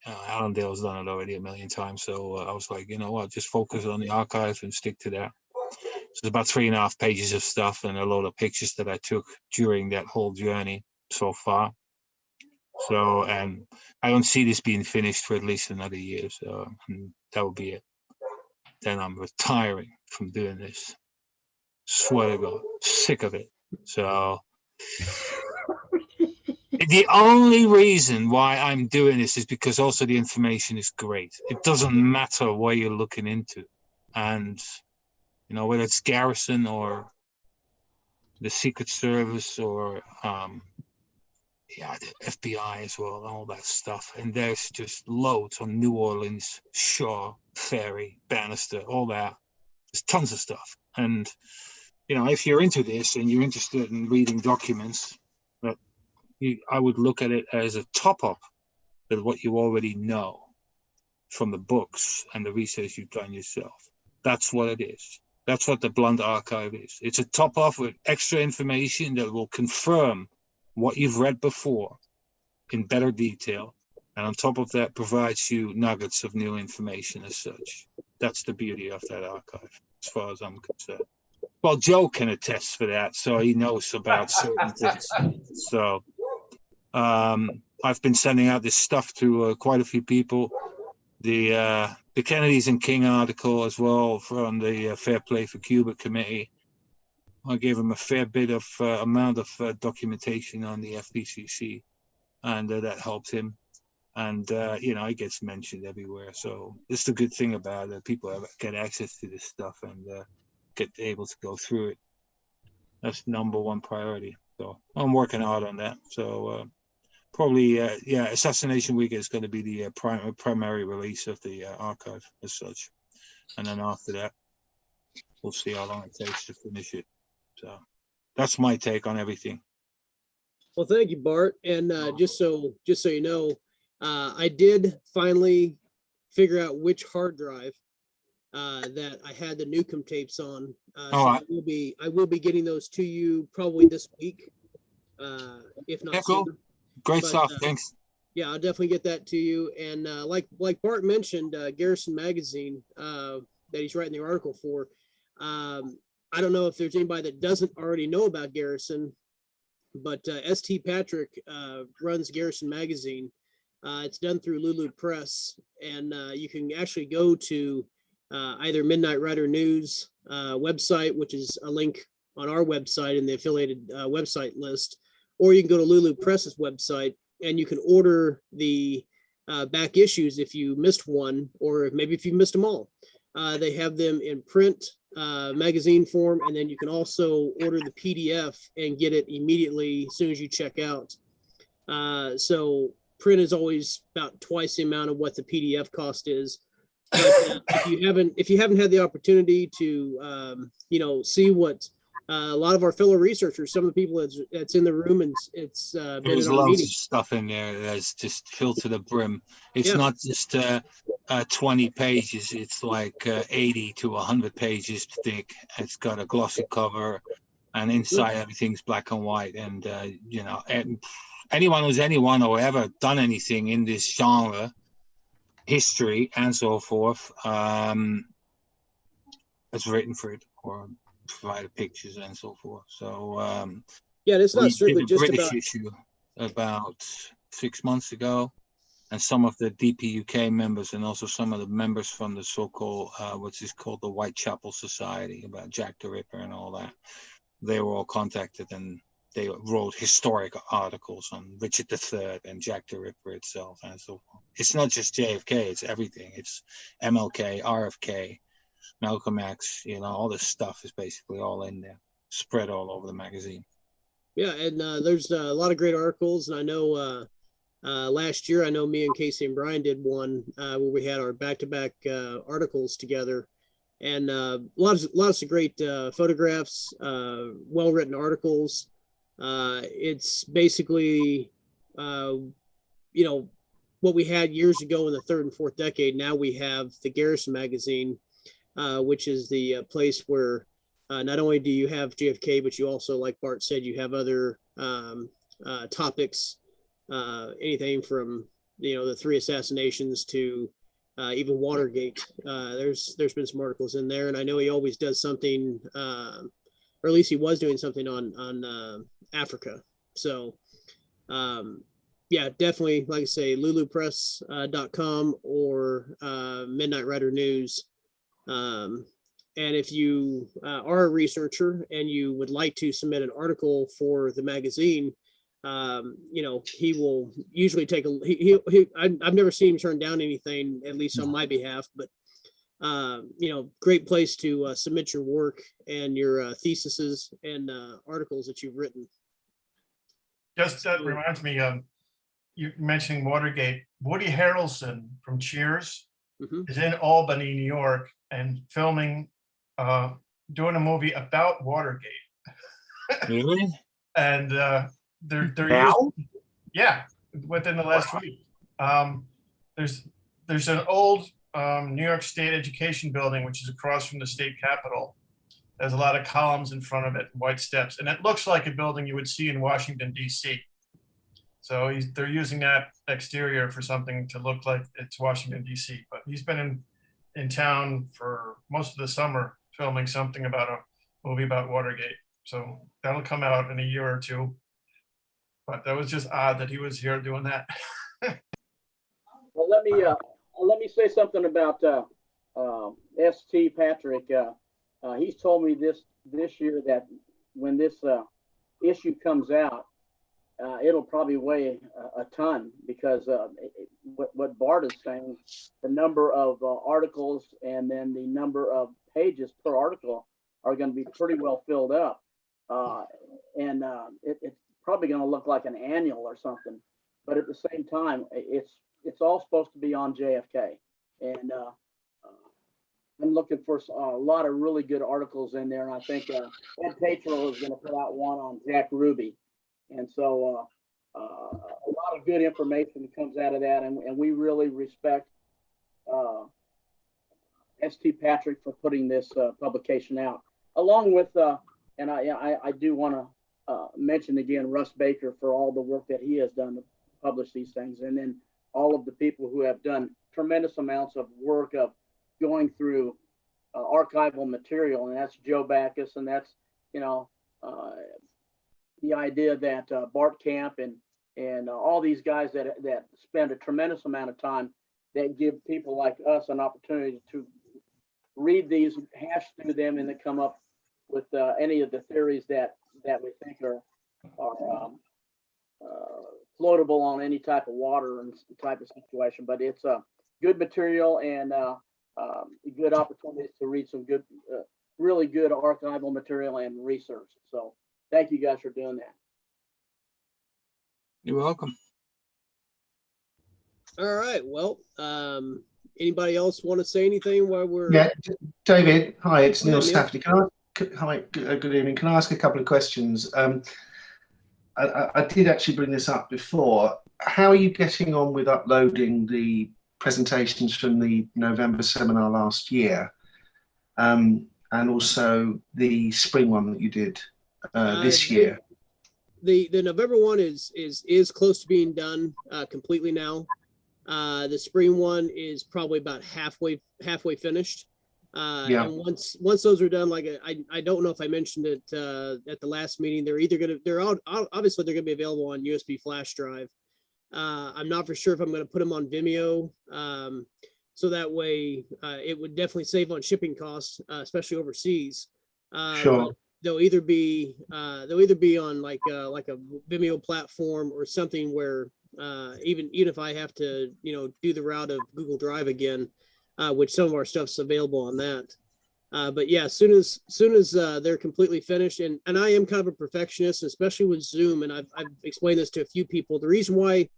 Alan Dale's done it already a million times. So I was like, you know what, just focus on the archive and stick to that. So there's about 3.5 pages of stuff and a load of pictures that I took during that whole journey so far. So, and I don't see this being finished for at least another year. So that will be it. Then I'm retiring from doing this. Swear to God, sick of it. So the only reason why I'm doing this is because also the information is great. It doesn't matter what you're looking into. And, you know, whether it's Garrison or the Secret Service or, yeah, the FBI as well, and all that stuff. And there's just loads on New Orleans, Shaw, Ferry, Bannister, all that. There's tons of stuff. And, you know, if you're into this and you're interested in reading documents, I would look at it as a top-up of what you already know from the books and the research you've done yourself. That's what it is. That's what the Blunt Archive is. It's a top-off with extra information that will confirm what you've read before in better detail. And on top of that, provides you nuggets of new information as such. That's the beauty of that archive, as far as I'm concerned. Well, Joe can attest for that, so he knows about certain things. So I've been sending out this stuff to quite a few people. The Kennedys and King article as well from the Fair Play for Cuba committee. I gave him a fair bit of amount of documentation on the FPCC, and that helped him. And you know, it gets mentioned everywhere. So it's the good thing about it. People get access to this stuff and get able to go through it. That's #1 priority. So I'm working hard on that. So probably, yeah, Assassination Week is going to be the primary release of the archive as such. And then after that, we'll see how long it takes to finish it. So that's my take on everything. Well, thank you, Bart. And just so you know, I did finally figure out which hard drive that I had the Newcomb tapes on. So I will be getting those to you probably this week, if not cool. sooner. Great stuff. Thanks. Yeah, I'll definitely get that to you. And like Bart mentioned, Garrison Magazine that he's writing the article for. I don't know if there's anybody that doesn't already know about Garrison, but ST Patrick runs Garrison Magazine. It's done through Lulu Press, and you can actually go to either Midnight Rider News website, which is a link on our website in the affiliated website list, or you can go to Lulu Press's website and you can order the back issues if you missed one, or maybe if you missed them all. They have them in print magazine form, and then you can also order the PDF and get it immediately as soon as you check out. So print is always about twice the amount of what the PDF cost is. But if you haven't had the opportunity to see what a lot of our fellow researchers, some of the people that's in the room, and it's been There's in our loads meeting. of stuff in there that's just filled to the brim. It's Yeah. not just 20 pages. It's like 80 to 100 pages thick. It's got a glossy cover, and inside everything's black and white. And you know, anyone or ever done anything in this genre, history and so forth, has written for it or provided pictures and so forth. So Yeah, it's not we strictly did a just British about. issue about 6 months ago, and some of the DPUK members and also some of the members from the so-called what's is called the Whitechapel Society about Jack the Ripper and all that, they were all contacted, and they wrote historic articles on Richard III and Jack the Ripper itself and so forth. It's not just JFK, it's everything. It's MLK, RFK, Malcolm X, you know, all this stuff is basically all in there, spread all over the magazine. Yeah, and there's a lot of great articles, and I know last year, I know me and Casey and Brian did one where we had our back-to-back articles together, and lots of great photographs, well-written articles. It's basically, you know, what we had years ago in the third and fourth decade. Now we have the Garrison magazine, which is the place where not only do you have JFK, but you also, like Bart said, you have other topics, anything from, you know, the 3 assassinations to even Watergate. There's been some articles in there, and I know he always does something, or at least he was doing something on Africa. So yeah, definitely, like I say, lulupress.com or Midnight Rider News. And if you are a researcher and you would like to submit an article for the magazine, you know, he will usually take I've never seen him turn down anything, at least on my behalf, but you know, great place to submit your work and your theses and articles that you've written. Just that reminds me, you mentioning Watergate. Woody Harrelson from Cheers is in Albany, New York, and filming, doing a movie about Watergate. Really? And they're Now? yeah, within the last week. There's an old New York State education building which is across from the state capitol. There's a lot of columns in front of it, white steps, and it looks like a building you would see in Washington, D.C. So they're using that exterior for something to look like it's Washington, D.C. But he's been in town for most of the summer filming something about a movie about Watergate. So that'll come out in a year or two. But that was just odd that he was here doing that. Well, let me say something about St. Patrick. He's told me this year that when this issue comes out, it'll probably weigh a ton, because what Bart is saying, the number of articles and then the number of pages per article are going to be pretty well filled up, and it's probably going to look like an annual or something. But at the same time, it's all supposed to be on JFK, and I'm looking for a lot of really good articles in there. And I think Ed Tatro is going to put out one on Jack Ruby. And so a lot of good information comes out of that. And we really respect St. Patrick for putting this publication out, along with, and I do want to mention again, Russ Baker, for all the work that he has done to publish these things. And then all of the people who have done tremendous amounts of work of going through archival material. And that's Joe Backus. And that's, you know, the idea that Bart Camp and all these guys that spend a tremendous amount of time, that give people like us an opportunity to read these, hash through them, and then come up with any of the theories that we think are floatable on any type of water and type of situation. But it's good material and good opportunities to read some good, really good archival material and research. So thank you guys for doing that. You're welcome. All right. Well, anybody else want to say anything while we're? Yeah, David. Hi, it's Go Neil ahead, Neil. Stafford. Hi, good evening. Can I ask a couple of questions? I did actually bring this up before. How are you getting on with uploading the presentations from the November seminar last year, and also the spring one that you did this year? The November one is close to being done completely now. The spring one is probably about halfway finished. Yeah. And once those are done, like I don't know if I mentioned it at the last meeting, obviously they're gonna be available on USB flash drive. I'm not for sure if I'm gonna put them on Vimeo, so that way it would definitely save on shipping costs, especially overseas. Sure. They'll either be on like a Vimeo platform or something where even if I have to do the route of Google Drive again, which some of our stuff's available on that. But yeah, as soon as they're completely finished, and I am kind of a perfectionist, especially with Zoom, and I've explained this to a few people. The reason why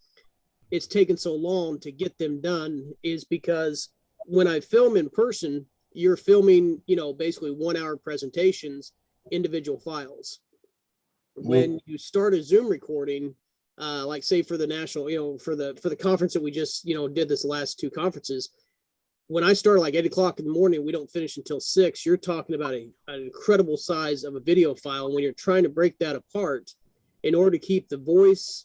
it's taken so long to get them done is because when I film in person, you're filming, basically 1 hour presentations, individual files. When you start a Zoom recording, like say for the national, for the conference that we just, did this last 2 conferences, when I start like 8 o'clock in the morning, we don't finish until 6. You're talking about an incredible size of a video file. When you're trying to break that apart in order to keep the voice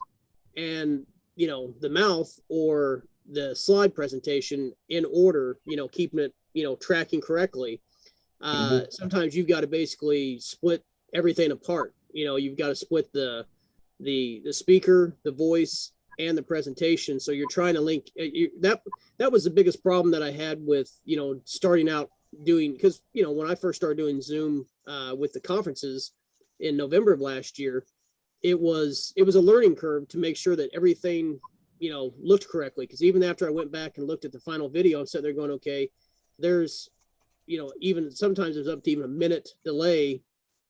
and, the mouth or the slide presentation in order, keeping it, tracking correctly. Sometimes you've got to basically split everything apart. You've got to split the speaker, the voice, and the presentation. So you're trying to link that was the biggest problem that I had with, starting out doing, because, when I first started doing Zoom with the conferences in November of last year, it was a learning curve to make sure that everything, looked correctly. Because even after I went back and looked at the final video, I'm sitting there going, okay, there's, even sometimes there's up to even a minute delay,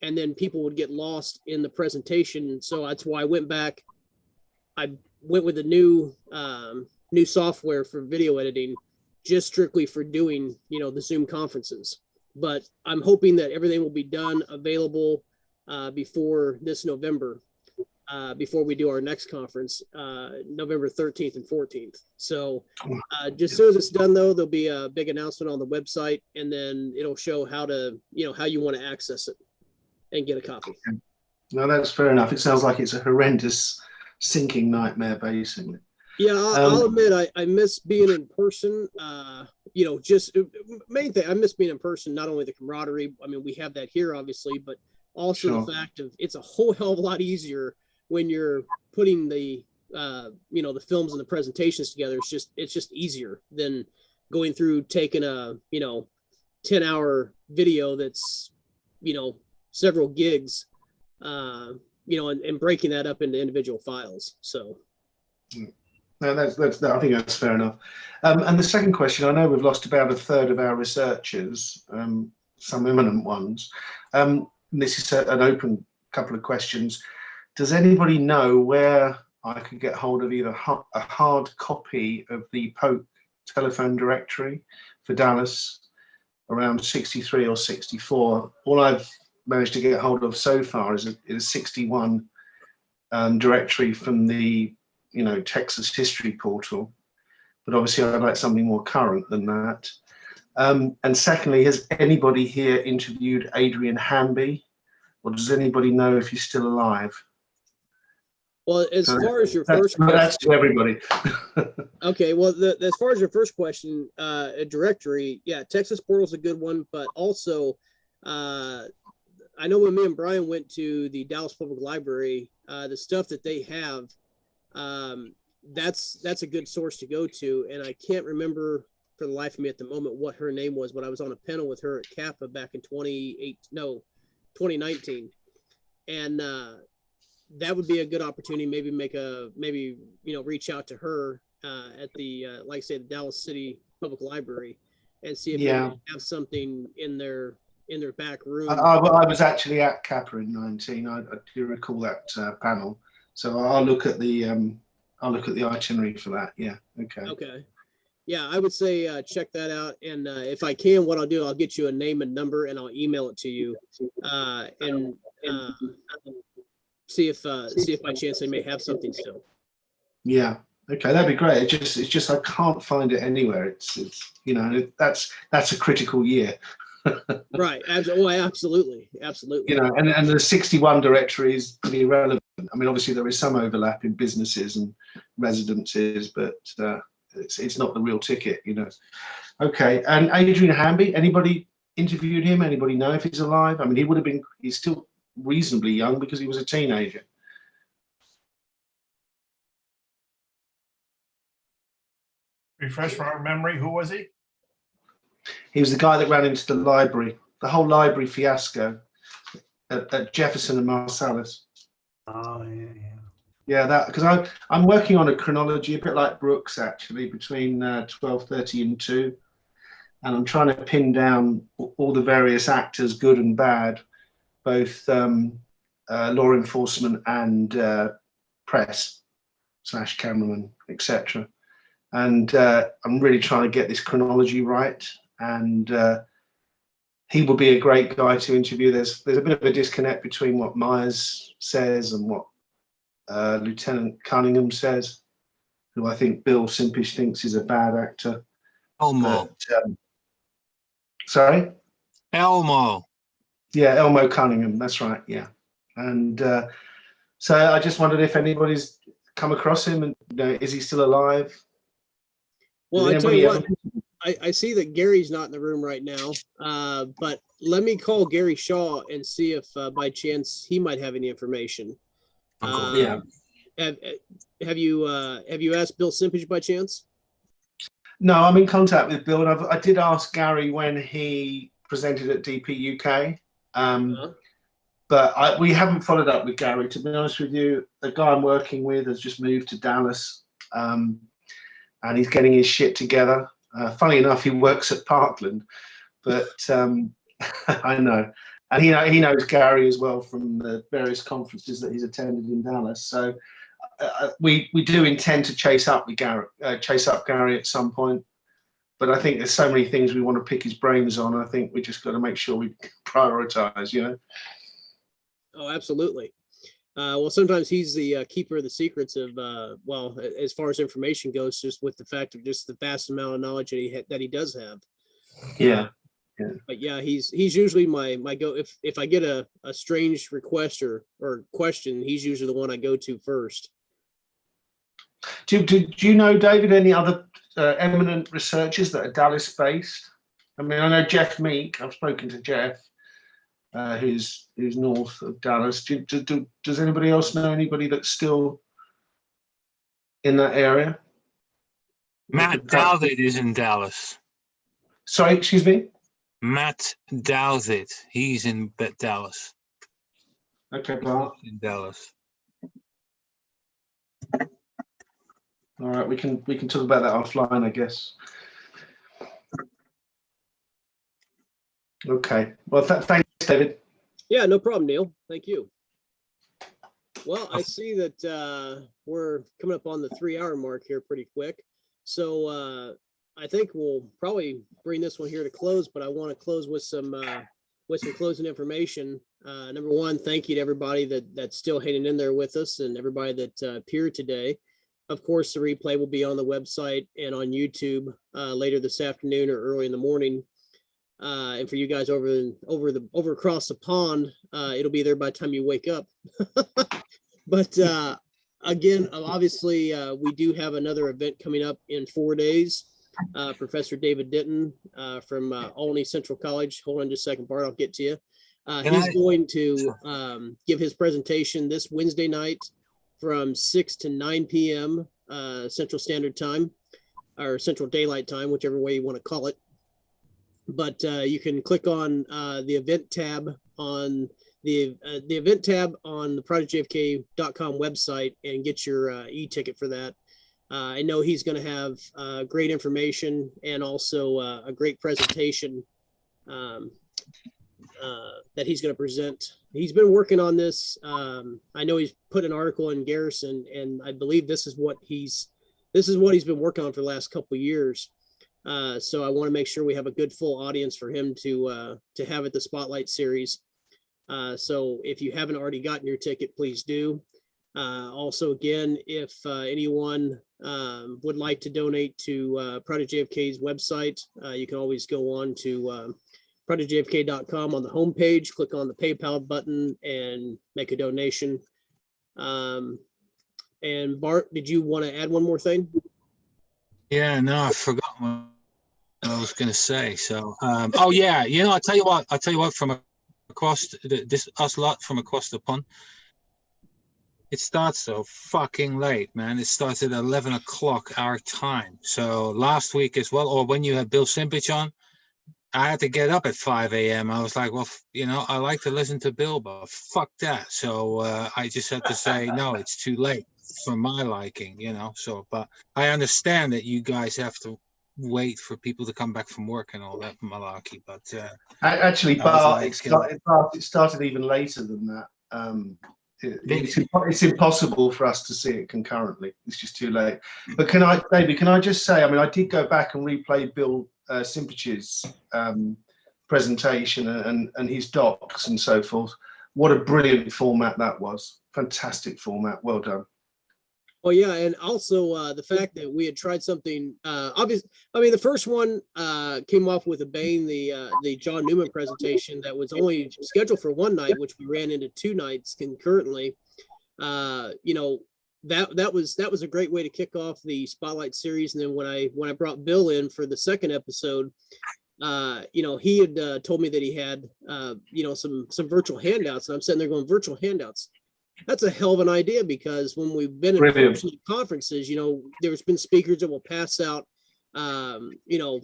and then people would get lost in the presentation. So that's why I went back. I went with the new software for video editing, just strictly for doing, the Zoom conferences. But I'm hoping that everything will be done, available before this November, before we do our next conference, November 13th and 14th. So just as soon as it's done, though, there'll be a big announcement on the website, and then it'll show how to, how you want to access it and get a copy. No, that's fair enough. It sounds like it's a horrendous syncing nightmare, basically. Yeah, I'll admit I miss being in person. Just main thing, I miss being in person. Not only the camaraderie, I mean, we have that here, obviously, but also the fact of it's a whole hell of a lot easier when you're putting the the films and the presentations together. It's just easier than going through taking a 10-hour video that's several gigs, and breaking that up into individual files. So. No, that's I think that's fair enough. And the second question, I know we've lost about a third of our researchers, some eminent ones. This is an open couple of questions. Does anybody know where I could get hold of either a hard copy of the Polk telephone directory for Dallas around 63 or 64? All I've managed to get hold of so far is a 61 directory from the Texas history portal, but obviously I'd like something more current than that. And secondly, has anybody here interviewed Adrian Hamby, or does anybody know if he's still alive? Well, as far as your first question, that's to everybody. Okay, well, as far as your first question, a directory, yeah, Texas Portal is a good one, but also, I know when me and Brian went to the Dallas Public Library, the stuff that they have, that's a good source to go to, and I can't remember for the life of me at the moment what her name was, but I was on a panel with her at Kappa back in 2019, and that would be a good opportunity. Maybe reach out to her at the like I say, the Dallas City Public Library, and see if they have something in their back room. I was actually at Kappa in 19. I do recall that panel, so I'll look at the itinerary for that. Yeah. Okay. Okay. Yeah, I would say check that out. And if I can, what I'll do, I'll get you a name and number and I'll email it to you. And see if by chance they may have something still. Yeah. Okay, that'd be great. It's just I can't find it anywhere. It's you know, that's a critical year. Right. Absolutely. You know, and the 61 directory is pretty irrelevant. I mean, obviously there is some overlap in businesses and residences, but it's not the real ticket, you know. Okay, and Adrian Hamby, anybody interviewed him? Anybody know if he's alive? I mean, he's still reasonably young because he was a teenager. Refresh our memory, who was he? He was the guy that ran into the library, the whole library fiasco at Jefferson and Marsalis. Oh, yeah. Yeah, that because I'm working on a chronology, a bit like Brooks actually, between 12:30 and 2, and I'm trying to pin down all the various actors, good and bad, both law enforcement and press / cameraman, etc. And I'm really trying to get this chronology right, and he will be a great guy to interview. There's a bit of a disconnect between what Myers says and what Lieutenant Cunningham says, who I think Bill Simpish thinks is a bad actor. Elmo. Sorry? Elmo. Yeah, Elmo Cunningham, that's right, yeah. And so I just wondered if anybody's come across him, and you know, is he still alive? Well, I tell you what, I see that Gary's not in the room right now, but let me call Gary Shaw and see if by chance he might have any information. Yeah. Have you asked Bill Simpage by chance? No, I'm in contact with Bill, and I did ask Gary when he presented at DP UK, but we haven't followed up with Gary. To be honest with you, the guy I'm working with has just moved to Dallas, and he's getting his shit together. Funny enough, he works at Parkland, but I know. And he knows Gary as well from the various conferences that he's attended in Dallas. So we do intend to chase up Gary at some point. But I think there's so many things we want to pick his brains on. I think we just got to make sure we prioritize, you know. Oh, absolutely. Well, sometimes he's the keeper of the secrets of, well, as far as information goes, just with the fact of just the vast amount of knowledge that he does have. Yeah. Yeah. But yeah, he's usually my go. If I get a strange request or question, he's usually the one I go to first. Do you know, David, any other eminent researchers that are Dallas based? I mean, I know Jeff Meek. I've spoken to Jeff, who's north of Dallas. Does anybody else know anybody that's still in that area? Matt Dowdit is in Dallas. Sorry, excuse me? Matt Dowdit. He's in Dallas. Okay, Bart. In Dallas. All right, we can talk about that offline, I guess. Okay. Well, thanks, David. Yeah, no problem, Neil. Thank you. Well, I see that we're coming up on the 3-hour mark here pretty quick. So I think we'll probably bring this one here to close, but I want to close with some closing information. Number one, thank you to everybody that's still hanging in there with us and everybody that appeared today. Of course, the replay will be on the website and on YouTube later this afternoon or early in the morning. And for you guys over across the pond, it'll be there by the time you wake up. But again, obviously, we do have another event coming up in 4 days. Professor David Denton from Olney Central College. Hold on just a second, Bart. I'll get to you. He's going to give his presentation this Wednesday night from 6 to 9 p.m. Central Standard Time or Central Daylight Time, whichever way you want to call it. But you can click on the event tab on the event tab on the ProjectJFK.com website and get your e-ticket for that. I know he's going to have great information and also a great presentation that he's going to present. He's been working on this. I know he's put an article in Garrison, and I believe this is what he's this is what he's been working on for the last couple of years. So I want to make sure we have a good full audience for him to have at the Spotlight series. So if you haven't already gotten your ticket, please do. Also, again, if anyone would like to donate to Project JFK's website, you can always go on to projectjfk.com on the homepage, click on the PayPal button and make a donation. And Bart, did you want to add one more thing? Yeah, no, I forgot what I was going to say. So, oh yeah, you know, I'll tell you what, from across this us lot from across the pond, it starts so fucking late, man. It starts at 11 o'clock our time. So last week as well, or when you had Bill Simpich on, I had to get up at 5 a.m. I was like, well, you know, I like to listen to Bill, but fuck that. So I just had to say, no, it's too late for my liking, you know. So, but I understand that you guys have to wait for people to come back from work and all that malarkey. But Actually, I was Bart, like, it started even later than that. It's impossible for us to see it concurrently. It's just too late. But David, can I just say, I mean, I did go back and replay Bill Simpich's presentation and his docs and so forth. What a brilliant format that was. Fantastic format. Well done. Well, yeah, and also the fact that we had tried something obvious. I mean, the first one came off with a bang, the John Newman presentation that was only scheduled for one night, which we ran into 2 nights concurrently. You know, that was a great way to kick off the Spotlight series. And then when I brought Bill in for the second episode, you know, he had told me that he had you know, some virtual handouts, and I'm sitting there going, virtual handouts. That's a hell of an idea, because when we've been in conferences, you know, there's been speakers that will pass out, you know,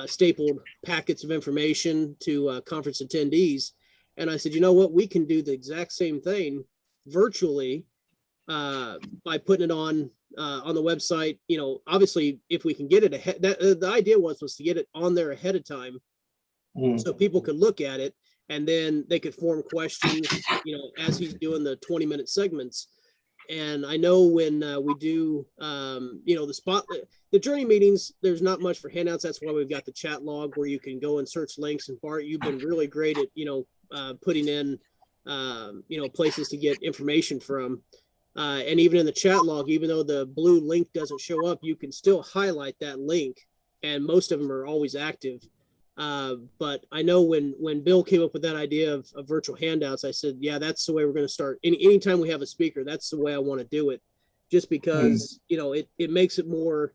stapled packets of information to conference attendees. And I said, you know what, we can do the exact same thing virtually by putting it on the website. You know, obviously, if we can get it ahead, the idea was to get it on there ahead of time, so people could look at it. And then they could form questions, you know, as he's doing the 20-minute segments. And I know when we do, you know, the journey meetings, there's not much for handouts. That's why we've got the chat log where you can go and search links. And Bart, you've been really great at, you know, putting in, you know, places to get information from. And even in the chat log, even though the blue link doesn't show up, you can still highlight that link. And most of them are always active. But I know when Bill came up with that idea of virtual handouts, I said, yeah, that's the way we're going to start. Anytime we have a speaker, that's the way I want to do it, just because, you know, it makes it more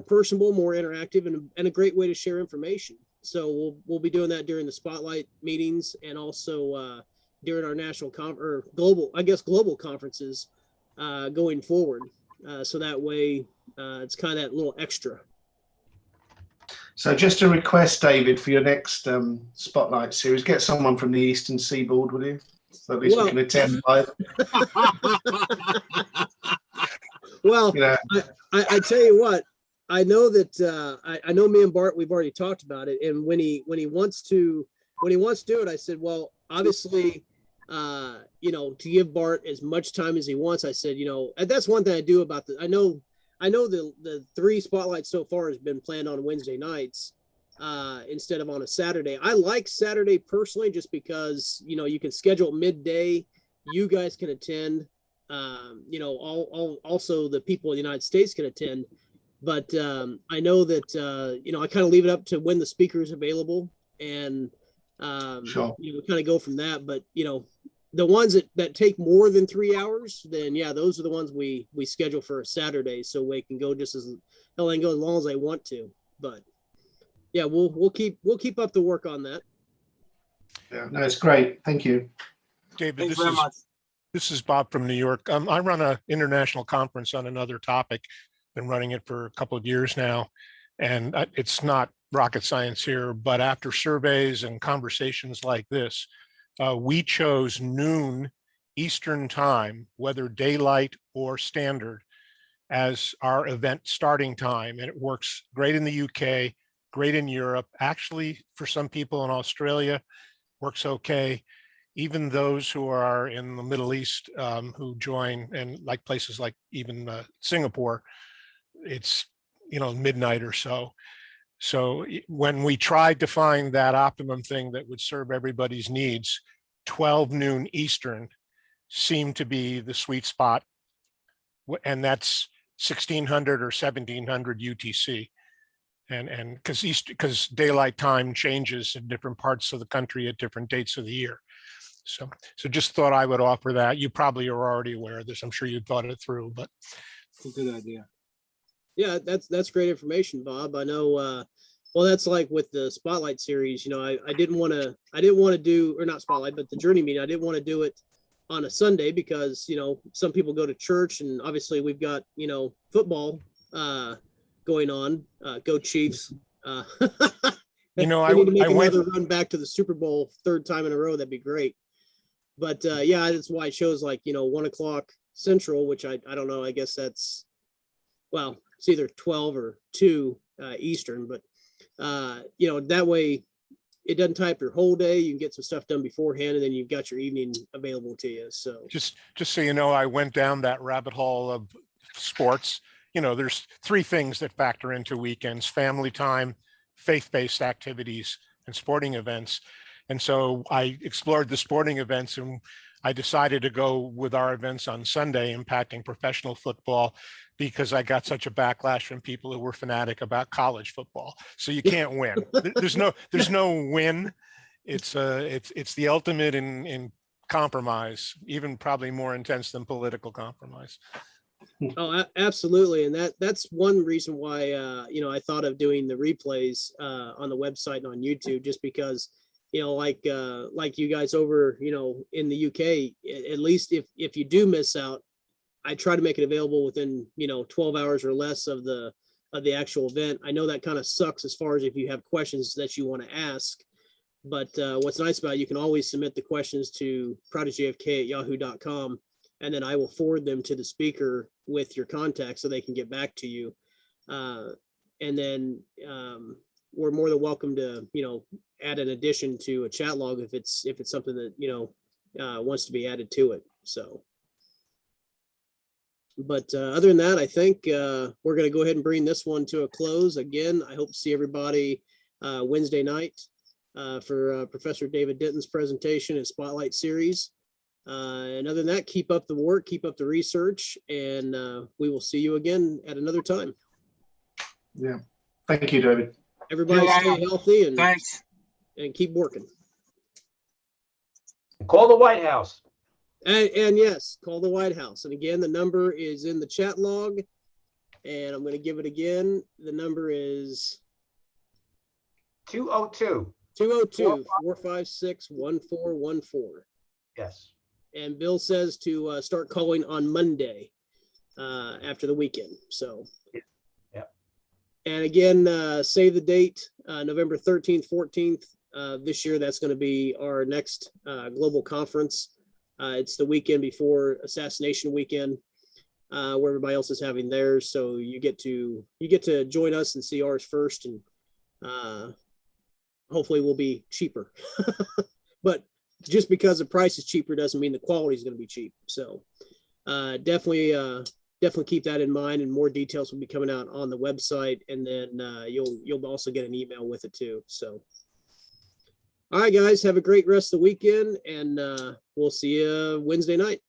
personable, more interactive, and a great way to share information. So we'll be doing that during the Spotlight meetings, and also during our national or global conferences going forward. So that way it's kind of that little extra. So just a request, David, for your next Spotlight series, get someone from the Eastern Seaboard, will you? So at least we can attend live. Well, you know, I tell you what, I know that I know me and Bart, we've already talked about it. And when he wants to do it, I said, well, obviously, you know, to give Bart as much time as he wants. I said, you know, and that's one thing I do about I know the 3 spotlights so far has been planned on Wednesday nights instead of on a Saturday. I like Saturday personally, just because, you know, you can schedule midday, you guys can attend, you know, also the people in the United States can attend. But I know that, you know, I kind of leave it up to when the speaker is available, and sure, you know, kind of go from that. But, you know, the ones that take more than 3 hours, then yeah, those are the ones we schedule for a Saturday, so we can go just as hell and go as long as I want to. But yeah, we'll keep up the work on that. Yeah, no, it's great. Thank you, David. This is Bob from New York. I run an international conference on another topic. Been running it for a couple of years now, and it's not rocket science here. But after surveys and conversations like this, we chose noon Eastern time, whether daylight or standard, as our event starting time. And it works great in the UK, great in Europe. Actually, for some people in Australia, works okay. Even those who are in the Middle East who join, and like places like even Singapore, it's, midnight or so. So when we tried to find that optimum thing that would serve everybody's needs, 12 noon Eastern seemed to be the sweet spot. And that's 1600 or 1700 UTC. And because daylight time changes in different parts of the country at different dates of the year. So just thought I would offer that. You probably are already aware of this. I'm sure you thought it through, but. It's a good idea. Yeah, that's great information, Bob. I know, well, that's like with the Spotlight series, I didn't want to do, or not Spotlight, but the Journey meeting. I didn't want to do it on a Sunday because, some people go to church, and obviously we've got, football going on. Go Chiefs. We need to make another run back to the Super Bowl 3rd time in a row. That'd be great. But yeah, that's why I chose 1 o'clock Central, which I don't know. I guess that's, well, it's either 12 or 2 Eastern, but that way it doesn't tie up your whole day. You can get some stuff done beforehand, and then you've got your evening available to you. So just so you know, I went down that rabbit hole of sports. There's 3 things that factor into weekends: family time, faith-based activities, and sporting events. And so I explored the sporting events, and I decided to go with our events on Sunday impacting professional football, because I got such a backlash from people who were fanatic about college football. So you can't win. There's no win. It's the ultimate in compromise, even probably more intense than political compromise. Oh, absolutely. And that's one reason why, I thought of doing the replays on the website and on YouTube, just because, like you guys over, in the UK, at least if you do miss out, I try to make it available within, 12 hours or less of the actual event. I know that kind of sucks as far as if you have questions that you want to ask, but what's nice about it, you can always submit the questions to prodigfk@yahoo.com, and then I will forward them to the speaker with your contact so they can get back to you. And then we're more than welcome to, add an addition to a chat log if it's something that, wants to be added to it. So. But other than that, I think we're going to go ahead and bring this one to a close. Again, I hope to see everybody Wednesday night for Professor David Denton's presentation and Spotlight series. And other than that, keep up the work, keep up the research, and we will see you again at another time. Yeah. Thank you, David. Everybody stay healthy and Thanks. And keep working. Call the White House. And yes, call the White House. And again, the number is in the chat log. And I'm going to give it again. The number is 202-456-1414. Yes. And Bill says to start calling on Monday after the weekend. So, yeah. And again, save the date, November 13th, 14th. This year, that's going to be our next global conference. It's the weekend before Assassination Weekend, where everybody else is having theirs. So you get to join us and see ours first, and hopefully we'll be cheaper. But just because the price is cheaper doesn't mean the quality is going to be cheap. So definitely keep that in mind, and more details will be coming out on the website, and then you'll also get an email with it too. So. All right, guys, have a great rest of the weekend, and we'll see you Wednesday night.